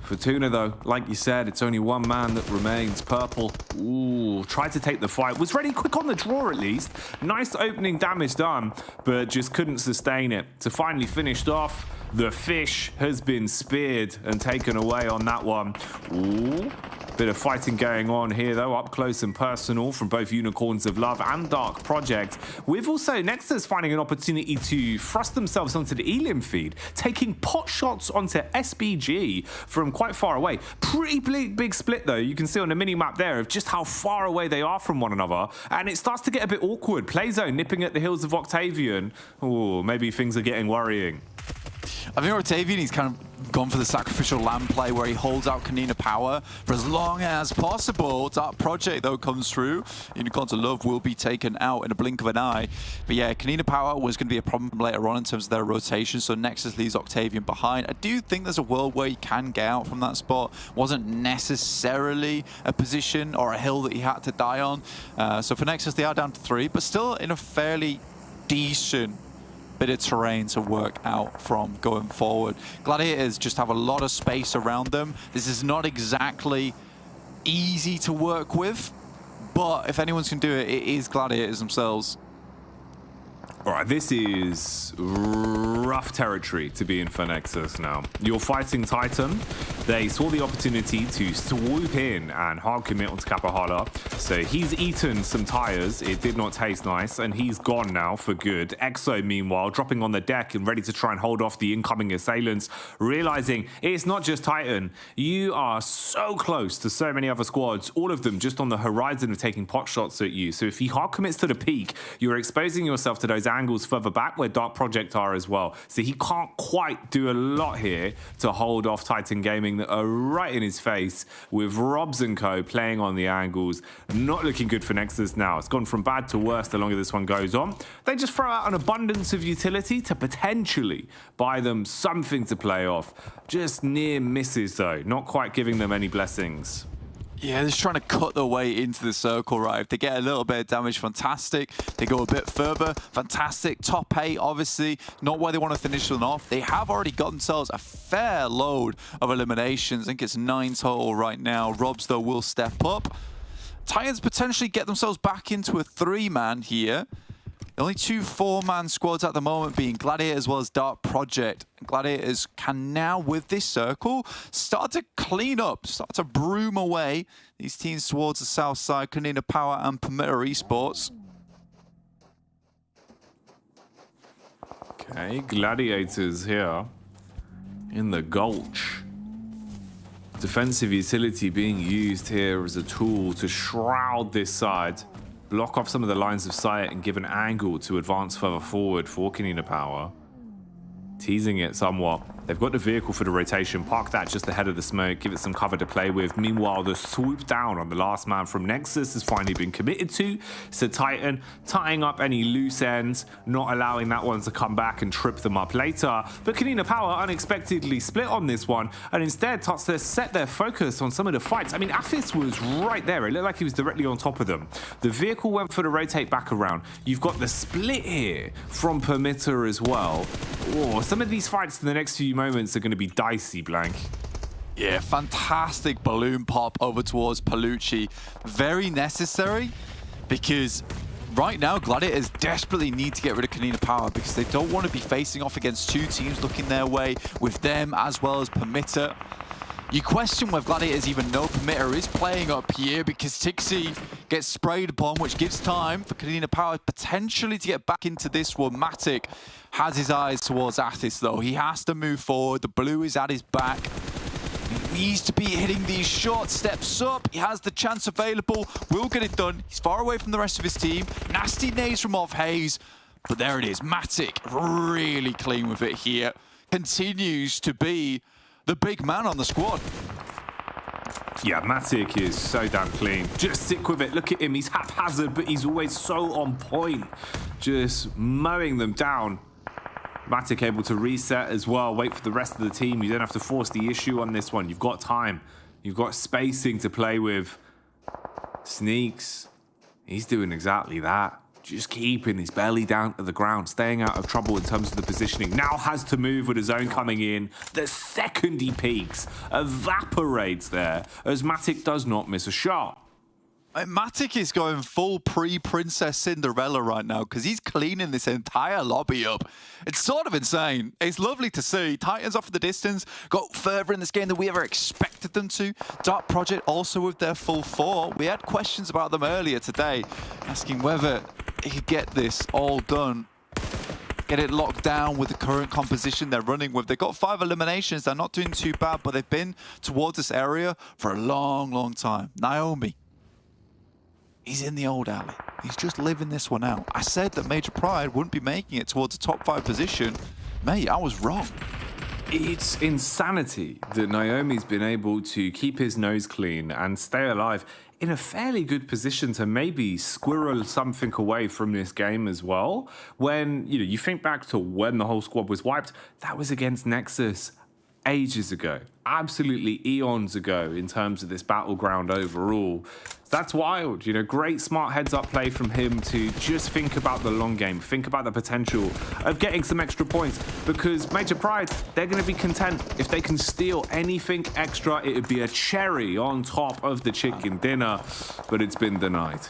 For TUNA, though, like you said, it's only one man that remains. Purple, ooh, tried to take the fight. Was ready quick on the draw, at least. Nice opening damage done, but just couldn't sustain it. So finally finished off. The fish has been speared and taken away on that one. Ooh. Bit of fighting going on here, though, up close and personal from both Unicorns of Love and Dark Project. With also Nexus finding an opportunity to thrust themselves onto the Elim feed, taking pot shots onto SBG from quite far away. Pretty big split, though. You can see on the mini-map there of just how far away they are from one another. And it starts to get a bit awkward. Playzone nipping at the heels of Octavian. Ooh, maybe things are getting worrying. I think Octavian, he's kind of gone for the sacrificial lamb play where he holds out KONINA power for as long as possible. Dark Project, though, comes through. Unicorns of Love will be taken out in a blink of an eye. But yeah, KONINA power was going to be a problem later on in terms of their rotation, so Nexus leaves Octavian behind. I do think there's a world where he can get out from that spot. Wasn't necessarily a position or a hill that he had to die on. So for Nexus, they are down to 3, but still in a fairly decent bit of terrain to work out from going forward. Gladiators just have a lot of space around them. This is not exactly easy to work with, but if anyone's can do it, it is Gladiators themselves. All right, this is rough territory to be in for Nexus now. You're fighting Titan. They saw the opportunity to swoop in and hard commit onto Kapahala. So he's eaten some tires. It did not taste nice, and he's gone now for good. EXO, meanwhile, dropping on the deck and ready to try and hold off the incoming assailants, realizing it's not just Titan. You are so close to so many other squads, all of them just on the horizon of taking pot shots at you. So if he hard commits to the peak, you're exposing yourself to those angles further back where Dark Project are as well. So he can't quite do a lot here to hold off Titan Gaming that are right in his face, with Robs and co playing on the angles. Not looking good for Nexus now. It's gone from bad to worse the longer this one goes on. They just throw out an abundance of utility to potentially buy them something to play off. Just near misses though, not quite giving them any blessings. Yeah, they're just trying to cut their way into the circle, right? If they get a little bit of damage, fantastic. They go a bit further, fantastic. Top 8, obviously, not where they want to finish them off. They have already got themselves a fair load of eliminations. I think it's 9 total right now. Robs, though, will step up. Titans potentially get themselves back into a 3-man here. The only 2 4-man squads at the moment being Gladiator as well as Dark Project. Gladiators can now, with this circle, start to clean up, start to broom away these teams towards the south side, KONINA Power and PERMITTA Esports. Okay, Gladiators here in the Gulch. Defensive utility being used here as a tool to shroud this side, block off some of the lines of sight and give an angle to advance further forward for KONINA Power. Teasing it somewhat. They've got the vehicle for the rotation. Park that just ahead of the smoke. Give it some cover to play with. Meanwhile, the swoop down on the last man from Nexus has finally been committed to. So Titan tying up any loose ends, not allowing that one to come back and trip them up later. But KONINA Power unexpectedly split on this one and instead starts to set their focus on some of the fights. I mean, Aphis was right there. It looked like he was directly on top of them. The vehicle went for the rotate back around. You've got the split here from PERMITTA as well. Oh, some of these fights in the next few moments are going to be dicey, Blank. Yeah, fantastic balloon pop over towards Palucci. Very necessary because right now Gladiators desperately need to get rid of KONINA Power because they don't want to be facing off against 2 teams looking their way with them as well as PERMITTA. You question whether Gladiators even know PERMITTA is playing up here because Tixi gets sprayed upon, which gives time for KONINA Power potentially to get back into this one. Matic has his eyes towards Athis, though. He has to move forward. The blue is at his back. He needs to be hitting these shots. Steps up. He has the chance available. Will get it done. He's far away from the rest of his team. Nasty nades from off Hayes. But there it is. Matic really clean with it here. Continues to be the big man on the squad. Yeah, Matic is so damn clean. Just stick with it. Look at him. He's haphazard, but he's always so on point. Just mowing them down. Matic able to reset as well. Wait for the rest of the team. You don't have to force the issue on this one. You've got time. You've got spacing to play with. Sneaks. He's doing exactly that. Just keeping his belly down to the ground, staying out of trouble in terms of the positioning. Now has to move with his own coming in. The second he peaks, evaporates there, as Matic does not miss a shot. Matic is going full pre-Princess Cinderella right now because he's cleaning this entire lobby up. It's sort of insane. It's lovely to see. Titans off in the distance, got further in this game than we ever expected them to. Dark Project also with their full 4. We had questions about them earlier today, asking whether they could get this all done, get it locked down with the current composition they're running with. They've got 5 eliminations. They're not doing too bad, but they've been towards this area for a long, long time. Naomi. He's in the old alley. He's just living this one out. I said that Major Pride wouldn't be making it towards the top 5 position. Mate, I was wrong. It's insanity that Naomi's been able to keep his nose clean and stay alive in a fairly good position to maybe squirrel something away from this game as well. When, you know, you think back to when the whole squad was wiped, that was against Nexus ages ago, absolutely eons ago in terms of this battleground overall. That's wild, you know, great smart heads-up play from him to just think about the long game, think about the potential of getting some extra points, because Major Pride, they're going to be content if they can steal anything extra. It would be a cherry on top of the chicken dinner, but it's been denied.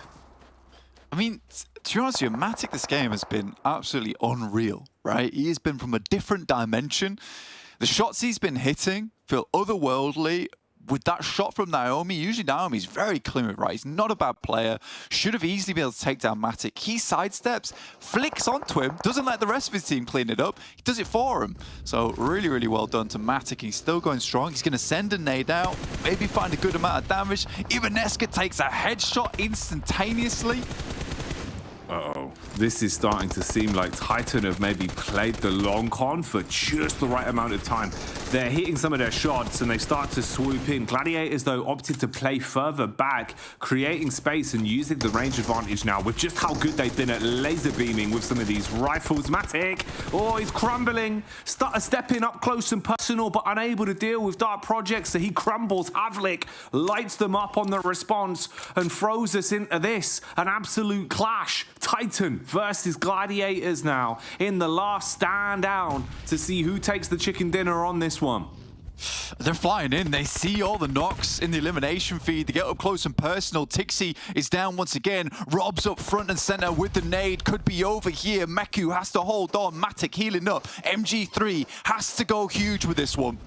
I mean, to be honest with you, Matic this game has been absolutely unreal, right? He has been from a different dimension. The shots he's been hitting feel otherworldly. With that shot from Naomi, usually Naomi's very clean with, right? He's not a bad player. Should have easily been able to take down Matic. He sidesteps, flicks onto him, doesn't let the rest of his team clean it up. He does it for him. So really, really well done to Matic. He's still going strong. He's going to send a nade out, maybe find a good amount of damage. Even Neska takes a headshot instantaneously. Uh-oh. This is starting to seem like Titan have maybe played the long con for just the right amount of time. They're hitting some of their shots and they start to swoop in. Gladiators, though, opted to play further back, creating space and using the range advantage now with just how good they've been at laser beaming with some of these rifles. Matic, oh, he's crumbling. Stepping up close and personal, but unable to deal with Dark Project, so he crumbles. Havlik lights them up on the response and throws us into this, an absolute clash. Titan versus Gladiators now in the last stand down to see who takes the chicken dinner on this one. They're flying in. They see all the knocks in the elimination feed. They get up close and personal. Tixi is down once again. Rob's up front and center with the nade. Could be over here. Meku has to hold on. Matic healing up. MG3 has to go huge with this one.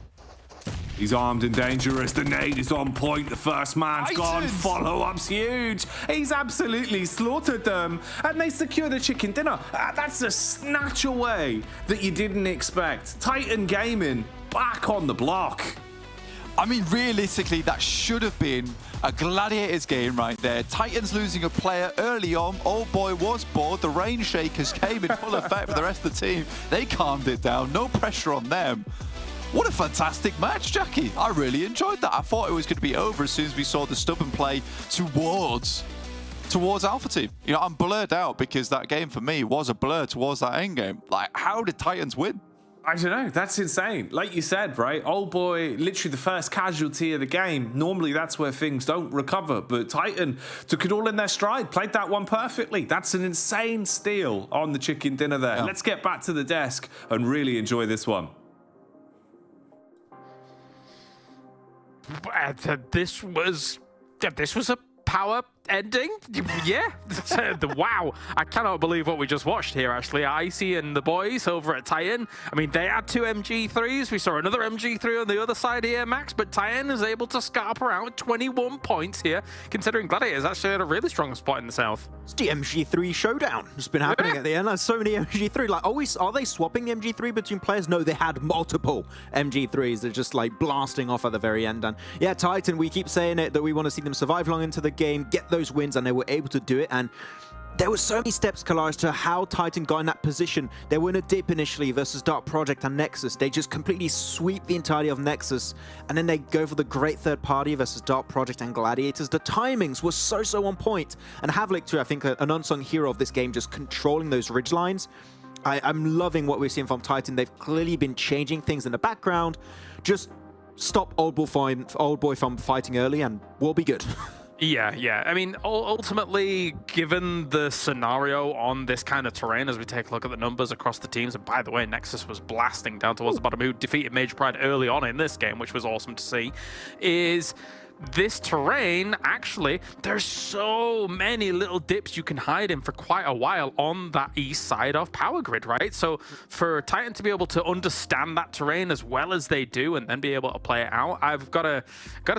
He's armed and dangerous. The nade is on point. The first man's gone. Titans. Follow-up's huge. He's absolutely slaughtered them. And they secure the chicken dinner. That's a snatch away that you didn't expect. Titan Gaming back on the block. I mean, realistically, that should have been a Gladiators game right there. Titans losing a player early on. Old boy was bored. The rain shakers came in full effect for the rest of the team. They calmed it down. No pressure on them. What a fantastic match, Jackie. I really enjoyed that. I thought it was going to be over as soon as we saw the stubborn play towards Alpha Team. You know, I'm blurred out because that game for me was a blur towards that end game. Like, how did Titans win? I don't know. That's insane. Like you said, right? Old boy, literally the first casualty of the game. Normally, that's where things don't recover. But Titan took it all in their stride, played that one perfectly. That's an insane steal on the chicken dinner there. Yeah. Let's get back to the desk and really enjoy this one. This was a power ending. Yeah. Wow. I cannot believe what we just watched here, actually. Icy and the boys over at Titan. I mean, they had 2 MG3s. We saw another MG3 on the other side here, Max, but Titan is able to scarper out 21 points here, considering Gladiators actually had a really strong spot in the south. It's the MG3 showdown. It's been happening at the end. There's so many MG3. Like, are they swapping the MG3 between players? No, they had multiple MG3s. They're just like blasting off at the very end. And yeah, Titan, we keep saying it, that we want to see them survive long into the game, get those wins, and they were able to do it. And there were so many steps, Kalaris, to how Titan got in that position. They were in a dip initially versus Dark Project and Nexus. They just completely sweep the entirety of Nexus, and then they go for the great third party versus Dark Project and Gladiators. The timings were so on point. And Havlik too, I think, an unsung hero of this game, just controlling those ridge lines. I'm loving what we're seeing from Titan. They've clearly been changing things in the background. Just stop Old Boy from fighting early and we'll be good. Yeah. I mean, ultimately, given the scenario on this kind of terrain, as we take a look at the numbers across the teams, and by the way, Nexus was blasting down towards the bottom, who defeated Major Pride early on in this game, which was awesome to see, is this terrain, actually, there's so many little dips you can hide in for quite a while on that east side of Power Grid, right? So for Titan to be able to understand that terrain as well as they do and then be able to play it out, I've got to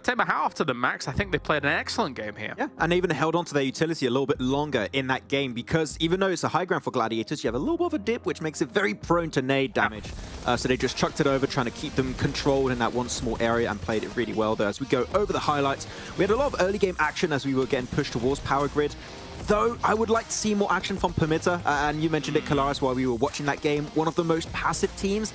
take my hat off to them, Max. I think they played an excellent game here. Yeah, and they even held on to their utility a little bit longer in that game, because even though it's a high ground for Gladiators, you have a little bit of a dip, which makes it very prone to nade damage. So they just chucked it over, trying to keep them controlled in that one small area, and played it really well there. As we go over the highlights, we had a lot of early game action as we were getting pushed towards Power Grid. Though I would like to see more action from PERMITTA, and you mentioned it, Kalaris, while we were watching that game. One of the most passive teams.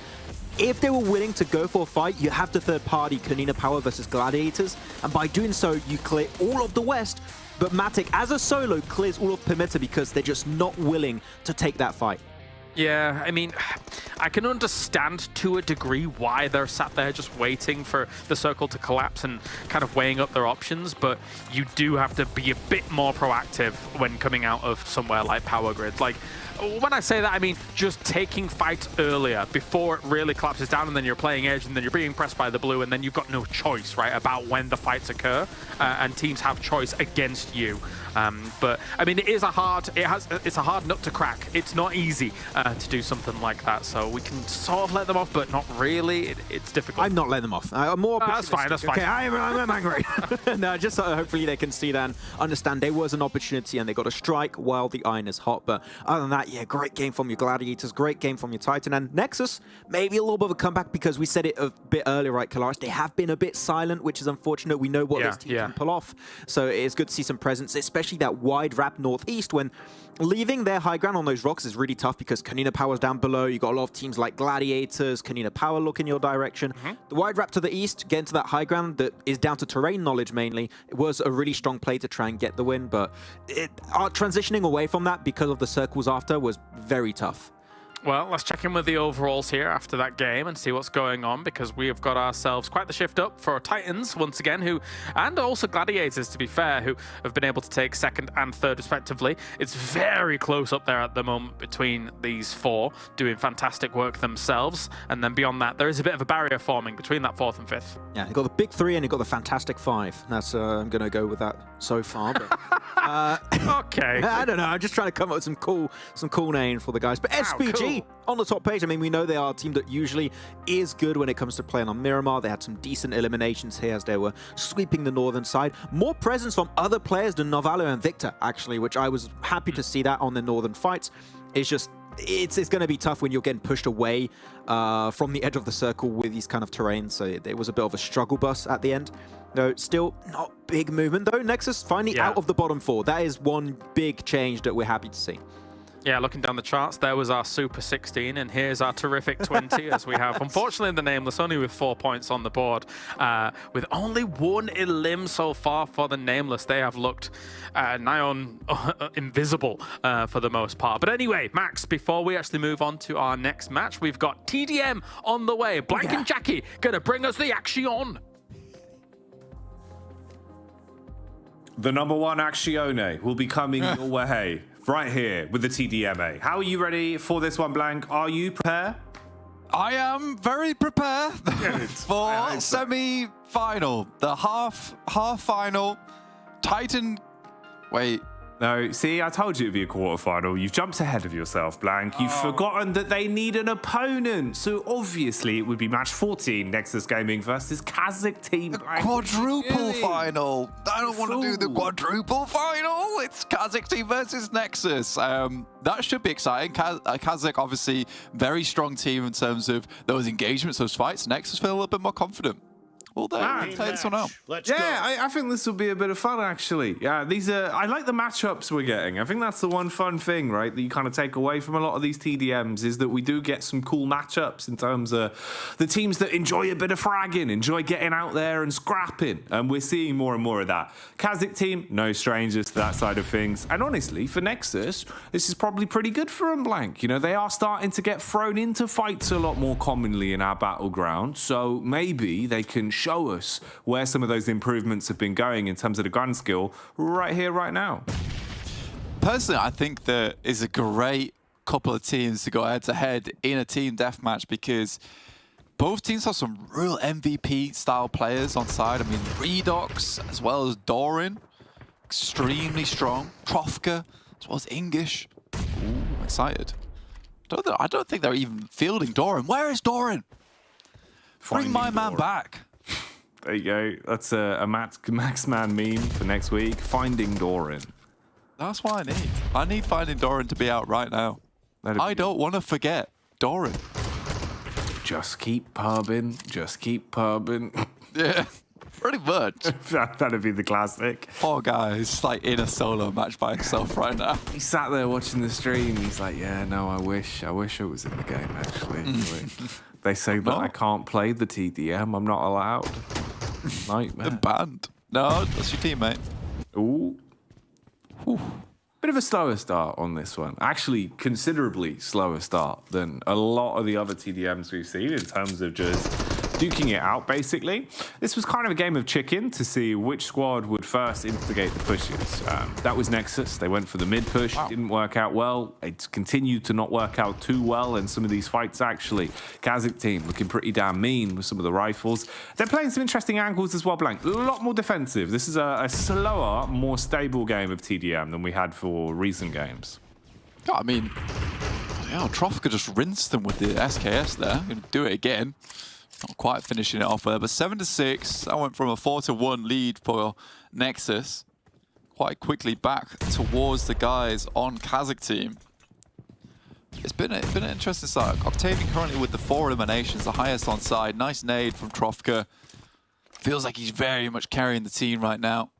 if they were willing to go for a fight, you have the third party, KONINA Power versus Gladiators, and by doing so, you clear all of the West, but Matic, as a solo, clears all of PERMITTA because they're just not willing to take that fight. Yeah, I mean, I can understand to a degree why they're sat there just waiting for the circle to collapse and kind of weighing up their options, but you do have to be a bit more proactive when coming out of somewhere like Power Grid. Like, when I say that, I mean just taking fight earlier before it really collapses down, and then you're playing edge, and then you're being pressed by the blue, and then you've got no choice, right, about when the fights occur, and teams have choice against you. But I mean, it's a hard nut to crack. It's not easy to do something like that. So we can sort of let them off, but not really. It's difficult. I'm not letting them off. I'm more. That's fine. That's fine. Okay, I'm angry. No, just hopefully they can see that and understand there was an opportunity and they got to strike while the iron is hot. But other than that, yeah, great game from your Gladiators, great game from your Titan, and Nexus maybe a little bit of a comeback because we said it a bit earlier, right, Kalaris? They have been a bit silent, which is unfortunate. We know what this team can pull off, so it's good to see some presence, especially that wide wrap northeast when leaving their high ground on those rocks is really tough because KONINA Power's down below. You got a lot of teams like Gladiators, KONINA Power look in your direction. The wide wrap to the east, getting to that high ground that is down to terrain knowledge mainly, it was a really strong play to try and get the win, but transitioning away from that because of the circles after was very tough. Well, let's check in with the overalls here after that game and see what's going on, because we have got ourselves quite the shift up for Titans once again, and also Gladiators, to be fair, who have been able to take second and third respectively. It's very close up there at the moment between these four, doing fantastic work themselves, and then beyond that, there is a bit of a barrier forming between that fourth and fifth. Yeah, you've got the big three and you've got the fantastic five. That's I'm going to go with that so far. But, okay. I don't know. I'm just trying to come up with some cool names for the guys. But SPG. Cool. On the top page, I mean, we know they are a team that usually is good when it comes to playing on Miramar. They had some decent eliminations here as they were sweeping the northern side. More presence from other players than Novalo and Victor, actually, which I was happy to see that on the northern fights. It's just, it's going to be tough when you're getting pushed away from the edge of the circle with these kind of terrains. So it was a bit of a struggle bus at the end. No, still not big movement, though. Nexus finally out of the bottom four. That is one big change that we're happy to see. Yeah, looking down the charts, there was our Super 16, and here's our terrific 20, as we have, unfortunately, the Nameless, only with 4 points on the board. With only one elim so far for the Nameless, they have looked nigh on invisible for the most part. But anyway, Max, before we actually move on to our next match, we've got TDM on the way. Blank and Jackie gonna bring us the action. The #1 Accione will be coming your way right here with the TDMA. How are you ready for this one, Blank? Are you prepared? I am very prepared for semi-final, the half final. Titan. Wait. No, see, I told you it'd be a quarterfinal. You've jumped ahead of yourself, Blank. You've forgotten that they need an opponent. So obviously it would be match 14, Nexus Gaming versus KASIK team. Blank. Quadruple final. I don't want to do the quadruple final. It's KASIK team versus Nexus. That should be exciting. KASIK, obviously, very strong team in terms of those engagements, those fights. Nexus feel a little bit more confident. Well, play this one out. I think this will be a bit of fun, actually. Yeah, I like the matchups we're getting. I think that's the one fun thing, right, that you kind of take away from a lot of these TDMs is that we do get some cool matchups in terms of the teams that enjoy a bit of fragging, enjoy getting out there and scrapping, and we're seeing more and more of that. KASIK team, no strangers to that side of things, and honestly, for Nexus, this is probably pretty good for them, Blank. You know, they are starting to get thrown into fights a lot more commonly in our battleground, so maybe they can show us where some of those improvements have been going in terms of the gun skill right here, right now. Personally, I think that is a great couple of teams to go head-to-head in a team deathmatch because both teams have some real MVP-style players on side. I mean, Redox as well as Doran, extremely strong. Trofka as well as English. Ooh, I'm excited. I don't think they're even fielding Doran. Where is Doran? Bring my man back. There you go. That's a Max Man meme for next week. Finding Doran. That's what I need. I need Finding Doran to be out right now. I don't want to forget Doran. Just keep pubbing. Just keep pubbing. Yeah, pretty much. That'd be the classic. Poor guy is like in a solo match by himself right now. He sat there watching the stream. He's like, yeah, no, I wish I was in the game, actually. They say that I can't play the TDM. I'm not allowed. Nightmare. The band. No, that's your teammate. Ooh. Ooh. Bit of a slower start on this one. Actually, considerably slower start than a lot of the other TDMs we've seen in terms of just duking it out, basically. This was kind of a game of chicken to see which squad would first instigate the pushes. That was Nexus. They went for the mid push. Wow. Didn't work out well. It continued to not work out too well in some of these fights, actually. KASIK team looking pretty damn mean with some of the rifles. They're playing some interesting angles as well, Blank. A lot more defensive. This is a slower, more stable game of TDM than we had for recent games. I mean, yeah, Trofka just rinsed them with the SKS there. Gonna do it again. Not quite finishing it off there, but 7-6. That went from a 4-1 lead for Nexus. Quite quickly back towards the guys on KASIK team. It's been an interesting start. Octavian currently with the 4 eliminations, the highest on side. Nice nade from Trofka. Feels like he's very much carrying the team right now.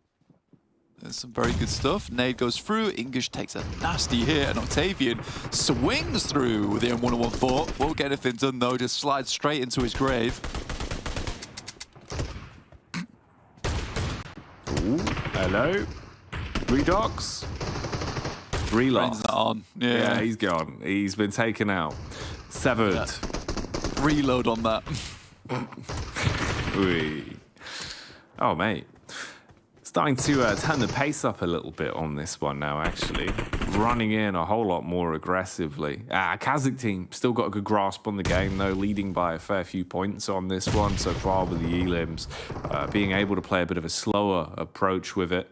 There's some very good stuff. Nade goes through. English takes a nasty hit, and Octavian swings through with the M1014. Won't get anything done though, just slides straight into his grave. Ooh, hello. Redox. Reload. On. Yeah, he's gone. He's been taken out. Severed. Yeah. Reload on that. Oh, mate. Starting to turn the pace up a little bit on this one now, actually. Running in a whole lot more aggressively. KASIK team still got a good grasp on the game, though, leading by a fair few points on this one so far with the elims. Being able to play a bit of a slower approach with it.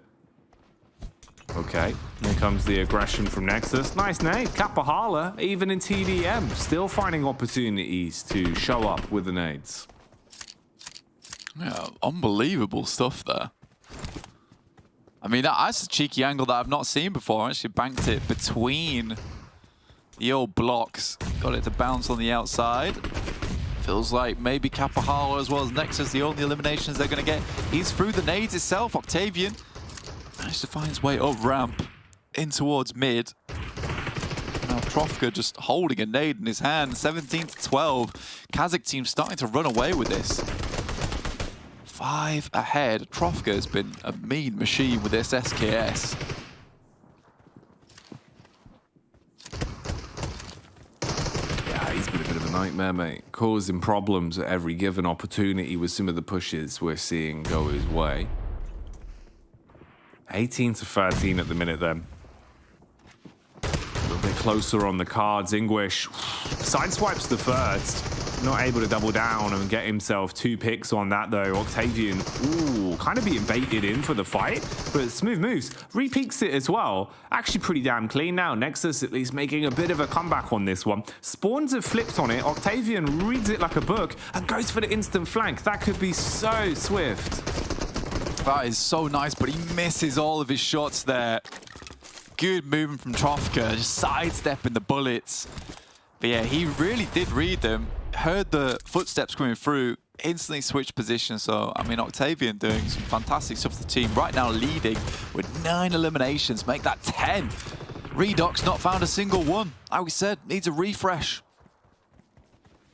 Okay, here comes the aggression from Nexus. Nice nade. Kapahala, even in TDM, still finding opportunities to show up with the nades. Yeah, unbelievable stuff there. I mean, that's a cheeky angle that I've not seen before. I actually banked it between the old blocks. Got it to bounce on the outside. Feels like maybe Kapahala as well as Nexus, the only eliminations they're going to get. He's through the nades itself. Octavian managed to find his way up ramp in towards mid. Now Trofka just holding a nade in his hand. 17-12. KASIK team starting to run away with this. 5 ahead. Trofka has been a mean machine with this SKS. Yeah, he's been a bit of a nightmare, mate. Causing problems at every given opportunity with some of the pushes we're seeing go his way. 18-13 at the minute then. A little bit closer on the cards. English sideswipes the first. Not able to double down and get himself 2 picks on that though. Octavian, ooh, kind of being baited in for the fight, but smooth moves. Repeaks it as well. Actually pretty damn clean now. Nexus at least making a bit of a comeback on this one. Spawns have flipped on it. Octavian reads it like a book and goes for the instant flank. That could be so swift. That is so nice, but he misses all of his shots there. Good movement from Trofka, just sidestepping the bullets. But yeah, he really did read them. Heard the footsteps coming through, instantly switched position. So, I mean, Octavian doing some fantastic stuff for the team. Right now leading with 9 eliminations, make that 10. Redox not found a single one. Like we said, needs a refresh.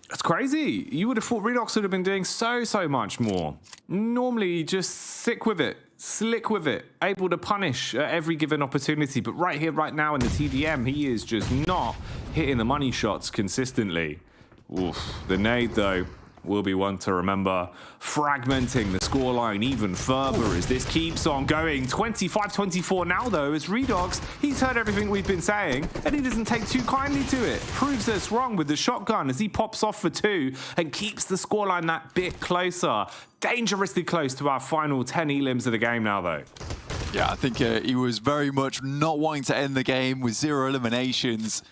That's crazy. You would have thought Redox would have been doing so much more. Normally, just stick with it, slick with it, able to punish at every given opportunity. But right here, right now in the TDM, he is just not hitting the money shots consistently. Oof. The nade, though, will be one to remember. Fragmenting the scoreline even further as this keeps on going. 25-24 now, though, as Redox, he's heard everything we've been saying, and he doesn't take too kindly to it. Proves us wrong with the shotgun as he pops off for 2 and keeps the scoreline that bit closer. Dangerously close to our final 10 elims of the game now, though. Yeah, I think he was very much not wanting to end the game with 0 eliminations.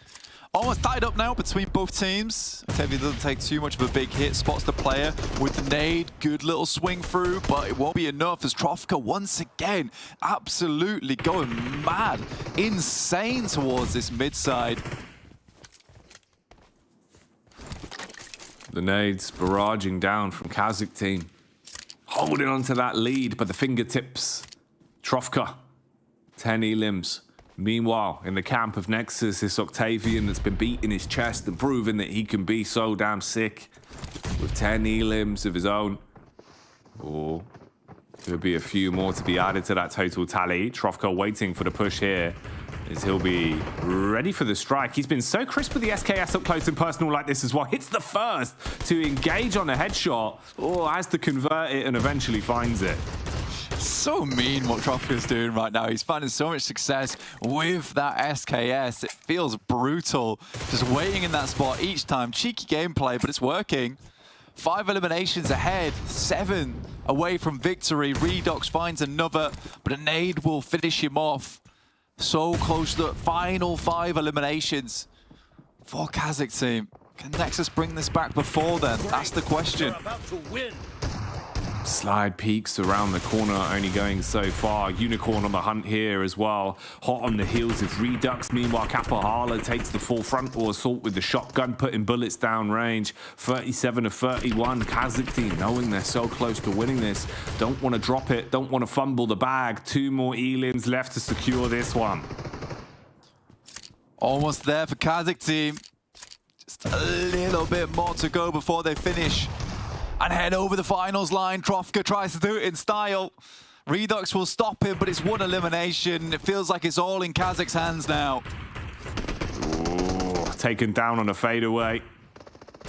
Almost tied up now between both teams. Octavian doesn't take too much of a big hit, spots the player with the nade. Good little swing through, but it won't be enough as Trofka once again absolutely going mad. Insane towards this mid side. The nades barraging down from KASIK team. Holding on to that lead by the fingertips. Trofka, 10 elims. Meanwhile, in the camp of Nexus, this Octavian that's been beating his chest and proving that he can be so damn sick with 10 elims of his own. Or there'll be a few more to be added to that total tally. Trofko waiting for the push here, as he'll be ready for the strike. He's been so crisp with the SKS up close and personal like this as well. Hits the first to engage on the headshot, or has to convert it and eventually finds it. So mean what Trofko's doing right now. He's finding so much success with that SKS. It feels brutal. Just waiting in that spot each time. Cheeky gameplay, but it's working. 5 eliminations ahead, 7 away from victory. Redox finds another, but a nade will finish him off. So close to the final 5 eliminations for KASIK team. Can Nexus bring this back before then? That's the question. Slide peeks around the corner, only going so far. Unicorn on the hunt here as well. Hot on the heels of Redux. Meanwhile, Kapahala takes the full frontal assault with the shotgun, putting bullets down range. 37 to 31. KASIK team, knowing they're so close to winning this, don't want to drop it, don't want to fumble the bag. 2 more elims left to secure this one. Almost there for KASIK team. Just a little bit more to go before they finish and head over the finals line. Trofka tries to do it in style. Redux will stop him, but it's 1 elimination. It feels like it's all in KASIK's hands now. Ooh, taken down on a fadeaway.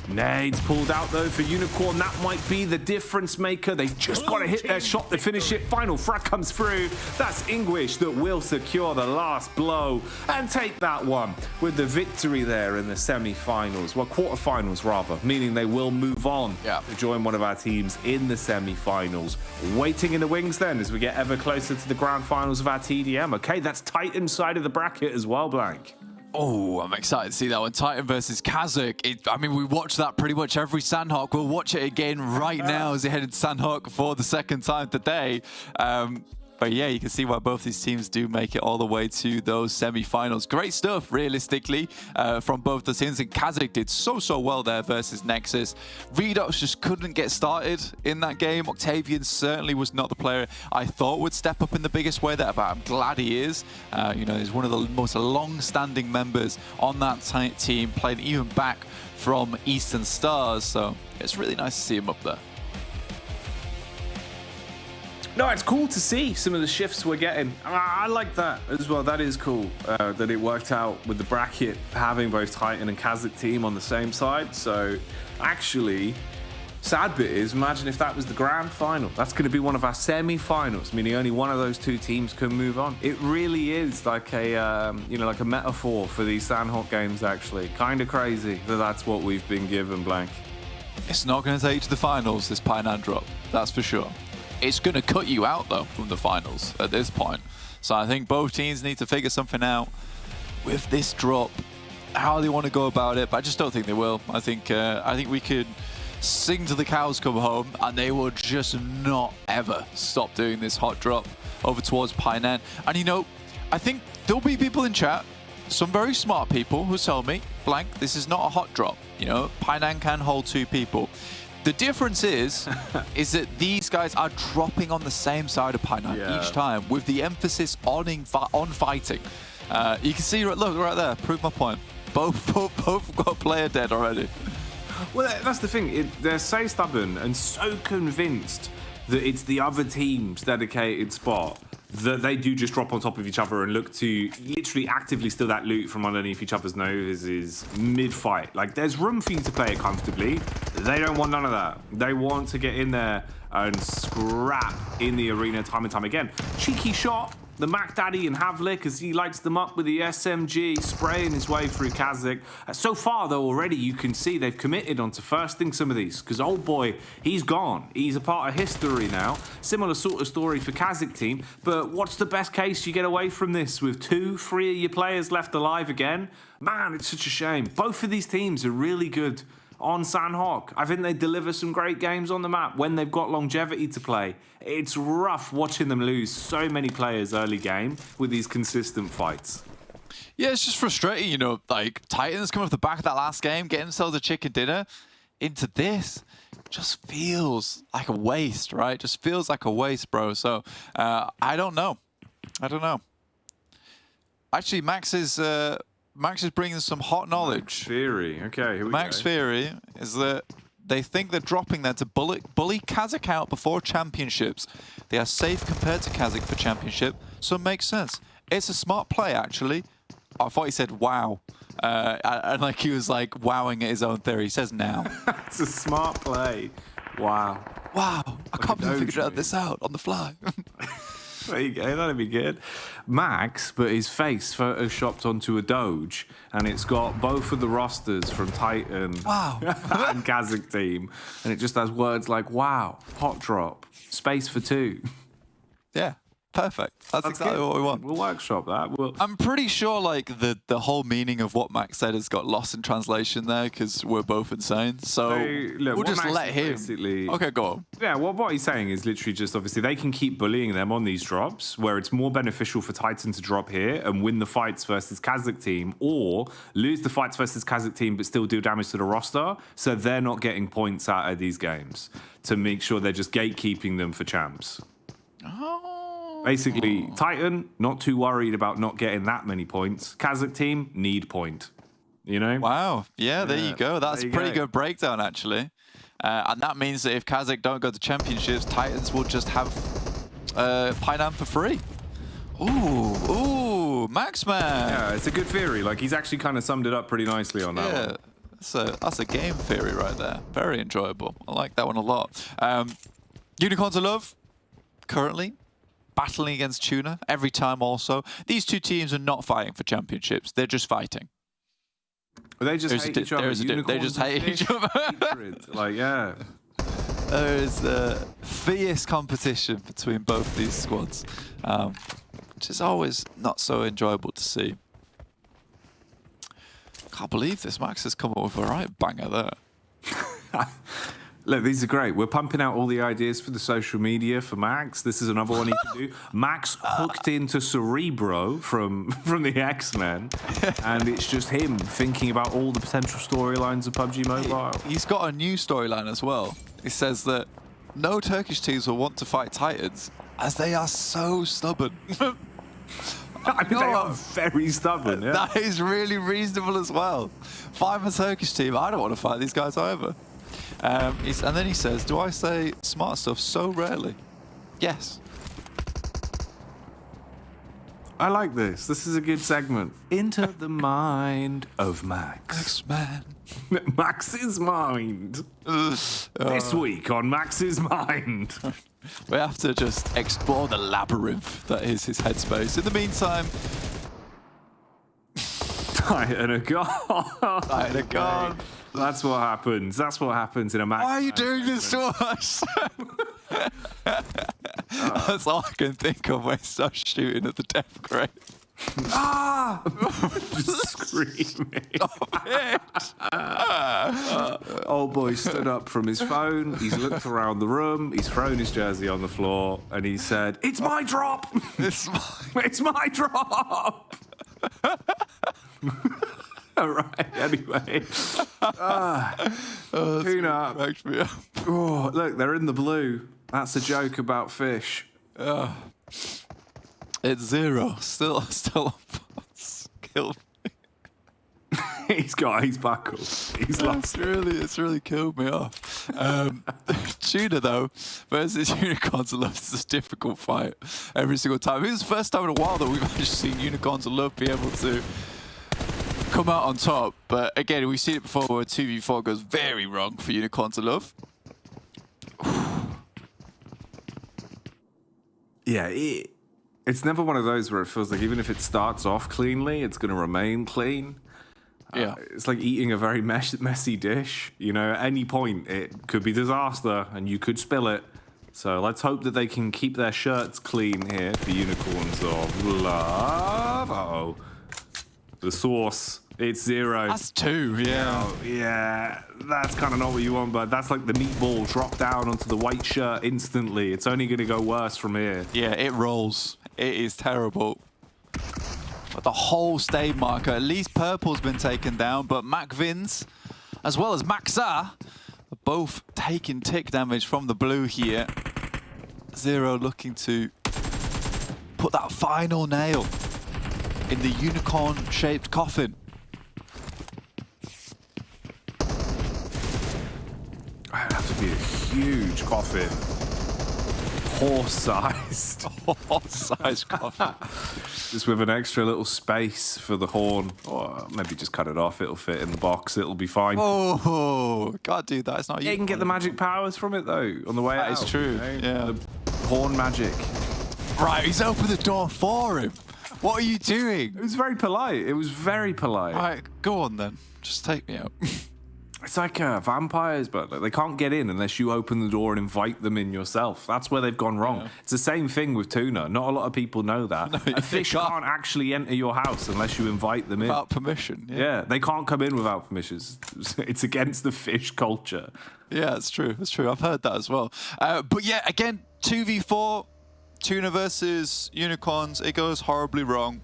Nades pulled out though for Unicorn. That might be the difference maker. They just got to hit their shot to finish it. Final frag comes through. That's English that will secure the last blow and take that one with the victory there in the semi-finals. Well, quarterfinals rather, meaning they will move on to join one of our teams in the semi-finals. Waiting in the wings then as we get ever closer to the grand finals of our TDM. Okay, that's Titan side of the bracket as well, Blank. Oh, I'm excited to see that one. Titan versus KASIK. I mean, we watch that pretty much every Sanhok. We'll watch it again right now as they head into Sanhok for the 2nd time today. But yeah, you can see why both these teams do make it all the way to those semi-finals. Great stuff, realistically, from both the teams. And KASIK did so well there versus Nexus. Redux just couldn't get started in that game. Octavian certainly was not the player I thought would step up in the biggest way there, but I'm glad he is. You know, he's one of the most long-standing members on that team, playing even back from Eastern Stars. So it's really nice to see him up there. No, it's cool to see some of the shifts we're getting. I like that as well. That is cool that it worked out with the bracket having both Titan and KASIK team on the same side. So actually, sad bit is, imagine if that was the grand final. That's going to be one of our semi-finals, meaning only one of those 2 teams can move on. It really is like a, you know, like a metaphor for these Sanhok games, actually. Kind of crazy that that's what we've been given, Blank. It's not going to take you to the finals, this Painan drop. That's for sure. It's going to cut you out, though, from the finals at this point. So I think both teams need to figure something out with this drop, how they want to go about it. But I just don't think they will. I think we could sing to the cows come home, and they will just not ever stop doing this hot drop over towards Painan. And, you know, I think there'll be people in chat, some very smart people, who tell me, Blank, this is not a hot drop. You know, Painan can hold 2 people. The difference is that these guys are dropping on the same side of Painan each time, with the emphasis on fighting. You can see, look right there, prove my point. Both got player dead already. Well, that's the thing. They're so stubborn and so convinced that it's the other team's dedicated spot that they do just drop on top of each other and look to literally actively steal that loot from underneath each other's noses mid-fight. Like, there's room for you to play it comfortably. They don't want none of that. They want to get in there and scrap in the arena time and time again. Cheeky shot. The Mac Daddy and Havlik, as he lights them up with the SMG, spraying his way through KASIK. So far, though, already you can see they've committed onto firsting some of these, because old boy, he's gone. He's a part of history now. Similar sort of story for KASIK team, but what's the best case you get away from this with 2, 3 of your players left alive again? Man, it's such a shame. Both of these teams are really good on Sanhok. I think they deliver some great games on the map when they've got longevity to play. It's rough watching them lose so many players early game with these consistent fights. Yeah, it's just frustrating, you know, like Titans come off the back of that last game, getting themselves a chicken dinner, into this. Just feels like a waste, right? Just feels like a waste, bro. So I don't know. Actually, Max is bringing some hot knowledge. Max Theory. Okay, here we Max go. Theory is that they think they're dropping there to bully KASIK out before championships. They are safe compared to KASIK for championship, so it makes sense. It's a smart play, actually. I thought he said wow. And like he was like wowing at his own theory. He says now. It's a smart play. Wow. Wow, I can't believe I figured doge, this out on the fly. There you go, that'd be good. Max, but his face photoshopped onto a Doge, and it's got both of the rosters from Titan Wow. and KASIK team, and it just has words like wow, hot drop, space for two. Yeah, perfect. That's exactly good. what we want. We'll workshop that. I'm pretty sure like the whole meaning of what Max said has got lost in translation there because we're both insane. So look, we'll just Max let is him. basically- Okay, go on. Yeah, well, what he's saying is literally just obviously they can keep bullying them on these drops where it's more beneficial for Titan to drop here and win the fights versus KASIK team, or lose the fights versus KASIK team but still do damage to the roster, so they're not getting points out of these games to make sure they're just gatekeeping them for champs. Oh. Basically, Titan, not too worried about not getting that many points. KASIK team, need point. You know? Wow. Yeah, there you go. That's there a you pretty go. good breakdown, actually. And that means that if KASIK don't go to championships, Titans will just have Pinam for free. Ooh, Max Man. Yeah, it's a good theory. Like, he's actually kind of summed it up pretty nicely on that one. That's a game theory right there. Very enjoyable. I like that one a lot. Unicorns of Love, currently battling against TUNA every time also. These two teams are not fighting for championships. They're just fighting. They just hate each other. They just hate each other. Hatred. Like, yeah. There is a fierce competition between both these squads, which is always not so enjoyable to see. Can't believe this. Max has come up with a right banger there. Look, these are great. We're pumping out all the ideas for the social media for Max. This is another one he can do. Max hooked into Cerebro from the X-Men, and it's just him thinking about all the potential storylines of PUBG Mobile. He's got a new storyline as well. He says that no Turkish teams will want to fight Titans as they are so stubborn. I mean, they are very stubborn, yeah. That is really reasonable as well. If I'm a Turkish team, I don't want to fight these guys either. And then he says, do I say smart stuff so rarely? Yes. I like this. This is a good segment. Into the mind of Max. X-Man. Max's mind. This week on Max's mind. We have to just explore the labyrinth that is his headspace. In the meantime... Titan are gone. Titan are gone. That's what happens. That's what happens in a Max. Why are you doing this to us? That's all I can think of when he starts shooting at the death grade. Ah! Just screaming. Old boy stood up from his phone. He's looked around the room. He's thrown his jersey on the floor, and he said, "It's my drop. It's my drop." All right. Anyway, TUNA. Cracks me up. Oh, look, they're in the blue. That's a joke about fish. It's 0. Still killed me. He's got his buckle. He's lost. It's really killed me off. TUNA though versus Unicorns of Love is a difficult fight every single time. It was the first time in a while that we've actually seen Unicorns of Love be able to come out on top. But again, we've seen it before where 2v4 goes very wrong for Unicorns of Love. Yeah, it's never one of those where it feels like even if it starts off cleanly, it's going to remain clean. Yeah. It's like eating a very messy dish. You know, at any point, it could be disaster and you could spill it. So let's hope that they can keep their shirts clean here for Unicorns of Love. Uh-oh. The sauce, it's 0. That's 2, yeah. Oh, yeah, that's kind of not what you want, but that's like the meatball drop down onto the white shirt instantly. It's only going to go worse from here. Yeah, it rolls. It is terrible. But the whole stage marker, at least purple's been taken down, but MacVins, as well as Maxa, are both taking tick damage from the blue here. 0 looking to put that final nail in the unicorn-shaped coffin. It'd have to be a huge coffin. Horse-sized. Horse-sized coffin. Just with an extra little space for the horn. Or maybe just cut it off. It'll fit in the box. It'll be fine. Oh, can't do that. It's not You can get the magic powers from it, though, on the way out. That is true, You know? yeah. The horn magic. Right, he's opened the door for him. What are you doing? It was very polite. It was very polite. Right, go on then. Just take me out. It's like vampires, but they can't get in unless you open the door and invite them in yourself. That's where they've gone wrong. Yeah. It's the same thing with tuna. Not a lot of people know that. No, a fish can't actually enter your house unless you invite them in. Without permission. Yeah, they can't come in without permission. It's against the fish culture. Yeah, it's true. It's true. I've heard that as well. But yeah, again, 2v4, tuna versus unicorns. It goes horribly wrong.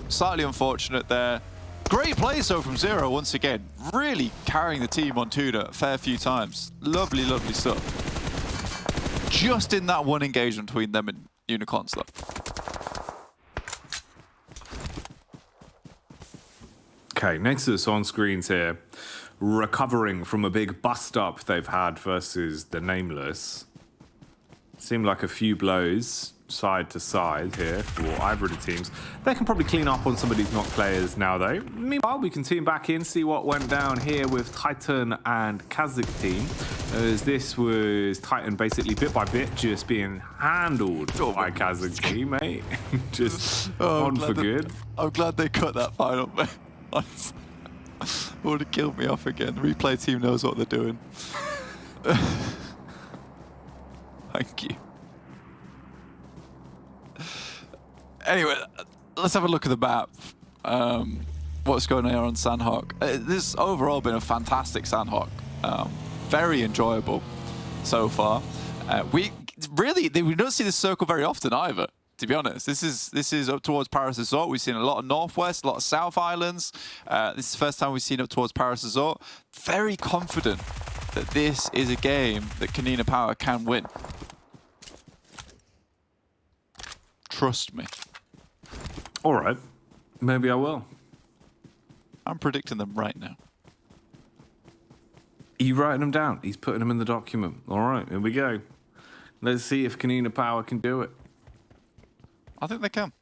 Slightly unfortunate there. Great play so from Zero once again. Really carrying the team on Tuna a fair few times. Lovely, lovely stuff. Just in that one engagement between them and Unicorns though. Okay, Nexus on screens here. Recovering from a big bust-up they've had versus the Nameless. Seemed like a few blows side to side here for either of the teams. They can probably clean up on some of these knock players now, though. Meanwhile, we can tune back in, see what went down here with Titan and KASIK team, as this was Titan basically bit by bit just being handled by KASIK team, mate. Just on for good. I'm glad they cut that final bit. Would have killed me off again. The replay team knows what they're doing. Thank you. Anyway, let's have a look at the map. What's going on here on Sanhok? This overall been a fantastic Sanhok. Very enjoyable so far. We don't see this circle very often either, to be honest. This is up towards Paris Resort. We've seen a lot of Northwest, a lot of South Islands. This is the first time we've seen up towards Paris Resort. Very confident that this is a game that KONINA Power can win. Trust me. All right, maybe I will. I'm predicting them right now. Are you writing them down? He's putting them in the document. All right, here we go. Let's see if KONINA Power can do it. I think they can.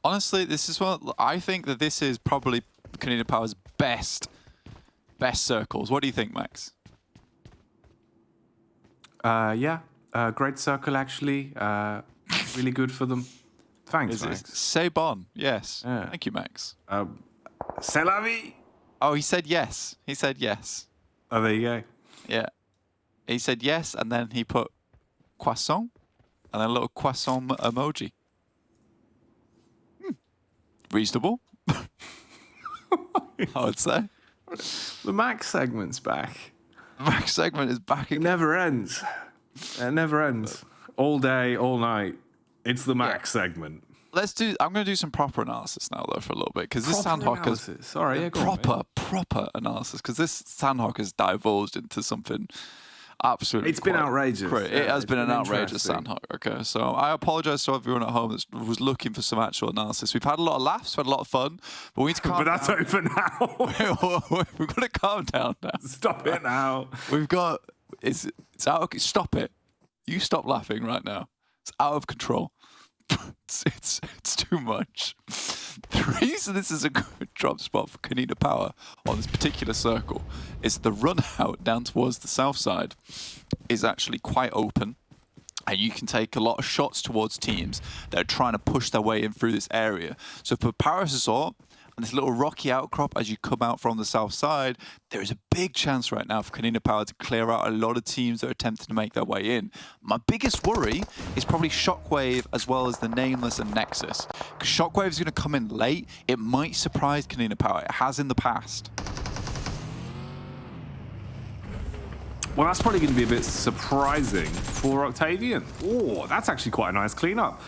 Honestly, this is what I think that this is probably KONINA Power's best circles. What do you think, Max? Yeah, great circle actually. Really good for them. Thanks, Max. C'est bon, yes. Yeah. Thank you, Max. C'est la vie. Oh, he said yes. He said yes. Oh, there you go. Yeah. He said yes, and then he put croissant, and then a little croissant emoji. Reasonable, I would say. The Max segment's back. The Max segment is back It again. never ends. It never ends. All day, all night. It's the Max segment. I'm going to do some proper analysis now, though, for a little bit, because this Sanhok is sorry, yeah, proper analysis, because this Sanhok has divulged into something absolutely. It's been outrageous. It has been an outrageous interesting. Sanhok. Okay, so I apologise to everyone at home that was looking for some actual analysis. We've had a lot of laughs, we've had a lot of fun, but we need to calm But that's down. over now. We've got to calm down now. Stop it now. We've got it's out. Stop it. You stop laughing right now. It's out of control. It's too much. The reason this is a good drop spot for KONINA Power on this particular circle is the run out down towards the south side is actually quite open, and you can take a lot of shots towards teams that are trying to push their way in through this area. So for Paris Resort and this little rocky outcrop as you come out from the south side, there is a big chance right now for KONINA Power to clear out a lot of teams that are attempting to make their way in. My biggest worry is probably SHOCKWAVE as well as the Nameless and NEXUS. Because SHOCKWAVE is going to come in late. It might surprise KONINA Power. It has in the past. Well, that's probably going to be a bit surprising for Octavian. Oh, that's actually quite a nice cleanup.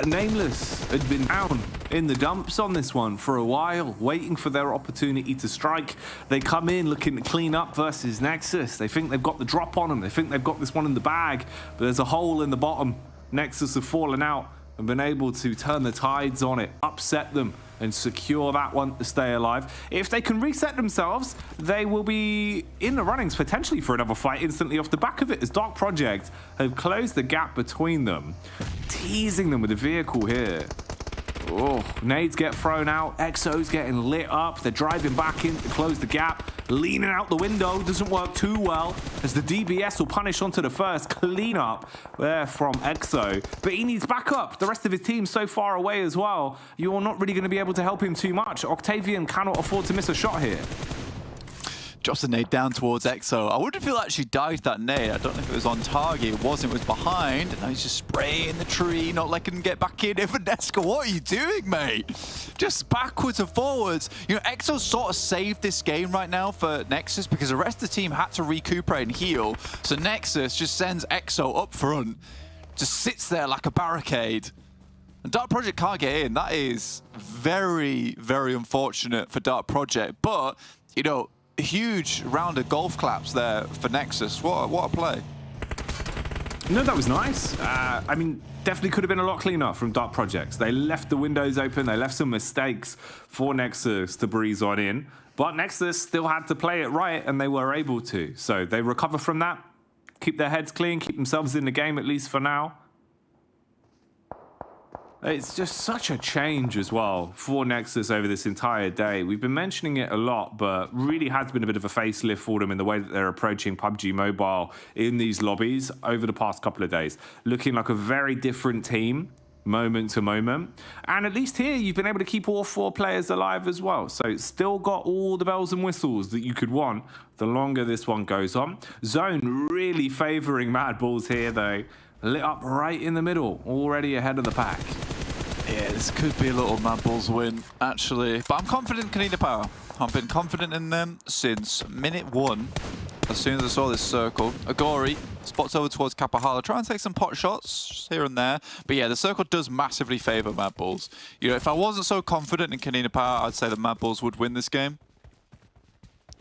Nameless had been down in the dumps on this one for a while, waiting for their opportunity to strike. They come in looking to clean up versus NEXUS. They think they've got the drop on them. They think they've got this one in the bag, but there's a hole in the bottom. NEXUS have fallen out. and been able to turn the tides on it, upset them, and secure that one to stay alive. If they can reset themselves, they will be in the runnings potentially for another fight instantly off the back of it, as Dark Project have closed the gap between them, teasing them with a vehicle here. Oh, nades get thrown out. Exo's getting lit up. They're driving back in to close the gap. Leaning out the window doesn't work too well, as the DBS will punish onto the first cleanup there from Exo. But he needs backup. The rest of his team so far away as well. You're not really going to be able to help him too much. Octavian cannot afford to miss a shot here. Drops a nade down towards Exo. I wonder if he'll actually dive that nade. I don't know if it was on target. It wasn't. It was behind. And now he's just spraying the tree, not letting him get back in. Evanesca, what are you doing, mate? Just backwards and forwards. You know, Exo sort of saved this game right now for Nexus because the rest of the team had to recuperate and heal. So Nexus just sends Exo up front. Just sits there like a barricade. And Dark Project can't get in. That is very, very unfortunate for Dark Project. But, you know, a huge round of golf claps there for Nexus. What a play. No, that was nice. I mean, definitely could have been a lot cleaner from Dark Projects. They left the windows open. They left some mistakes for Nexus to breeze on in. But Nexus still had to play it right, and they were able to. So they recover from that, keep their heads clean, keep themselves in the game, at least for now. It's just such a change as well for Nexus over this entire day. We've been mentioning it a lot, but really has been a bit of a facelift for them in the way that they're approaching PUBG Mobile in these lobbies over the past couple of days. Looking like a very different team, moment to moment. And at least here, you've been able to keep all 4 players alive as well. So it's still got all the bells and whistles that you could want the longer this one goes on. Zone really favoring MADBULLS here, though. Lit up right in the middle, already ahead of the pack. Yeah, this could be a little MADBULLS win, actually. But I'm confident in KONINA Power. I've been confident in them since minute 1. As soon as I saw this circle, Agori spots over towards Kapahala, try and take some pot shots just here and there. But yeah, the circle does massively favour MADBULLS. You know, if I wasn't so confident in KONINA Power, I'd say that MADBULLS would win this game.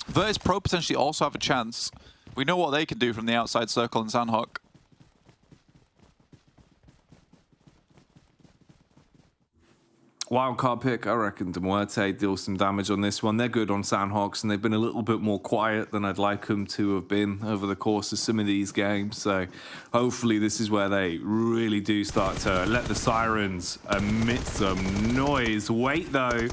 VIRTUS.PRO potentially also have a chance. We know what they can do from the outside circle in Sanhok. Wildcard pick, I reckon MUERTE deals some damage on this one. They're good on Sanhoks, and they've been a little bit more quiet than I'd like them to have been over the course of some of these games. So hopefully this is where they really do start to let the sirens emit some noise. Wait, though.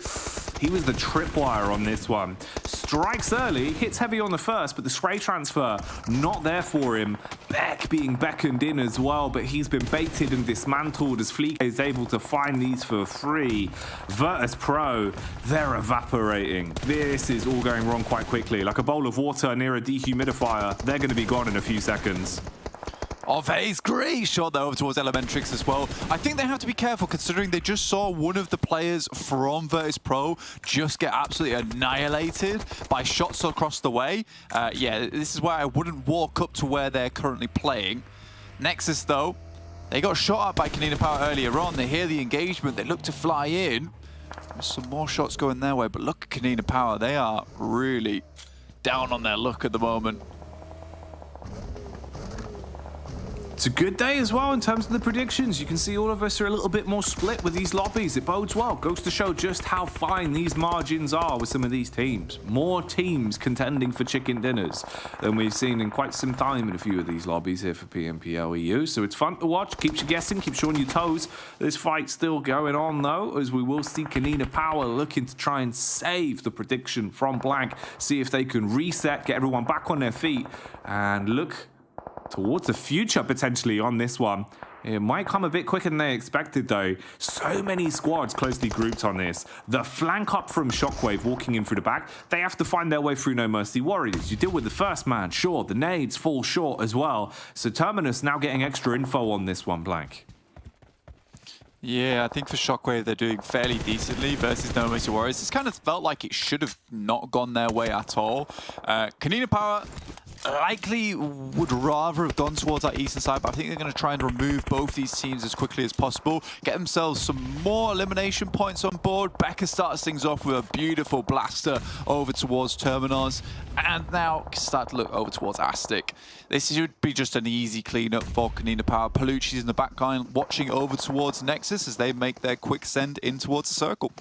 He was the tripwire on this one. Strikes early, hits heavy on the first, but the spray transfer not there for him. Beck being beckoned in as well, but he's been baited and dismantled as Fleek is able to find these for free. VIRTUS.PRO, they're evaporating. This is all going wrong quite quickly. Like a bowl of water near a dehumidifier. They're going to be gone in a few seconds. Of Ace, great shot there over towards Elementrix as well. I think they have to be careful considering they just saw one of the players from VIRTUS.PRO just get absolutely annihilated by shots across the way. Yeah, this is why I wouldn't walk up to where they're currently playing. Nexus, though, they got shot at by KONINA Power earlier on. They hear the engagement. They look to fly in. There's some more shots going their way, but look at KONINA Power. They are really down on their luck at the moment. It's a good day as well in terms of the predictions. You can see all of us are a little bit more split with these lobbies. It bodes well. Goes to show just how fine these margins are with some of these teams. More teams contending for chicken dinners than we've seen in quite some time in a few of these lobbies here for PMPL EU. So it's fun to watch. Keeps you guessing. Keeps you on your toes. This fight's still going on, though, as we will see KONINA Power looking to try and save the prediction from blank. See if they can reset, get everyone back on their feet, and look towards the future potentially on this one. It might come a bit quicker than they expected, though. So many squads closely grouped on this. The flank up from SHOCKWAVE walking in through the back. They have to find their way through No Mercy Warriors. You deal with the first man, sure. The nades fall short as well. So Terminus now getting extra info on this one, Blank. Yeah, I think for SHOCKWAVE they're doing fairly decently versus No Mercy Warriors. It's kind of felt like it should have not gone their way at all. KONINA Power, likely would rather have gone towards that eastern side, but I think they're going to try and remove both these teams as quickly as possible, get themselves some more elimination points on board. Becca starts things off with a beautiful blaster over towards Terminals, and now start to look over towards Aztec. This should be just an easy cleanup for KONINA Power. Palucci's in the back line watching over towards Nexus as they make their quick send in towards the circle.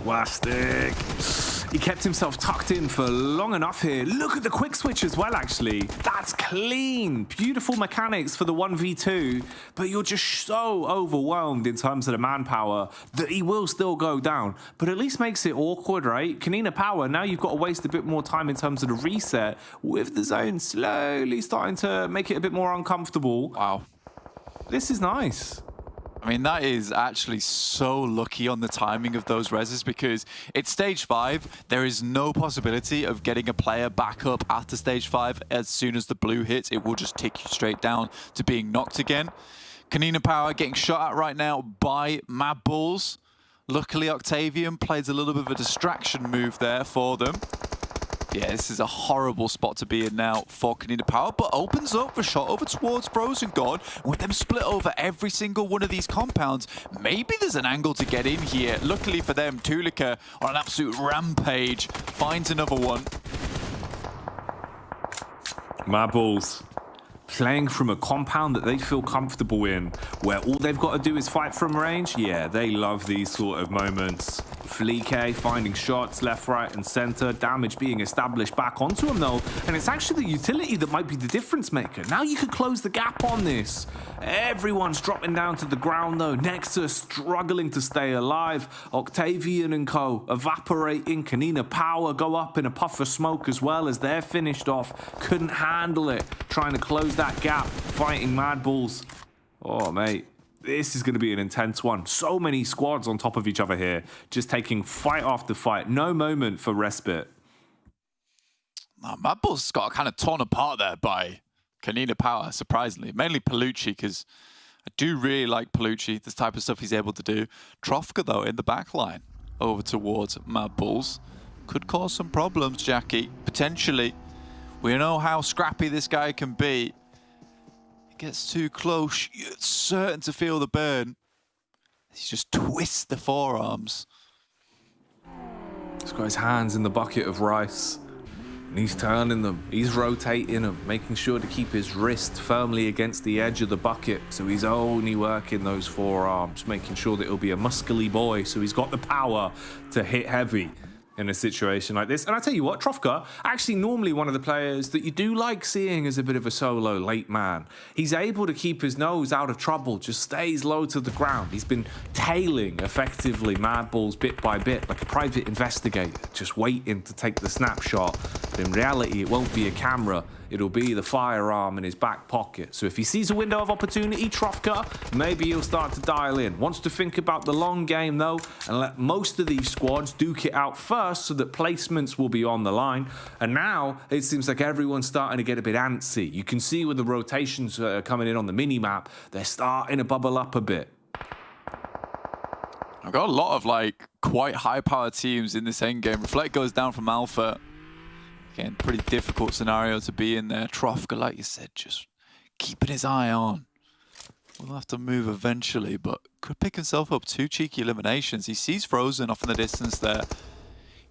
Wastic. He kept himself tucked in for long enough here. Look at the quick switch as well, actually. That's clean. Beautiful mechanics for the 1v2, but you're just so overwhelmed in terms of the manpower that he will still go down, but at least makes it awkward, right? KONINA Power, now you've got to waste a bit more time in terms of the reset, with the zone slowly starting to make it a bit more uncomfortable. Wow. This is nice. I mean, that is actually so lucky on the timing of those reses, because it's stage 5. There is no possibility of getting a player back up after stage 5. As soon as the blue hits, it will just tick you straight down to being knocked again. KONINA Power getting shot at right now by MADBULLS. Luckily, Octavian plays a little bit of a distraction move there for them. Yeah, this is a horrible spot to be in now for KONINA Power, but opens up the shot over towards Frozen God. With them split over every single one of these compounds, maybe there's an angle to get in here. Luckily for them, Tulika on an absolute rampage finds another one. MADBULLS playing from a compound that they feel comfortable in, where all they've got to do is fight from range. Yeah, they love these sort of moments. Fleek finding shots left, right, and center. Damage being established back onto him, though. And it's actually the utility that might be the difference maker. Now you can close the gap on this. Everyone's dropping down to the ground, though. NEXUS struggling to stay alive. Octavian and co. evaporating. KONINA Power go up in a puff of smoke as well as they're finished off. Couldn't handle it. Trying to close that gap. Fighting MADBULLS. Oh, mate. This is going to be an intense one. So many squads on top of each other here, just taking fight after fight. No moment for respite. MADBULLS got kind of torn apart there by KONINA Power, surprisingly. Mainly Palucci, because I do really like Palucci, this type of stuff he's able to do. Trofka, though, in the back line over towards MADBULLS. Could cause some problems, Jackie, potentially. We know how scrappy this guy can be. Gets too close, you're certain to feel the burn. He just twists the forearms. He's got his hands in the bucket of rice, and he's turning them. He's rotating them, making sure to keep his wrist firmly against the edge of the bucket. So he's only working those forearms, making sure that he'll be a muscly boy. So he's got the power to hit heavy in a situation like this. And I tell you what, Trofka, actually normally one of the players that you do like seeing as a bit of a solo late man. He's able to keep his nose out of trouble, just stays low to the ground. He's been tailing effectively MADBULLS bit by bit, like a private investigator, just waiting to take the snapshot. But in reality, it won't be a camera. It'll be the firearm in his back pocket. So if he sees a window of opportunity, Trofka, maybe he'll start to dial in. Wants to think about the long game, though, and let most of these squads duke it out first so that placements will be on the line. And now it seems like everyone's starting to get a bit antsy. You can see with the rotations coming in on the mini-map, they're starting to bubble up a bit. I've got a lot of, like, quite high-powered teams in this endgame. Reflect goes down from Alpha. Again, pretty difficult scenario to be in there. Trofka, like you said, just keeping his eye on. We'll have to move eventually, but could pick himself up 2 cheeky eliminations. He sees Frozen off in the distance there.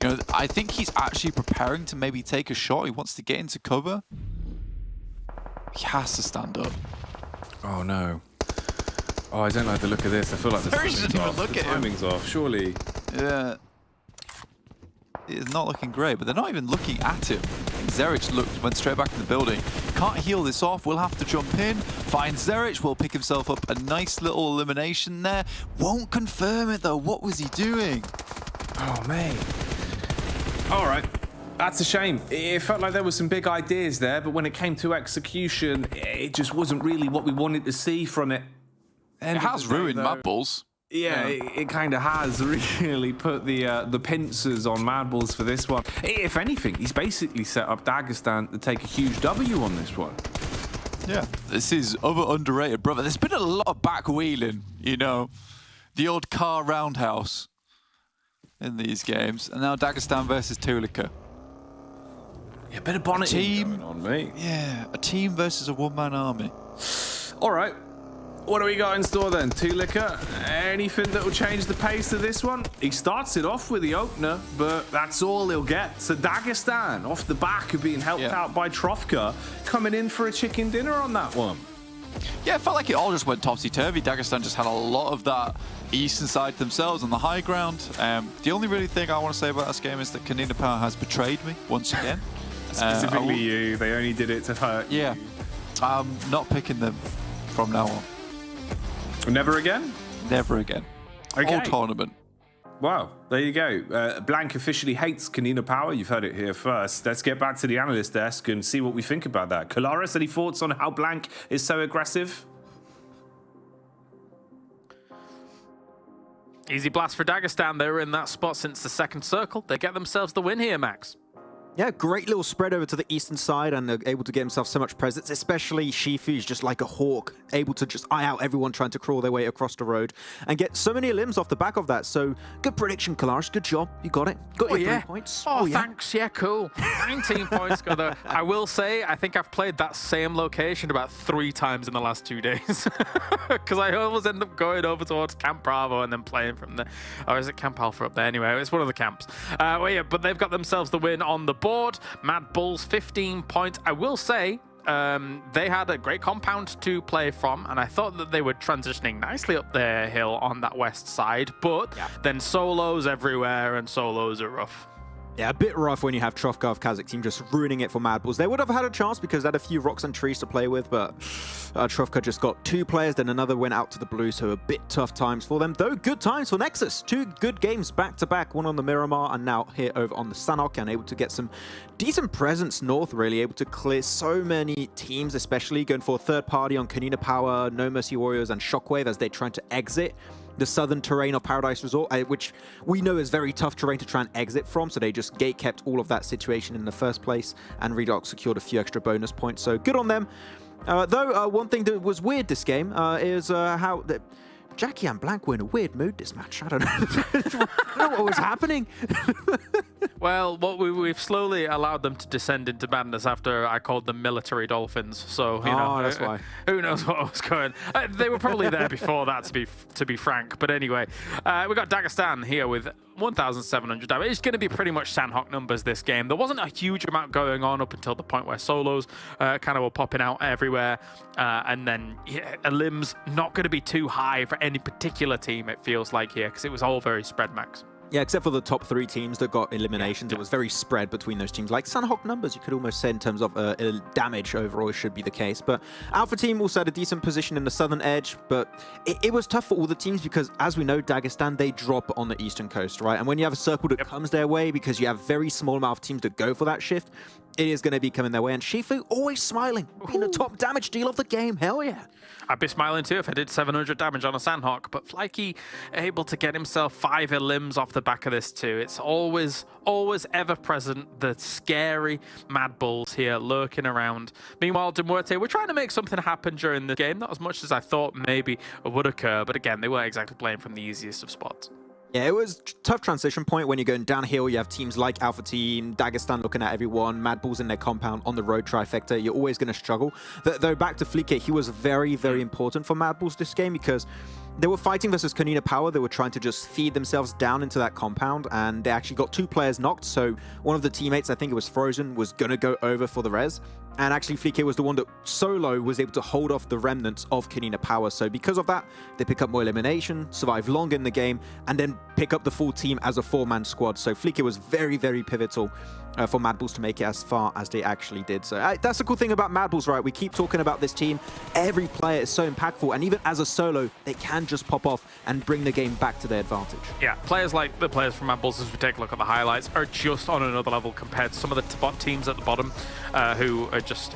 You know, I think he's actually preparing to maybe take a shot. He wants to get into cover. He has to stand up. Oh, no. Oh, I don't like the look of this. I feel like the timing's off. The timing's off, surely. Yeah. It is not looking great, but they're not even looking at him. Zerich went straight back in the building. Can't heal this off. We'll have to jump in. Finds Zerich. Will pick himself up a nice little elimination there. Won't confirm it, though. What was he doing? Oh, mate. All right. That's a shame. It felt like there were some big ideas there, but when it came to execution, it just wasn't really what we wanted to see from it. It has ruined MADBULLS. Yeah, it kind of has really put the pincers on MADBULLS for this one. If anything, he's basically set up Dagestan to take a huge W on this one. Yeah, this is other underrated, brother. There's been a lot of back wheeling, you know, the old car roundhouse. in these games. And now Dagestan versus Tulika. Yeah, a bit of bonneting going on, mate. Yeah, a team versus a one-man army. All right. What do we got in store then? Tulika, anything that will change the pace of this one? He starts it off with the opener, but that's all he'll get. So Dagestan, off the back of being helped out by Trofka, coming in for a chicken dinner on that one. Yeah, it felt like it all just went topsy-turvy. Dagestan just had a lot of that eastern side themselves on the high ground. The only really thing I want to say about this game is that KONINA Power has betrayed me once again. Specifically you. They only did it to hurt you. Yeah. I'm not picking them from now on. Never again? Never again. Okay. Whole tournament. Wow, there you go. Blank officially hates KONINA Power. You've heard it here first. Let's get back to the analyst desk and see what we think about that. Kalaris, any thoughts on how Blank is so aggressive? Easy blast for Dagestan. They were in that spot since the second circle. They get themselves the win here, Max. Yeah, great little spread over to the eastern side and able to get himself so much presence, especially Shifu is just like a hawk, able to just eye out everyone trying to crawl their way across the road and get so many limbs off the back of that. So good prediction, Kalaris. Good job. You got it. Got your 3 points. Oh, thanks. Yeah, cool. 19 points. I will say, I think I've played that same location about 3 times in the last 2 days because I always end up going over towards Camp Bravo and then playing from there. Or is it Camp Alpha up there? Anyway, it's one of the camps. Well, yeah, but they've got themselves the win on the board. MADBULLS 15 points. I will say they had a great compound to play from, and I thought that they were transitioning nicely up their hill on that west side, but then solos everywhere, and solos are rough. Yeah, a bit rough when you have Trofka of KASIK team just ruining it for MADBULLS. They would have had a chance because they had a few rocks and trees to play with, but Trofka just got 2 players, then another went out to the blue, so a bit tough times for them. Though good times for Nexus. 2 good games back-to-back, one on the Miramar and now here over on the Sanhok, and able to get some decent presence north, really, able to clear so many teams, especially going for a third party on KONINA Power, No Mercy Warriors and Shockwave as they're trying to exit the southern terrain of Paradise Resort, which we know is very tough terrain to try and exit from, so they just gate-kept all of that situation in the first place, and Redox secured a few extra bonus points, so good on them. Though, one thing that was weird this game is how... Jackie and Blank were in a weird mood this match. I don't know, I don't know what was happening. Well, we've slowly allowed them to descend into madness after I called them military dolphins. So you know, that's why. Who knows what was going? They were probably there before that, to be frank. But anyway, we got Dagestan here with 1,700 damage. It's going to be pretty much Sanhok numbers this game. There wasn't a huge amount going on up until the point where solos kind of were popping out everywhere, and then a limbs not going to be too high for any particular team. It feels like here because it was all very spread, Max. Yeah, except for the top 3 teams that got eliminations. It was very spread between those teams. Like Sanhok numbers, you could almost say in terms of damage overall, it should be the case. But Alpha team also had a decent position in the southern edge, but it was tough for all the teams because, as we know, Dagestan, they drop on the eastern coast, right? And when you have a circle that comes their way, because you have very small amount of teams that go for that shift, it is going to be coming their way. And Shifu always smiling, being the top damage deal of the game. Hell yeah. I'd be smiling too if I did 700 damage on a Sanhok, but Flykey able to get himself 5 limbs off the back of this too. It's always ever present, the scary MADBULLS here lurking around. Meanwhile, MUERTE, we're trying to make something happen during the game, not as much as I thought maybe would occur, but again, they weren't exactly playing from the easiest of spots. Yeah, it was a tough transition point when you're going downhill. You have teams like Alpha Team, Dagestan looking at everyone, MADBULLS in their compound on the road trifecta. You're always going to struggle. Though back to Fleeke, he was very, very important for MADBULLS this game because they were fighting versus KONINA Power. They were trying to just feed themselves down into that compound, and they actually got 2 players knocked. So one of the teammates, I think it was Frozen, was going to go over for the res. And actually, Fleeke was the one that solo was able to hold off the remnants of KONINA Power. So because of that, they pick up more elimination, survive long in the game, and then pick up the full team as a 4-man squad. So Fleeke was very, very pivotal for MADBULLS to make it as far as they actually did. So that's the cool thing about MADBULLS, right? We keep talking about this team. Every player is so impactful, and even as a solo, they can just pop off and bring the game back to their advantage. Yeah, players like the players from MADBULLS, as we take a look at the highlights, are just on another level compared to some of the bot teams at the bottom who are just...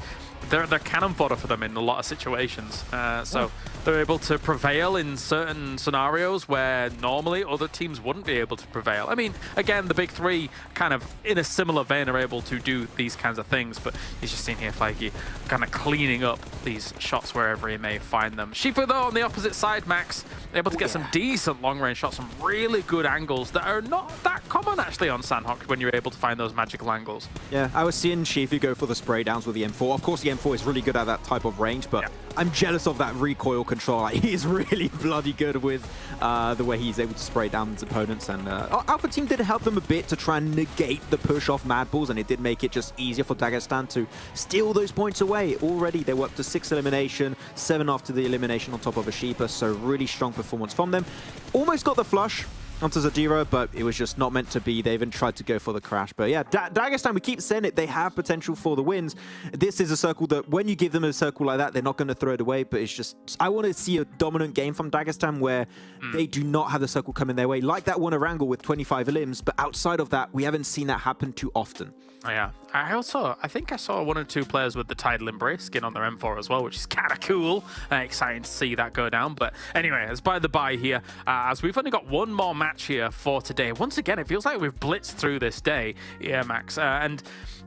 They're cannon fodder for them in a lot of situations. So they're able to prevail in certain scenarios where normally other teams wouldn't be able to prevail. I mean, again, the big three kind of in a similar vein are able to do these kinds of things, but he's just seen here Flaky kind of cleaning up these shots wherever he may find them. Shifu, though, on the opposite side, Max, able to get some decent long-range shots, some really good angles that are not that common, actually, on Sanhok when you're able to find those magical angles. Yeah, I was seeing Shifu go for the spray downs with the M4. Of course, the M4 is really good at that type of range, but I'm jealous of that recoil control. Like, he's really bloody good with the way he's able to spray down his opponents. And Alpha Team did help them a bit to try and negate the push off MADBULLS, and it did make it just easier for Dagestan to steal those points away. Already, they were up to 6 elimination, 7 after the elimination on top of Ashipa, so really strong performance from them. Almost got the flush onto Zadira, but it was just not meant to be. They even tried to go for the crash. But yeah, Dagestan, we keep saying it, they have potential for the wins. This is a circle that when you give them a circle like that, they're not going to throw it away, but it's just, I want to see a dominant game from Dagestan where they do not have the circle coming their way, like that one Erangel with 25 elims, but outside of that, we haven't seen that happen too often. Oh, yeah. I think I saw 1 or 2 players with the Tidal Embrace skin on their M4 as well, which is kind of cool. Exciting to see that go down. But anyway, as by the by here, as we've only got one more match here for today. Once again, it feels like we've blitzed through this day, yeah, Max. And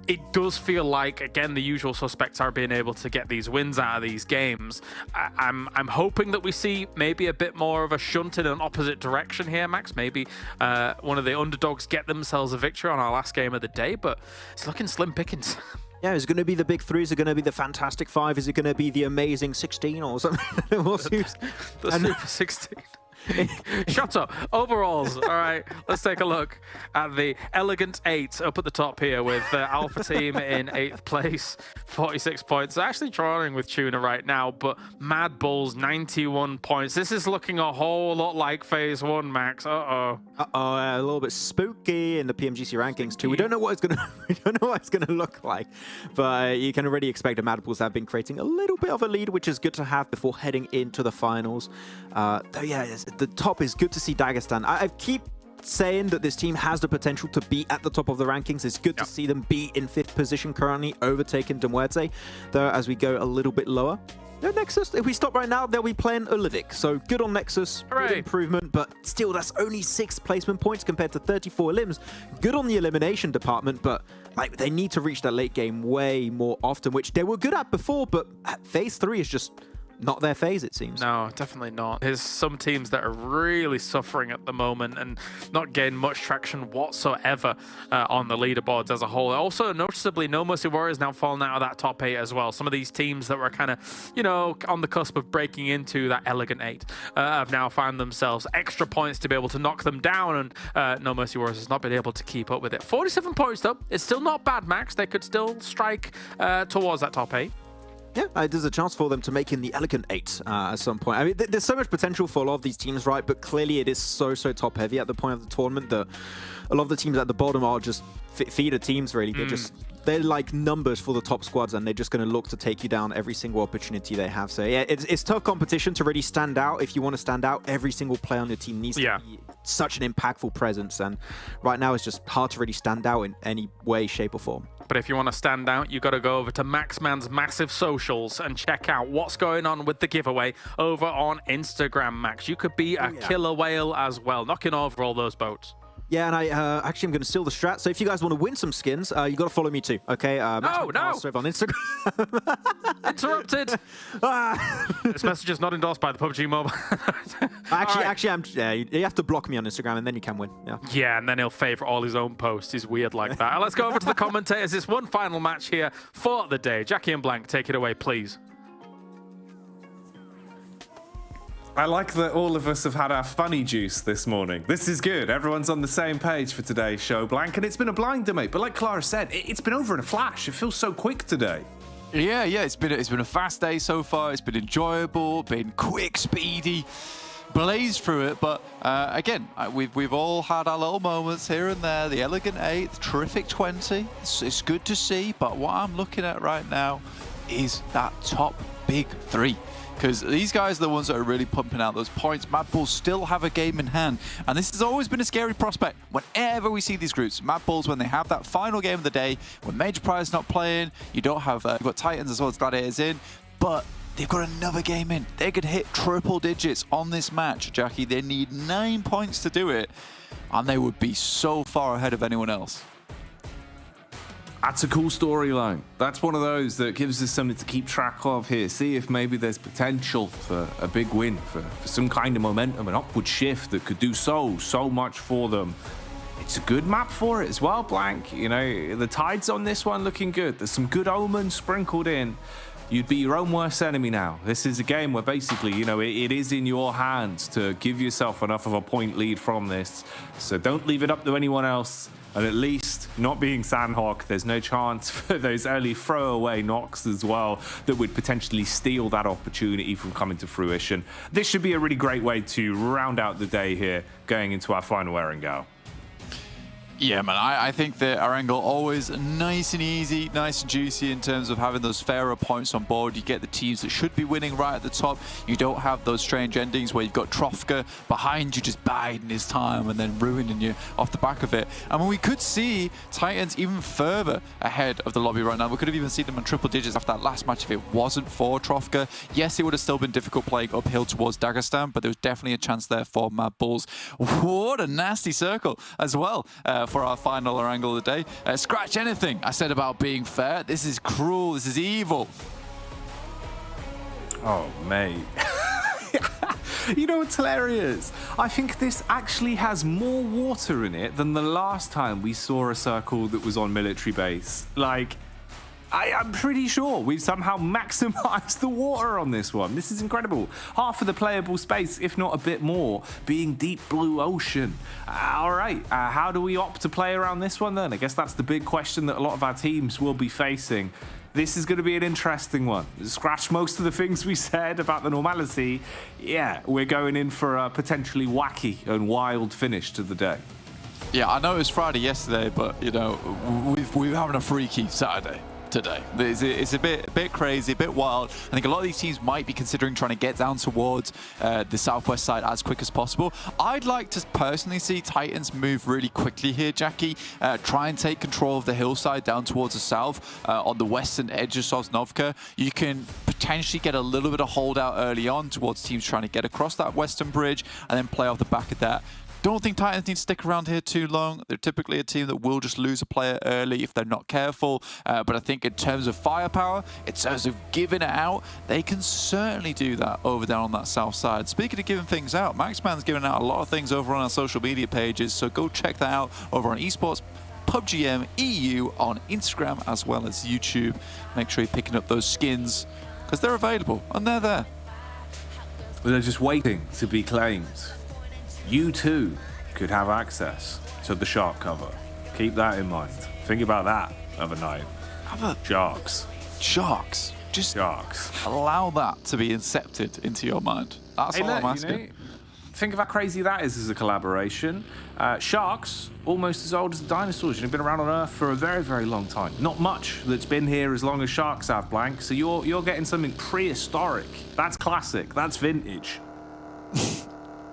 it does feel like, again, the usual suspects are being able to get these wins out of these games. I'm hoping that we see maybe a bit more of a shunt in an opposite direction here, Max. Maybe one of the underdogs get themselves a victory on our last game of the day, but it's looking slim pickings. Yeah, is it going to be the big 3? Is it going to be the Fantastic 5? Is it going to be the Amazing 16 or something? The Super 16. Shut up. Overalls. All right, let's take a look at the Elegant 8 up at the top here with Alpha Team in 8th place, 46 points. They're actually drawing with TUNA right now, but MADBULLS 91 points. This is looking a whole lot like Phase 1, Max. Uh-oh. Uh-oh, a little bit spooky in the PMGC rankings too. We don't know what it's gonna look like, but you can already expect the MADBULLS have been creating a little bit of a lead, which is good to have before heading into the finals. Though yeah, the top is good to see Dagestan. I keep saying that this team has the potential to be at the top of the rankings. It's good to see them be in 5th position currently, overtaking MUERTE. Though as we go a little bit lower, NEXUS, if we stop right now, they'll be playing Olivic. So good on NEXUS, good improvement, but still that's only 6 placement points compared to 34 elims. Good on the elimination department, but like they need to reach that late game way more often, which they were good at before, but at Phase 3 is just not their phase, it seems. No, definitely not. There's some teams that are really suffering at the moment and not getting much traction whatsoever on the leaderboards as a whole. Also, noticeably, No Mercy Warriors now falling out of that top 8 as well. Some of these teams that were kind of, you know, on the cusp of breaking into that Elegant 8 have now found themselves extra points to be able to knock them down, and No Mercy Warriors has not been able to keep up with it. 47 points, though. It's still not bad, Max. They could still strike towards that top 8. Yeah, there's a chance for them to make in the Elegant 8 at some point. I mean, there's so much potential for a lot of these teams, right? But clearly it is so top heavy at the point of the tournament that a lot of the teams at the bottom are just feeder teams, really. They're like numbers for the top squads, and they're just going to look to take you down every single opportunity they have. So yeah, it's tough competition to really stand out. If you want to stand out, every single player on your team needs to be such an impactful presence. And right now it's just hard to really stand out in any way, shape or form. But if you want to stand out, you've got to go over to Maxman's massive socials and check out what's going on with the giveaway over on Instagram, Max. You could be a killer whale as well, knocking over all those boats. Yeah, and I actually am going to steal the strat. So if you guys want to win some skins, you got to follow me too, okay? No! Over on Instagram. Interrupted. This message is not endorsed by the PUBG Mobile. Actually, you have to block me on Instagram, and then you can win. Yeah, and then he'll favourite all his own posts. He's weird like that. Let's go over to the commentators. It's one final match here for the day. Jackie and Blank, take it away, please. I like that all of us have had our funny juice this morning. This is good. Everyone's on the same page for today's show, Blank, and it's been a blinder, mate. But like Clara said, it's been over in a flash. It feels so quick today. Yeah, it's been a fast day so far. It's been enjoyable, been quick, speedy, blazed through it. But again, we've all had our little moments here and there. The Elegant 8, terrific 20. It's good to see. But what I'm looking at right now is that top big 3. Because these guys are the ones that are really pumping out those points. MADBULLS still have a game in hand. And this has always been a scary prospect. Whenever we see these groups, MADBULLS, when they have that final game of the day, when Major Prize not playing, you don't have, you've got Titans as well as Gladiators in. But they've got another game in. They could hit triple digits on this match, Jackie. They need 9 points to do it, and they would be so far ahead of anyone else. That's a cool storyline. That's one of those that gives us something to keep track of here. See if maybe there's potential for a big win, for some kind of momentum, an upward shift that could do so much for them. It's a good map for it as well, Blank. You know, the tides on this one looking good. There's some good omens sprinkled in. You'd be your own worst enemy now. This is a game where basically, you know, it is in your hands to give yourself enough of a point lead from this. So don't leave it up to anyone else. And at least, not being Sanhok, there's no chance for those early throwaway knocks as well that would potentially steal that opportunity from coming to fruition. This should be a really great way to round out the day here, going into our final Erangel. Yeah, man, I think that Erangel always nice and easy, nice and juicy in terms of having those fairer points on board. You get the teams that should be winning right at the top. You don't have those strange endings where you've got Trofka behind you just biding his time and then ruining you off the back of it. I mean, we could see Titans even further ahead of the lobby right now. We could have even seen them in triple digits after that last match if it wasn't for Trofka. Yes, it would have still been difficult playing uphill towards Dagestan, but there was definitely a chance there for MADBULLS. What a nasty circle as well for our final Erangel of the day. Scratch anything I said about being fair. This is cruel. This is evil. Oh, mate. You know what's hilarious? I think this actually has more water in it than the last time we saw a circle that was on military base. Like, I'm pretty sure we've somehow maximized the water on this one. This is incredible. Half of the playable space, if not a bit more, being deep blue ocean. All right, how do we opt to play around this one then? I guess that's the big question that a lot of our teams will be facing. This is going to be an interesting one. Scratch most of the things we said about the normality. Yeah, we're going in for a potentially wacky and wild finish to the day. Yeah, I know it was Friday yesterday, but, you know, we're having a freaky Saturday today. It's a bit crazy, a bit wild. I think a lot of these teams might be considering trying to get down towards the southwest side as quick as possible. I'd like to personally see Titans move really quickly here, Jackie. Try and take control of the hillside down towards the south on the western edge of Sosnovka. You can potentially get a little bit of holdout early on towards teams trying to get across that western bridge and then play off the back of that. Don't think Titans need to stick around here too long. They're typically a team that will just lose a player early if they're not careful. But I think in terms of firepower, in terms of giving it out, they can certainly do that over there on that south side. Speaking of giving things out, Maxman's giving out a lot of things over on our social media pages, so go check that out over on Esports PUBG EU on Instagram as well as YouTube. Make sure you're picking up those skins because they're available and they're there. They're just waiting to be claimed. You too could have access to the shark cover. Keep that in mind. Think about that of a night. Sharks. Sharks. Just Sharks. allow that to be incepted into your mind. That's all I'm asking. You know, think of how crazy that is as a collaboration. Sharks, almost as old as the dinosaurs. You've been around on Earth for a very, very long time. Not much that's been here as long as sharks have, Blank. So you're getting something prehistoric. That's classic. That's vintage.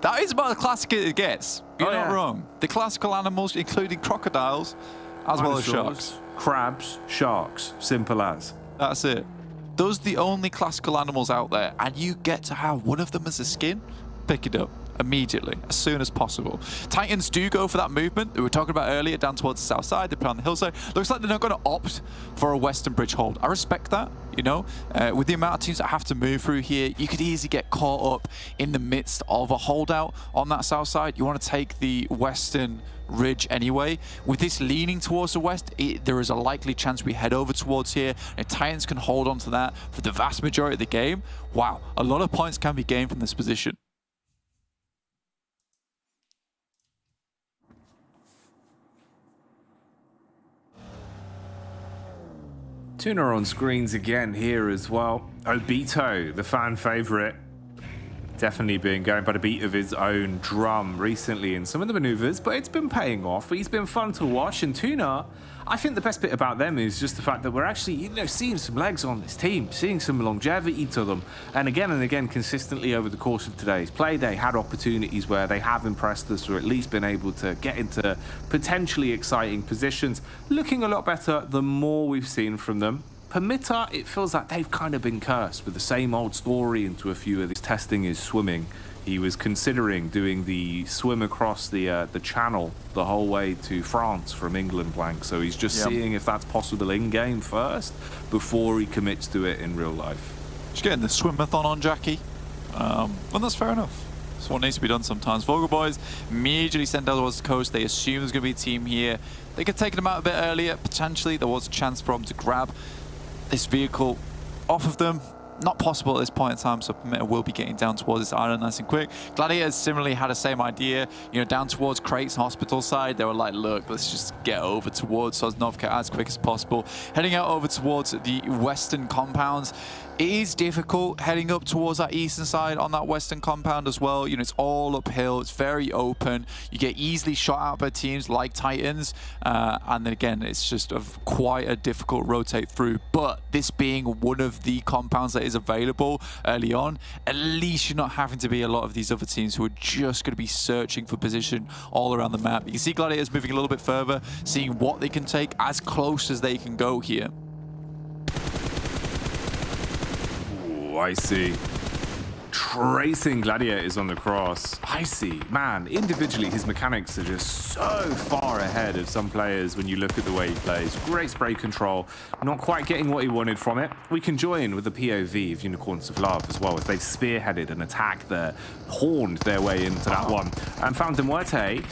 That is about as classic as it gets. You're not wrong. The classical animals, including crocodiles, as well as sharks. Crabs, sharks. Simple as. That's it. Those are the only classical animals out there, and you get to have one of them as a skin. Pick it up immediately, as soon as possible. Titans do go for that movement that we were talking about earlier, down towards the south side. They play on the hillside. Looks like they're not going to opt for a western bridge hold. I respect that, you know. With the amount of teams that have to move through here, you could easily get caught up in the midst of a holdout on that south side. You want to take the western ridge anyway. With this leaning towards the west, there is a likely chance we head over towards here. If Titans can hold on to that for the vast majority of the game, wow, a lot of points can be gained from this position. Tuna on screens again here as well. Obito, the fan favorite, definitely been going by the beat of his own drum recently in some of the maneuvers, but it's been paying off. He's been fun to watch, and Tuna, I think the best bit about them is just the fact that we're actually, you know, seeing some legs on this team, seeing some longevity to them, and again consistently over the course of today's play, they had opportunities where they have impressed us, or at least been able to get into potentially exciting positions, looking a lot better the more we've seen from them. PERMITTA, it feels like they've kind of been cursed with the same old story into a few of these. Testing is swimming. He was considering doing the swim across the channel the whole way to France from England, Blank. So he's just seeing if that's possible in-game first before he commits to it in real life. Just getting the swim-a-thon on, Jackie. And that's fair enough. That's what needs to be done sometimes. VULGAR boys immediately sent down towards the coast. They assume there's going to be a team here. They could have taken them out a bit earlier. Potentially, there was a chance for them to grab this vehicle off of them. Not possible at this point in time, so PERMITTA will be getting down towards this island nice and quick. Gladiators similarly had the same idea, you know, down towards Crates Hospital side. They were like, look, let's just get over towards Sosnovka as quick as possible. Heading out over towards the western compounds. It is difficult heading up towards that eastern side on that western compound as well. You know, it's all uphill. It's very open. You get easily shot out by teams like Titans. And then again, it's just quite a difficult rotate through. But this being one of the compounds that is available early on, at least you're not having to be a lot of these other teams who are just going to be searching for position all around the map. You can see Gladiators moving a little bit further, seeing what they can take as close as they can go here. I see. Tracing Gladiators on the cross. I see. Man, individually, his mechanics are just so far ahead of some players when you look at the way he plays. Great spray control. Not quite getting what he wanted from it. We can join with the POV of Unicorns of Love as well, as they've spearheaded an attack there, horned their way into that one. And found MUERTE,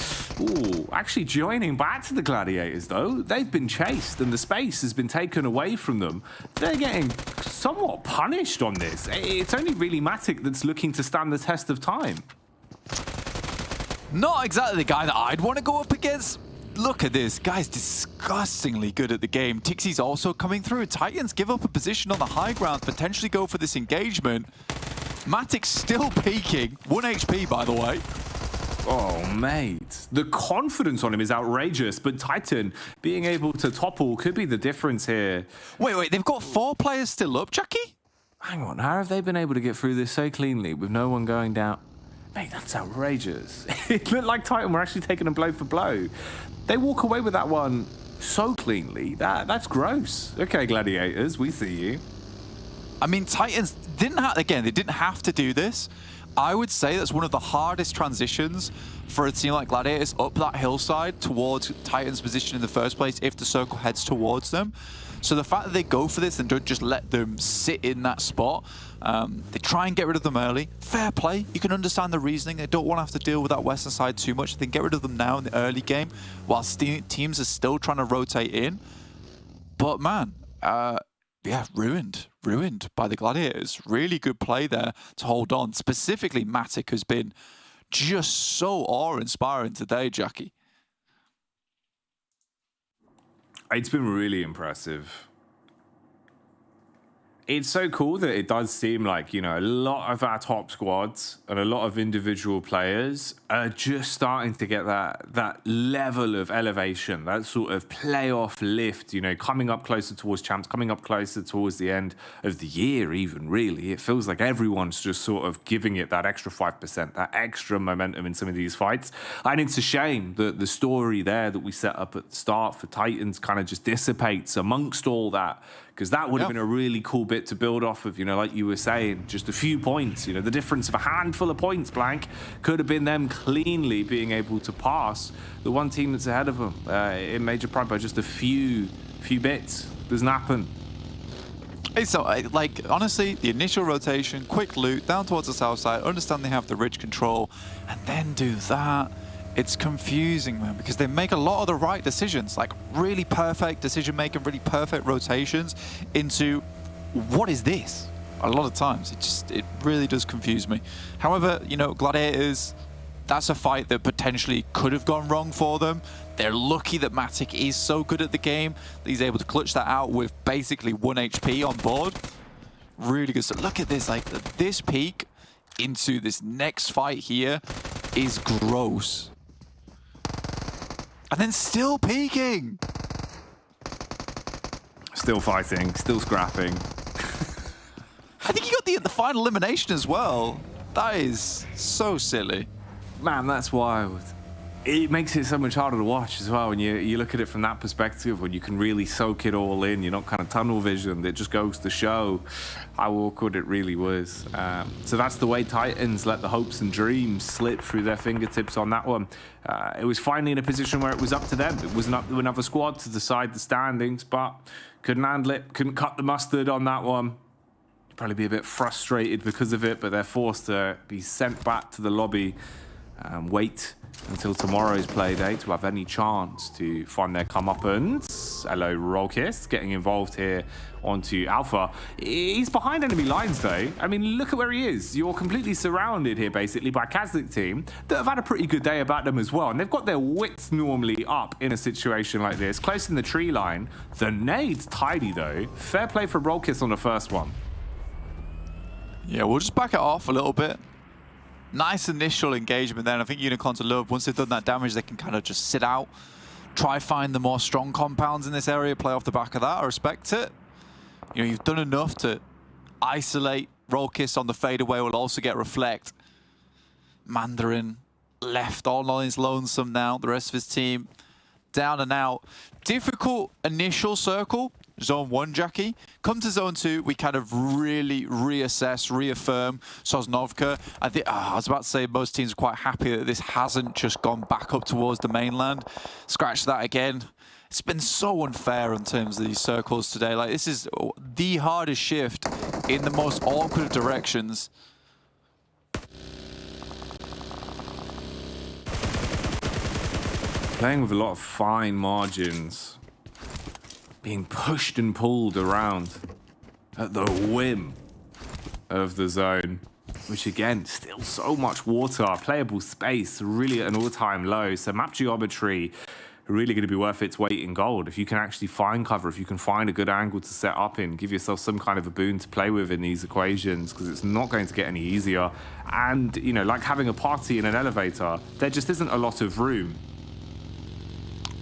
actually joining back to the Gladiators, though. They've been chased, and the space has been taken away from them. They're getting somewhat punished on this. It's only really Matic that's looking to stand the test of time. Not exactly the guy that I'd want to go up against. Look at this. Guy's disgustingly good at the game. Tixie's also coming through. Titans give up a position on the high ground, potentially go for this engagement. Matic's still peaking. 1 HP, by the way. Oh, mate. The confidence on him is outrageous, but Titan being able to topple could be the difference here. Wait. They've got 4 players still up, Jackie? Hang on. How have they been able to get through this so cleanly with no one going down? Mate, that's outrageous. It looked like Titan were actually taking them blow for blow. They walk away with that one so cleanly. That's gross. Okay, Gladiators, we see you. I mean, Titans didn't have, again, they didn't have to do this. I would say that's one of the hardest transitions for a team like Gladiators up that hillside towards Titans' position in the first place if the circle heads towards them. So the fact that they go for this and don't just let them sit in that spot, they try and get rid of them early. Fair play. You can understand the reasoning. They don't want to have to deal with that western side too much. They can get rid of them now in the early game whilst teams are still trying to rotate in. But man, yeah, ruined by the Gladiators. Really good play there to hold on. Specifically, Matic has been just so awe-inspiring today, Jackie. It's been really impressive. It's so cool that it does seem like, you know, a lot of our top squads and a lot of individual players are just starting to get that level of elevation, that sort of playoff lift, you know, coming up closer towards champs, coming up closer towards the end of the year even, really. It feels like everyone's just sort of giving it that extra 5%, that extra momentum in some of these fights. And it's a shame that the story there that we set up at the start for Titans kind of just dissipates amongst all that. Because that would have been a really cool bit to build off of, you know, like you were saying, just a few points, you know, the difference of a handful of points, Blank, could have been them cleanly being able to pass the one team that's ahead of them in Major Pride by just a few bits. Doesn't happen. So, like, honestly, the initial rotation, quick loot, down towards the south side, understand they have the ridge control, and then do that. It's confusing, man, because they make a lot of the right decisions, like really perfect decision-making, really perfect rotations into what is this? A lot of times, it really does confuse me. However, you know, Gladiators, that's a fight that potentially could have gone wrong for them. They're lucky that Matic is so good at the game that he's able to clutch that out with basically 1 HP on board. Really good. So look at this, like this peak into this next fight here is gross. And then still peaking. Still fighting, still scrapping. I think he got the final elimination as well. That is so silly. Man, that's wild. it makes it so much harder to watch as well when you look at it from that perspective, when you can really soak it all in. You're not kind of tunnel vision. It just goes to show how awkward it really was. So that's the way Titans let the hopes and dreams slip through their fingertips on that one. It was finally in a position where it was up to them. It wasn't up to another squad to decide the standings, but couldn't handle it, couldn't cut the mustard on that one. Probably be a bit frustrated because of it, but they're forced to be sent back to the lobby and wait until tomorrow's play day to have any chance to find their comeuppance. Hello, Rolkist, getting involved here onto Alpha. He's behind enemy lines, though. I mean, look at where he is. You're completely surrounded here, basically, by KASIK team that have had a pretty good day about them as well. And they've got their wits normally up in a situation like this, close in the tree line. The nade's tidy, though. Fair play for Rolkist on the first one. Yeah, we'll just back it off a little bit. Nice initial engagement there, and I think Unicorns are love. Once they've done that damage, they can kind of just sit out, try find the more strong compounds in this area, play off the back of that. I respect it. You know, you've done enough to isolate. Rolkist on the fadeaway will also get reflect. Mandarin left all on his lonesome now. The rest of his team down and out. Difficult initial circle. Zone 1, Jackie. Come to Zone 2, we kind of really reassess, reaffirm Sosnovka. I think, I was about to say most teams are quite happy that this hasn't just gone back up towards the mainland. Scratch that again. It's been so unfair in terms of these circles today. Like, this is the hardest shift in the most awkward of directions. Playing with a lot of fine margins. Being pushed and pulled around at the whim of the zone, which again, still so much water, playable space, really at an all-time low. So map geometry, really going to be worth its weight in gold. If you can actually find cover, if you can find a good angle to set up in, give yourself some kind of a boon to play with in these equations, because it's not going to get any easier. And, you know, like having a party in an elevator, there just isn't a lot of room.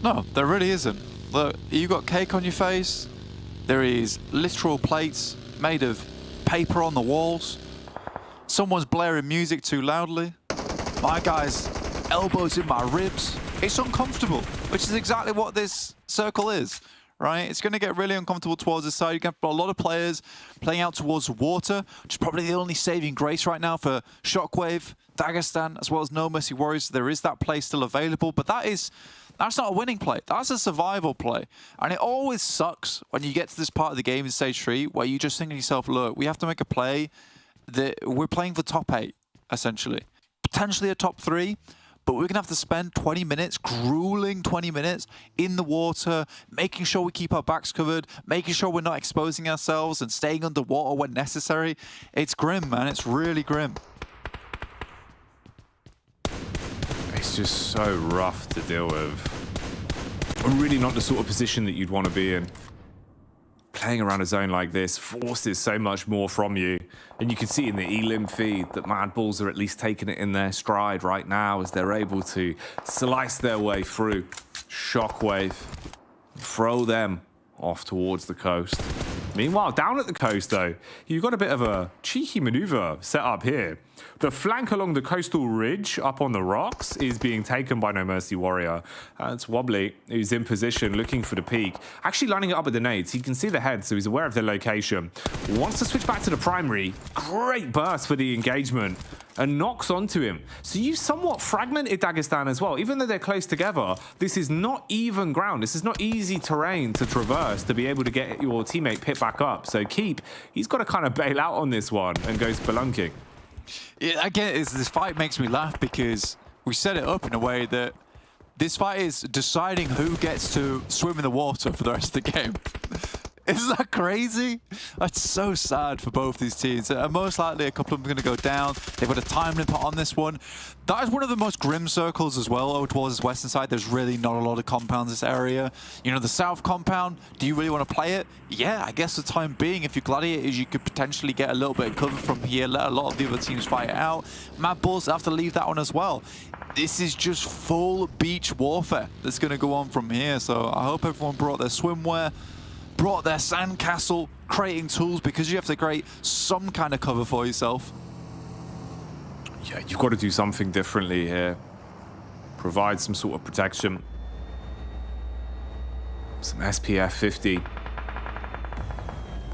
No, there really isn't. Look, you got cake on your face. There is literal plates made of paper on the walls. Someone's blaring music too loudly. My guy's elbows in my ribs. It's uncomfortable, which is exactly what this circle is, right? It's going to get really uncomfortable towards the side. You have a lot of players playing out towards water, which is probably the only saving grace right now for Shockwave, Dagestan, as well as No Mercy Warriors. There is that play still available, but that's not a winning play. That's a survival play. And it always sucks when you get to this part of the game in Stage 3 where you just think to yourself, look, we have to make a play that we're playing for top 8, essentially. Potentially a top 3, but we're going to have to spend 20 minutes, grueling 20 minutes in the water, making sure we keep our backs covered, making sure we're not exposing ourselves and staying underwater when necessary. It's grim, man. It's really grim. It's just so rough to deal with. Really not the sort of position that you'd want to be in. Playing around a zone like this forces so much more from you. And you can see in the elim feed that MADBULLS are at least taking it in their stride right now as they're able to slice their way through. Shockwave, throw them off towards the coast. Meanwhile, down at the coast, though, you've got a bit of a cheeky maneuver set up here. The flank along the coastal ridge up on the rocks is being taken by No Mercy Warrior. It's Wobbly, who's in position, looking for the peak. Actually lining it up with the nades. He can see the head, so he's aware of their location. Wants to switch back to the primary. Great burst for the engagement. And knocks onto him. So you somewhat fragmented Dagestan as well. Even though they're close together, this is not even ground. This is not easy terrain to traverse to be able to get your teammate picked back up. So Keep, he's got to kind of bail out on this one and go spelunking. Yeah, again, this fight makes me laugh because we set it up in a way that this fight is deciding who gets to swim in the water for the rest of the game. Isn't that crazy? That's so sad for both these teams. Most likely a couple of them are going to go down. They've got a time limit on this one. That is one of the most grim circles as well over towards this western side. There's really not a lot of compounds in this area. You know, the south compound, do you really want to play it? Yeah, I guess the time being, if you're Gladiators, you could potentially get a little bit of cover from here, let a lot of the other teams fight it out. MADBULLS have to leave that one as well. This is just full beach warfare that's going to go on from here. So I hope everyone brought their swimwear, brought their sandcastle, creating tools, because you have to create some kind of cover for yourself. Yeah, you've got to do something differently here. provide some sort of protection. Some SPF 50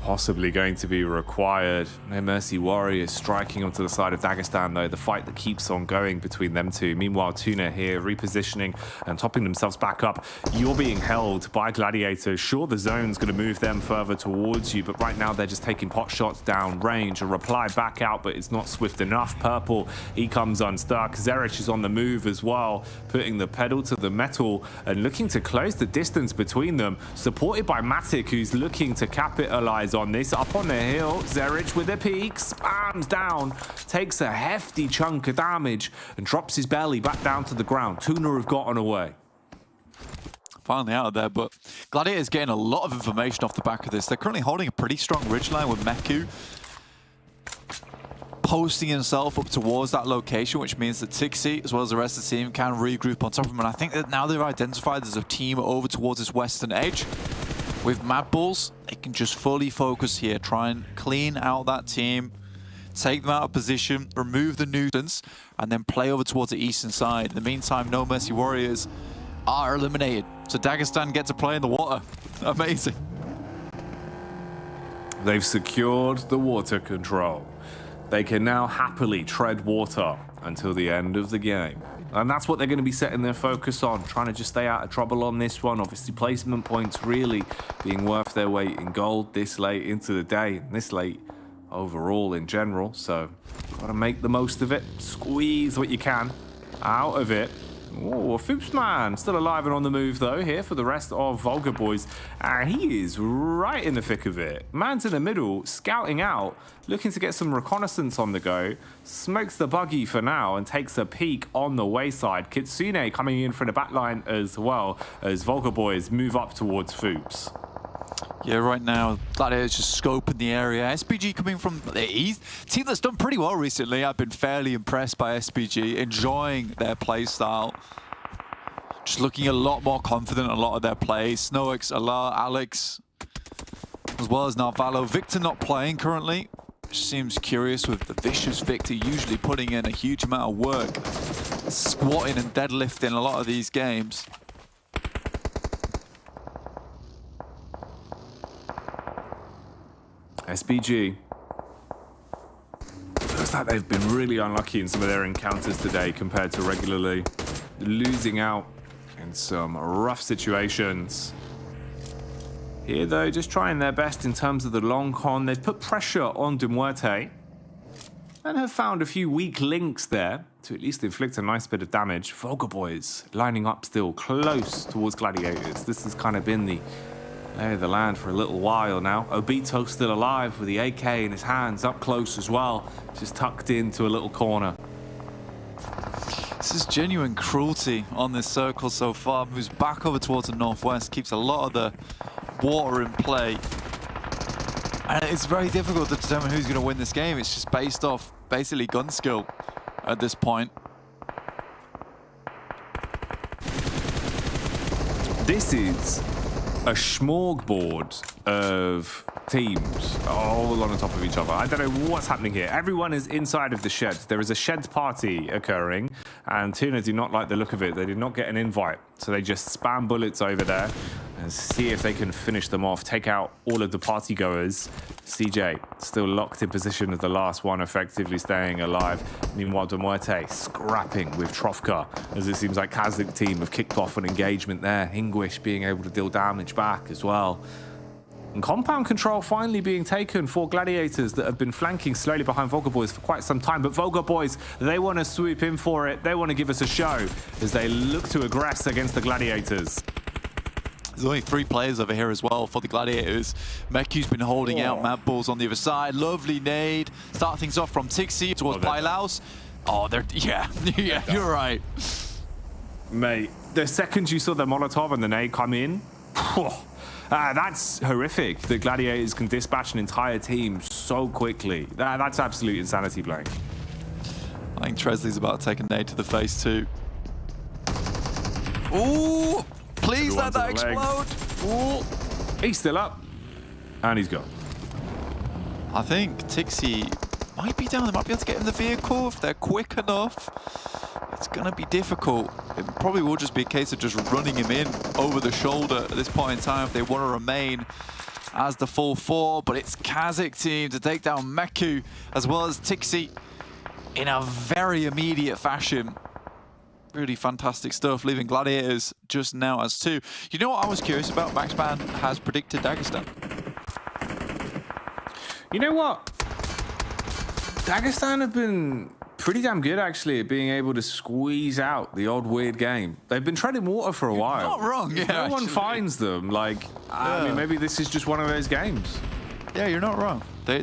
possibly going to be required. No Mercy Warriors striking onto the side of Dagestan, though. The fight that keeps on going between them two. Meanwhile, TUNA here repositioning and topping themselves back up. You're being held by Gladiators. Sure, the zone's going to move them further towards you, but right now they're just taking pot shots down range. A reply back out, but it's not swift enough. Purple, he comes unstuck. Zerich is on the move as well, putting the pedal to the metal and looking to close the distance between them. Supported by Matic, who's looking to capitalize on this. Up on the hill, Zerich with a peek, spams down, takes a hefty chunk of damage and drops his belly back down to the ground. TUNA have gotten away. Finally out of there, but Gladiator's getting a lot of information off the back of this. They're currently holding a pretty strong ridgeline with Meku posting himself up towards that location, which means that Tixi, as well as the rest of the team, can regroup on top of him. And I think that now they've identified there's a team over towards this western edge. With MADBULLS, they can just fully focus here, try and clean out that team, take them out of position, remove the nuisance, and then play over towards the eastern side. In the meantime, No Mercy Warriors are eliminated. So Dagestan get to play in the water. Amazing. They've secured the water control. They can now happily tread water until the end of the game. And that's what they're going to be setting their focus on, trying to just stay out of trouble on this one. Obviously, placement points really being worth their weight in gold this late into the day, this late overall in general. So, got to make the most of it. Squeeze what you can out of it. Oh, Foopsman still alive and on the move though here for the rest of VULGAR boys, and he is right in the thick of it. Man's in the middle, scouting out, looking to get some reconnaissance on the go. Smokes the buggy for now and takes a peek on the wayside. Kitsune coming in for the backline as well as VULGAR boys move up towards Foops. Yeah, right now, Gladiator's just scoping the area. SPG coming from the east. Team that's done pretty well recently. I've been fairly impressed by SPG, enjoying their play style. Just looking a lot more confident in a lot of their plays. Snowex, Alar, Alex, as well as Narvalo. Victor not playing currently, which seems curious with the vicious Victor usually putting in a huge amount of work, squatting and deadlifting a lot of these games. SPG. Looks like they've been really unlucky in some of their encounters today compared to regularly. Losing out in some rough situations. Here though, just trying their best in terms of the long con. They've put pressure on MUERTE and have found a few weak links there to at least inflict a nice bit of damage. VULGAR boys lining up still close towards Gladiators. This has kind of been the lay of the land for a little while now. Obito still alive with the AK in his hands, up close as well, just tucked into a little corner. This is genuine cruelty on this circle so far. Moves back over towards the northwest, keeps a lot of the water in play. And it's very difficult to determine who's going to win this game. It's just based off basically gun skill at this point. This is a smorgasbord of teams all on top of each other. I don't know what's happening here. Everyone is inside of the shed. There is a shed party occurring, and TUNA do not like the look of it. They did not get an invite, so they just spam bullets over there and see if they can finish them off, take out all of the party goers. CJ still locked in position as the last one, effectively staying alive. Meanwhile, MUERTE scrapping with Trofka, as it seems like KASIK team have kicked off an engagement there. Hinguish being able to deal damage back as well. And compound control finally being taken for Gladiators that have been flanking slowly behind VULGAR boys for quite some time. But VULGAR boys, they want to swoop in for it. They want to give us a show as they look to aggress against the Gladiators. There's only 3 players over here as well for the Gladiators. Meku's been holding out MADBULLS on the other side. Lovely nade. Start things off from Tixi towards Pylaus. Oh, yeah, you're right. Mate, the second you saw the Molotov and the nade come in, that's horrific. The Gladiators can dispatch an entire team so quickly. That's absolute insanity, Blank. I think Tresley's about to take a nade to the face too. Ooh! Please let that explode. Ooh. He's still up. And he's gone. I think Tixi might be down. They might be able to get in the vehicle if they're quick enough. It's going to be difficult. It probably will just be a case of just running him in over the shoulder at this point in time if they want to remain as the full four. But it's KASIK team to take down Meku as well as Tixi in a very immediate fashion. Really fantastic stuff, leaving Gladiators just now as 2. You know what I was curious about? Maxban has predicted Dagestan. You know what? Dagestan have been pretty damn good, actually, at being able to squeeze out the odd weird game. They've been treading water for a while. Not wrong, yeah. No one finds them. Like, I mean, maybe this is just one of those games. Yeah, you're not wrong. They're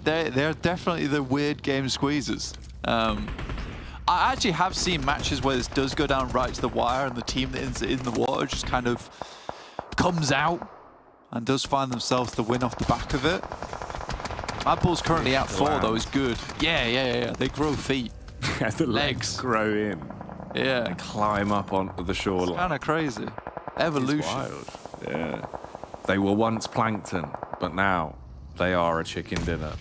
definitely the weird game squeezers. I actually have seen matches where this does go down right to the wire and the team that is in the water just kind of comes out and does find themselves the win off the back of it. MADBULLS currently out 4 though is good. Yeah. They grow feet. Yeah, the legs grow in. Yeah. And climb up onto the shoreline. Kind of crazy. Evolution. It's wild. Yeah. They were once plankton, but now they are a chicken dinner.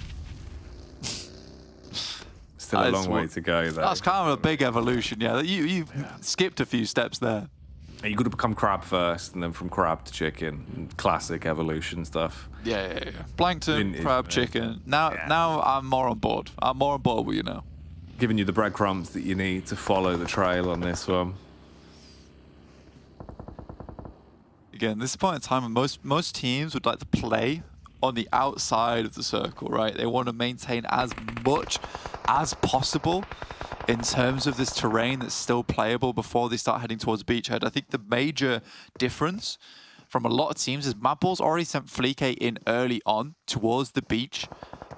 Still a long way to go, though. That's kind of a big evolution, yeah. You skipped a few steps there. You got to become crab first, and then from crab to chicken. Classic evolution stuff. Yeah. Plankton, crab, chicken. Now I'm more on board. I'm more on board with you now. Giving you the breadcrumbs that you need to follow the trail on this one. Again, this point in time, most teams would like to play on the outside of the circle, right? They want to maintain as much as possible in terms of this terrain that's still playable before they start heading towards Beachhead. I think the major difference from a lot of teams is MADBULLS already sent Fleek in early on towards the beach,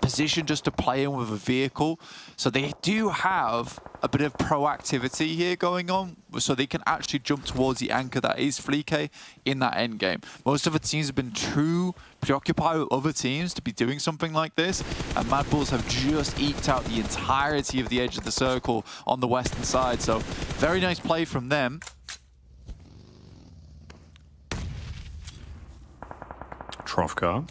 positioned just to play in with a vehicle. So they do have a bit of proactivity here going on, so they can actually jump towards the anchor that is Fleek in that end game. Most of the teams have been too preoccupied with other teams to be doing something like this, and MADBULLS have just eked out the entirety of the edge of the circle on the western side. So very nice play from them. Trofka.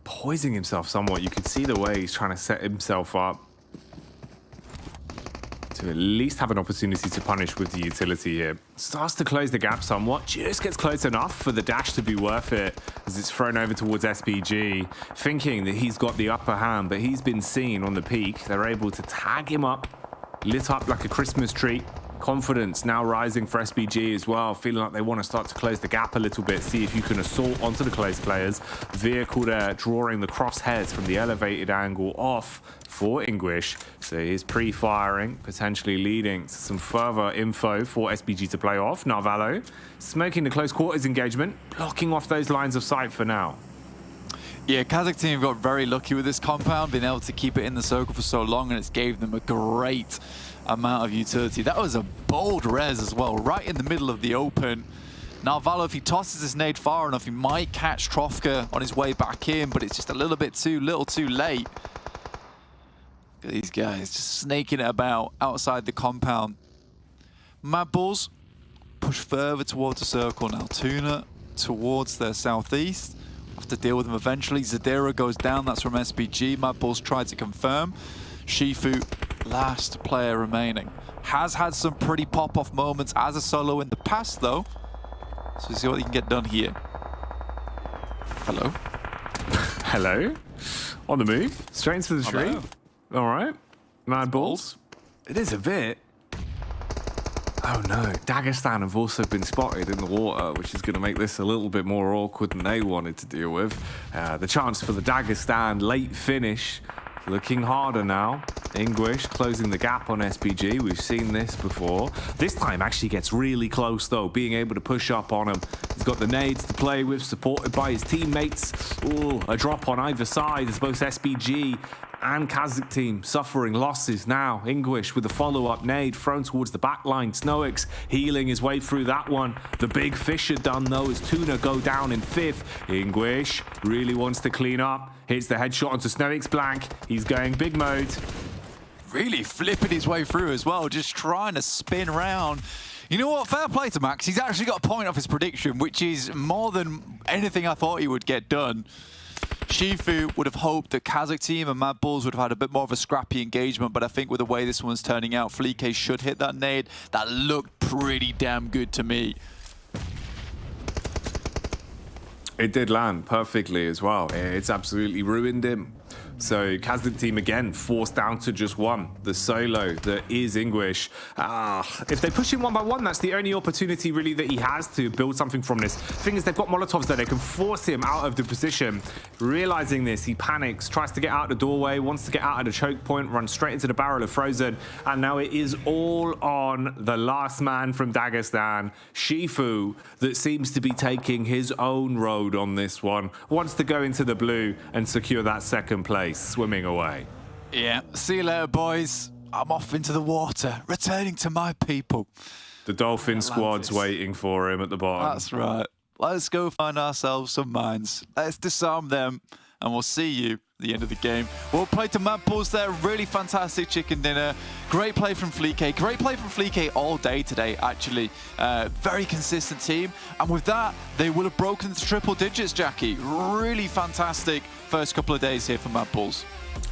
Poising himself somewhat. You could see the way he's trying to set himself up to at least have an opportunity to punish with the utility here. Starts to close the gap somewhat. Just gets close enough for the dash to be worth it as it's thrown over towards SPG, thinking that he's got the upper hand, but he's been seen on the peak. They're able to tag him up, lit up like a Christmas tree. Confidence now rising for SPG as well, feeling like they want to start to close the gap a little bit, see if you can assault onto the close players. Vehicle there drawing the crosshairs from the elevated angle off for English. So he's pre-firing, potentially leading to some further info for SPG to play off. Narvalo smoking the close quarters engagement, blocking off those lines of sight for now. Yeah, KASIK team got very lucky with this compound, being able to keep it in the circle for so long, and it's gave them a great amount of utility. That was a bold res as well, right in the middle of the open. Narvalo, if he tosses his nade far enough, he might catch Trofka on his way back in, but it's just a little bit too late. Look at these guys just snaking it about outside the compound. MADBULLS push further towards the circle now. TUNA towards their southeast. Have to deal with them eventually. Zadira goes down, that's from SPG. MADBULLS tried to confirm. Shifu, last player remaining. Has had some pretty pop-off moments as a solo in the past, though. So see what he can get done here. Hello? Hello? On the move? Straight into the tree? All right. MADBULLS. It is a bit. Oh no, Dagestan have also been spotted in the water, which is going to make this a little bit more awkward than they wanted to deal with. The chance for the Dagestan late finish looking harder now. English closing the gap on SPG. We've seen this before. This time actually gets really close though, being able to push up on him. He's got the nades to play with, supported by his teammates. Ooh, a drop on either side as both SPG and KASIK team suffering losses now. English with a follow-up nade thrown towards the back line. Snoix healing his way through that one. The big fish are done though as TUNA go down in 5th. English really wants to clean up. Hits the headshot onto Snoix blank. He's going big mode. Really flipping his way through as well, just trying to spin around. You know what? Fair play to Max. He's actually got a point off his prediction, which is more than anything I thought he would get done. Shifu would have hoped the KASIK team and MADBULLS would have had a bit more of a scrappy engagement, but I think with the way this one's turning out, Fleek should hit that nade. That looked pretty damn good to me. It did land perfectly as well. It's absolutely ruined him. So KASIK team again forced down to just one. The solo that is English. If they push him 1 by 1, that's the only opportunity really that he has to build something from this. The thing is, they've got Molotovs there. They can force him out of the position. Realizing this, he panics, tries to get out the doorway, wants to get out of the choke point, runs straight into the barrel of Frozen. And now it is all on the last man from Dagestan, Shifu, that seems to be taking his own road on this one. Wants to go into the blue and secure that second place. Swimming away. Yeah, see you later, boys. I'm off into the water, returning to my people. The Dolphin squad's waiting for him at the bottom. That's right. Let's go find ourselves some mines. Let's disarm them, and we'll see you at the end of the game. Well played to MADBULLS there. Really fantastic chicken dinner. Great play from Fleek. Great play from Fleek all day today, actually. Very consistent team. And with that, they will have broken the triple digits, Jackie. Really fantastic first couple of days here for MADBULLS.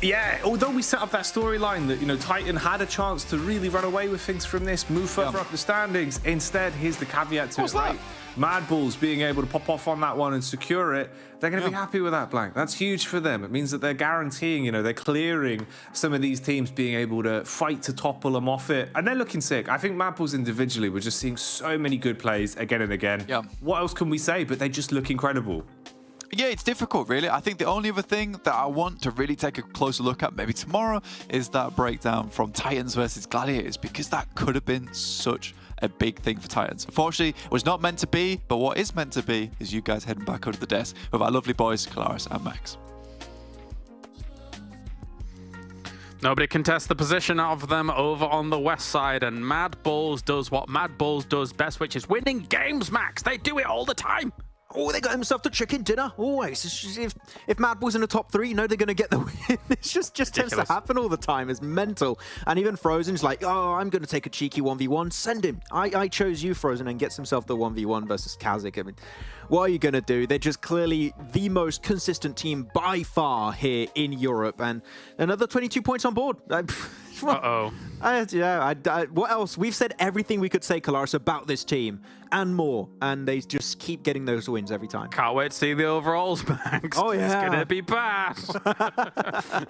Yeah, although we set up that storyline that, you know, Titan had a chance to really run away with things from this, move further up the standings. Instead, here's the caveat to it, right? MADBULLS being able to pop off on that one and secure it, they're going to be happy with that, Blank. That's huge for them. It means that they're guaranteeing, you know, they're clearing some of these teams being able to fight to topple them off it. And they're looking sick. I think MADBULLS individually, we're just seeing so many good plays again and again. Yeah. What else can we say? But they just look incredible. Yeah, it's difficult, really. I think the only other thing that I want to really take a closer look at maybe tomorrow is that breakdown from Titans versus Gladiators, because that could have been such a big thing for Titans. Unfortunately, it was not meant to be, but what is meant to be is you guys heading back under the desk with our lovely boys, Kalaris and Max. Nobody contests the position of them over on the west side, and MADBULLS does what MADBULLS does best, which is winning games, Max. They do it all the time. Oh, they got themselves the chicken dinner. Always. If MADBULLS in the top 3, you know they're going to get the win. It just tends to happen all the time. It's mental. And even Frozen's like, oh, I'm going to take a cheeky 1v1. Send him. I chose you, Frozen, and gets himself the 1v1 versus KASIK. I mean, what are you going to do? They're just clearly the most consistent team by far here in Europe. And another 22 points on board. Uh-oh. What else? We've said everything we could say, Kalaris, about this team and more, and they just keep getting those wins every time. Can't wait to see the overalls, Max. Oh, yeah. It's going to be bad.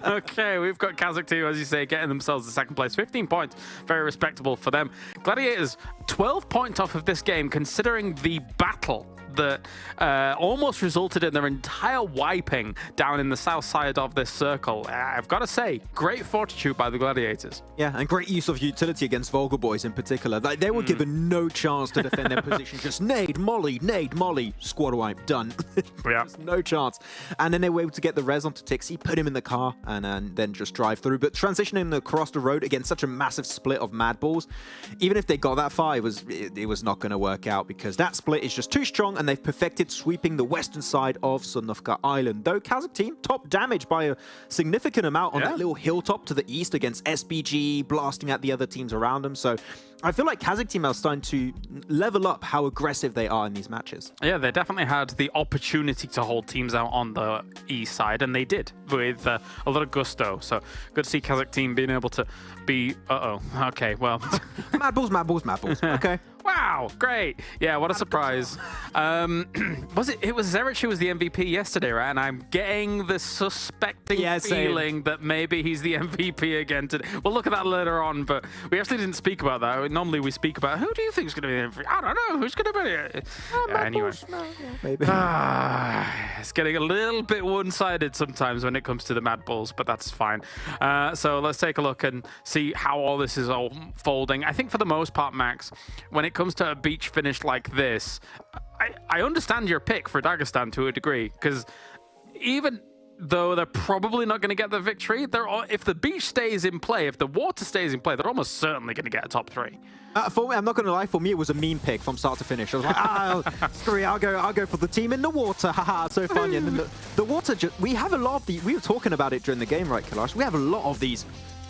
Okay, we've got KASIK team, as you say, getting themselves the second place. 15 points. Very respectable for them. Gladiators, 12 points off of this game, considering the battle that almost resulted in their entire wiping down in the south side of this circle. I've got to say, great fortitude by the Gladiators. Yeah, and great use of utility against VULGAR boys in particular. They were given no chance to defend their position. Just nade, molly, squad wipe, done. Yeah. Just no chance. And then they were able to get the res onto Tixi, put him in the car, and then just drive through. But transitioning across the road against such a massive split of MADBULLS, even if they got that far, it was not going to work out, because that split is just too strong, and they've perfected sweeping the western side of Sanhok Island. Though KASIK team top damage by a significant amount on that little hilltop to the east against SBG, blasting at the other teams around them. So I feel like KASIK team are starting to level up how aggressive they are in these matches. Yeah, they definitely had the opportunity to hold teams out on the east side, and they did with a lot of gusto. So good to see KASIK team being able to be... Okay, well... MADBULLS. Okay. Wow, great. Yeah, what a surprise. It was Zerich who was the MVP yesterday, right? And I'm getting the suspecting feeling that maybe he's the MVP again today. We'll look at that later on, but we actually didn't speak about that. Normally we speak about, who do you think is going to be the MVP? I don't know. Who's going to be it? Anyway. Maybe. It's getting a little bit one-sided sometimes when it comes to the MADBULLS, but that's fine. So let's take a look and see how all this is all folding. I think for the most part, Max, when it comes to a beach finish like this, I understand your pick for Dagestan to a degree, because even though they're probably not going to get the victory, if the beach stays in play, if the water stays in play, they're almost certainly going to get a top 3. For me, I'm not going to lie, for me it was a meme pick from start to finish. I was like, screw it, I'll go for the team in the water, haha, it's so funny. And then the water, we have a lot of we were talking about it during the game, right, Kalash? We have a lot of these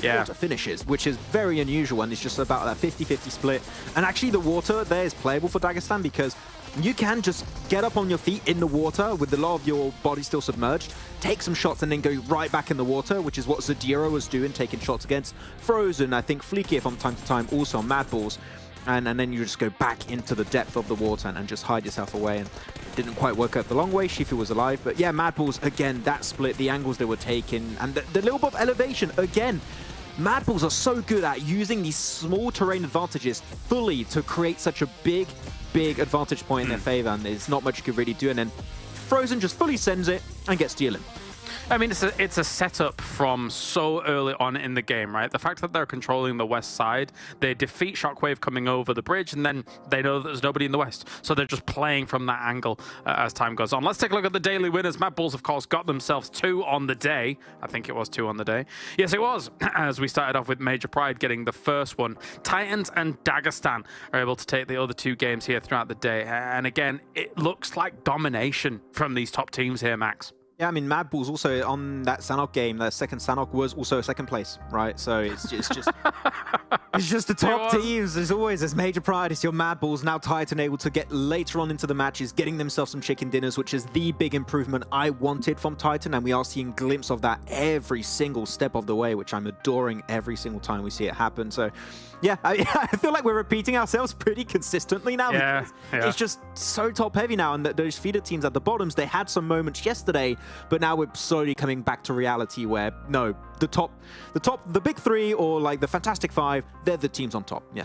water finishes, which is very unusual, and it's just about that 50-50 split. And actually the water there is playable for Dagestan, because you can just get up on your feet in the water with a lot of your body still submerged, take some shots and then go right back in the water, which is what Zadira was doing, taking shots against Frozen, I think Fleeky from time to time, also on MADBULLS. And then you just go back into the depth of the water and just hide yourself away. And it didn't quite work out the long way. Shifu was alive. But yeah, MADBULLS, again, that split, the angles they were taking, and the little bit of elevation, again, MADBULLS are so good at using these small terrain advantages fully to create such a big advantage point in their favor, and there's not much you could really do. And then Frozen just fully sends it and gets dealing. I mean, it's a setup from so early on in the game, right? The fact that they're controlling the west side, they defeat Shockwave coming over the bridge, and then they know that there's nobody in the west. So they're just playing from that angle as time goes on. Let's take a look at the daily winners. MADBULLS, of course, got themselves 2 on the day. I think it was 2 on the day. Yes, it was, as we started off with Major Pride getting the first one. Titans and Dagestan are able to take the other 2 games here throughout the day. And again, it looks like domination from these top teams here, Max. Yeah, I mean, MADBULLS also on that Sanhok game, that second Sanhok was also second place, right? So it's just it's just the top teams. As always, there's Major Pride, it's your MADBULLS, now Titan able to get later on into the matches, getting themselves some chicken dinners, which is the big improvement I wanted from Titan, and we are seeing glimpse of that every single step of the way, which I'm adoring every single time we see it happen. So yeah, I feel like we're repeating ourselves pretty consistently now. Yeah. It's just so top heavy now, and those feeder teams at the bottoms, they had some moments yesterday, but now we're slowly coming back to reality where, no, the big 3 or like the Fantastic 5, they're the teams on top. Yeah.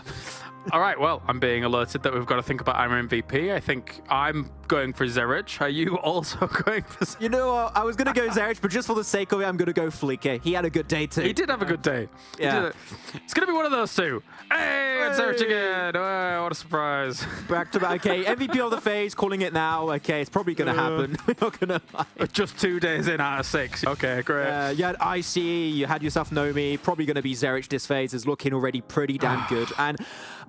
All right, well, I'm being alerted that we've got to think about our MVP. I think I'm going for Zerich. Are you also going for Zerich? You know what? I was going to go Zerich, but just for the sake of it, I'm going to go Fleeky. He had a good day too. He did have a good day. Yeah. It's going to be one of those 2. Hey, it's Zerich again. Oh, what a surprise. Back to back. Okay, MVP of the phase, calling it now. Okay, it's probably going to happen. We're not going to lie. Just 2 days in out of 6. Okay, great. You had IC, you had yourself Nomi. Probably going to be Zerich this phase. Is looking already pretty damn good. And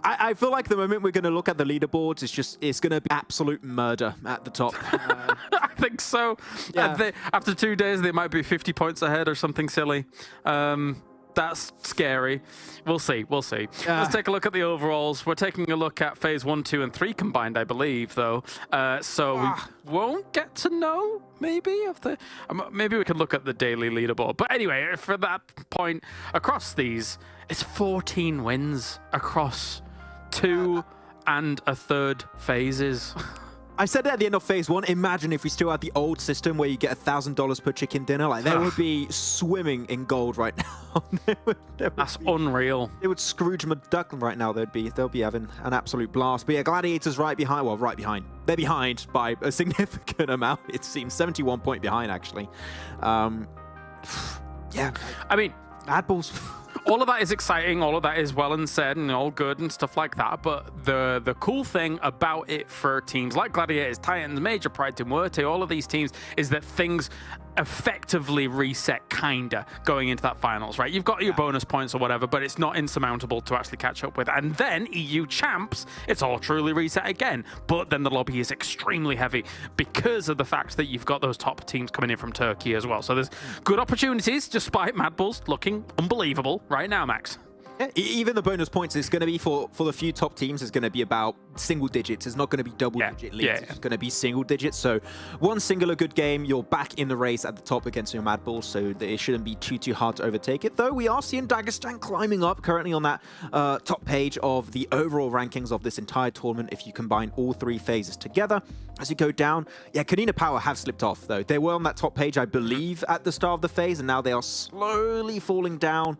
I feel like the moment we're going to look at the leaderboards, it's going to be absolute murder at the top. I think so. Yeah. After 2 days, they might be 50 points ahead or something silly. That's scary. We'll see. We'll see. Yeah. Let's take a look at the overalls. We're taking a look at phase 1, 2, and 3 combined, I believe, though. So we won't get to know, maybe, maybe we can look at the daily leaderboard. But anyway, for that point, across these, it's 14 wins across 2 and a third phases. I said it at the end of phase 1. Imagine if we still had the old system where you get $1,000 per chicken dinner. Like, they would be swimming in gold right now. That's unreal. It would Scrooge McDuck right now. They'll be having an absolute blast. But yeah, Gladiators right behind. Well, right behind. They're behind by a significant amount. It seems 71 point behind actually. Yeah. I mean, MADBULLS. all of that is exciting, all of that is well and said and all good and stuff like that, but the cool thing about it for teams like Gladiators, Titans, Major Pride, MUERTE, all of these teams, is that things effectively reset kinda going into that finals, right? You've got your bonus points or whatever, but it's not insurmountable to actually catch up with. And then EU champs, it's all truly reset again, but then the lobby is extremely heavy because of the fact that you've got those top teams coming in from Turkey as well. So there's good opportunities despite MADBULLS looking unbelievable right now, Max. Yeah, even the bonus points is going to be for the few top teams is going to be about single digits. It's not going to be double-digit leads. It's going to be single digits. So one singular good game, you're back in the race at the top against your MADBULLS, so it shouldn't be too hard to overtake it. Though we are seeing Dagestan climbing up currently on that top page of the overall rankings of this entire tournament if you combine all 3 phases together. As you go down, yeah, KONINA Power have slipped off, though. They were on that top page, I believe, at the start of the phase, and now they are slowly falling down.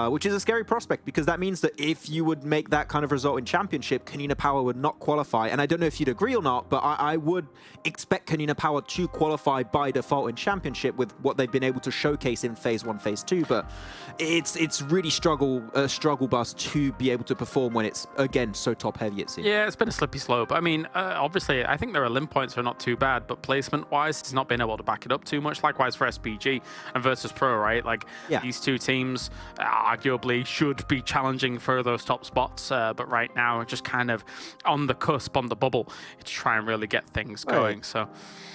Which is a scary prospect because that means that if you would make that kind of result in Championship, KONINA Power would not qualify. And I don't know if you'd agree or not, but I would expect KONINA Power to qualify by default in Championship with what they've been able to showcase in Phase 1, Phase 2. But it's really struggle bus to be able to perform when it's, again, so top heavy, it seems. Yeah, it's been a slippy slope. I mean, obviously, I think their Olymp points are not too bad, but placement-wise, it's not been able to back it up too much. Likewise for SBG and VIRTUS.PRO, right? Like, these 2 teams arguably should be challenging for those top spots, but right now just kind of on the cusp, on the bubble, to try and really get things going. So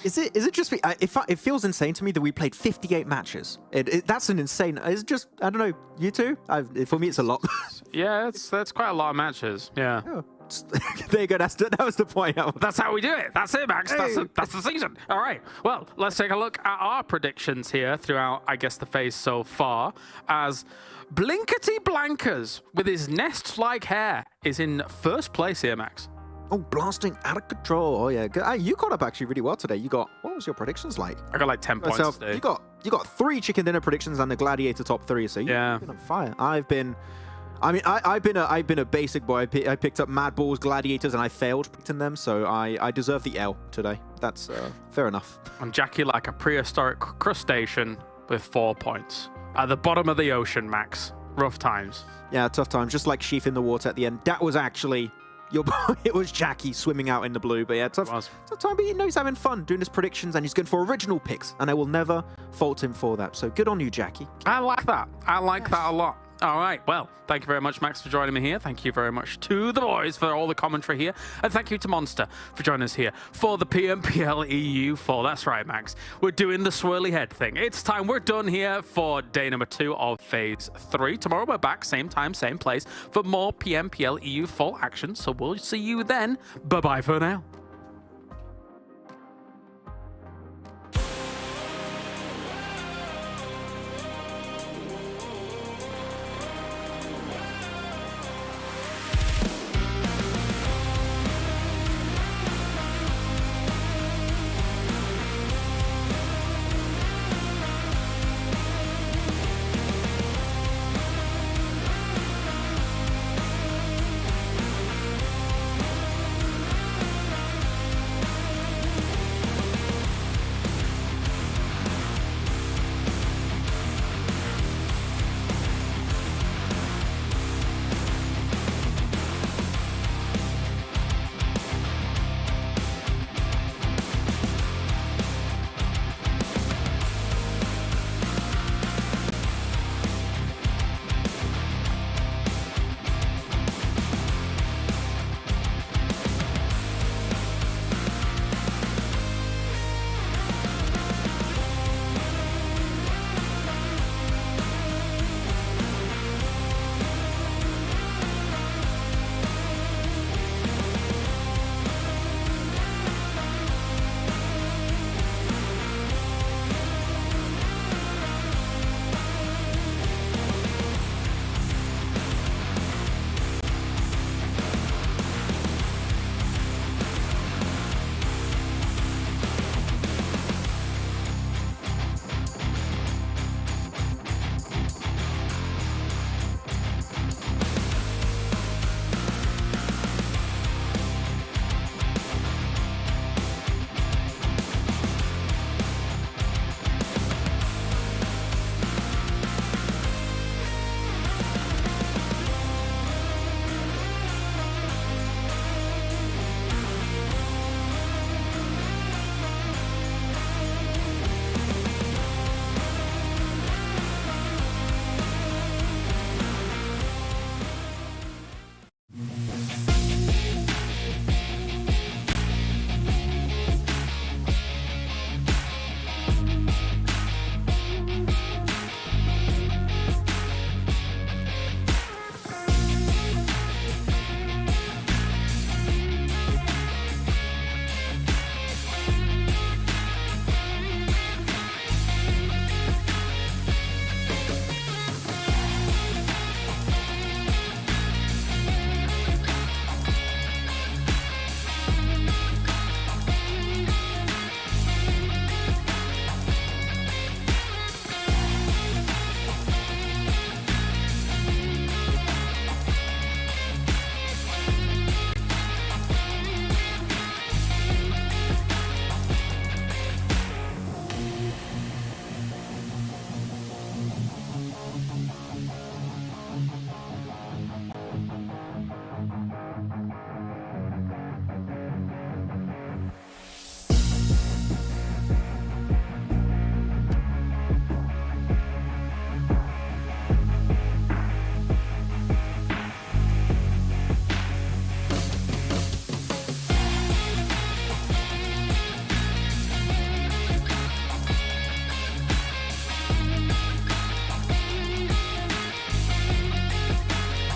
is it just it feels insane to me that we played 58 matches. That's an insane. It's just, I don't know, you two, for me it's a lot. Yeah, that's quite a lot of matches. Yeah. There you go. That was the point. That's how we do it. That's it, Max. Hey. That's the season. All right. Well, let's take a look at our predictions here throughout, I guess, the phase so far. As Blinkety Blankers, with his nest-like hair, is in first place here, Max. Oh, blasting out of control. Oh, yeah. Good. You got up actually really well today. What was your predictions like? I got like 10 points today. You got 3 chicken dinner predictions and the Gladiator top 3, so you've been on fire. I've been a basic boy. I picked up MADBULLS, Gladiators, and I failed picking them, so I deserve the L today. That's fair enough. And Jackie like a prehistoric crustacean with 4 points. At the bottom of the ocean, Max. Rough times. Yeah, tough times. Just like Sheaf in the water at the end. That was actually... it was Jackie swimming out in the blue, but yeah, tough time. But he's having fun doing his predictions, and he's going for original picks, and I will never fault him for that. So good on you, Jackie. I like that. I like that a lot. All right. Well, thank you very much, Max, for joining me here. Thank you very much to the boys for all the commentary here. And thank you to Monster for joining us here for the PMPL EU Fall. That's right, Max. We're doing the swirly head thing. It's time. We're done here for day number 2 of phase 3. Tomorrow we're back, same time, same place, for more PMPL EU Fall action. So we'll see you then. Bye-bye for now.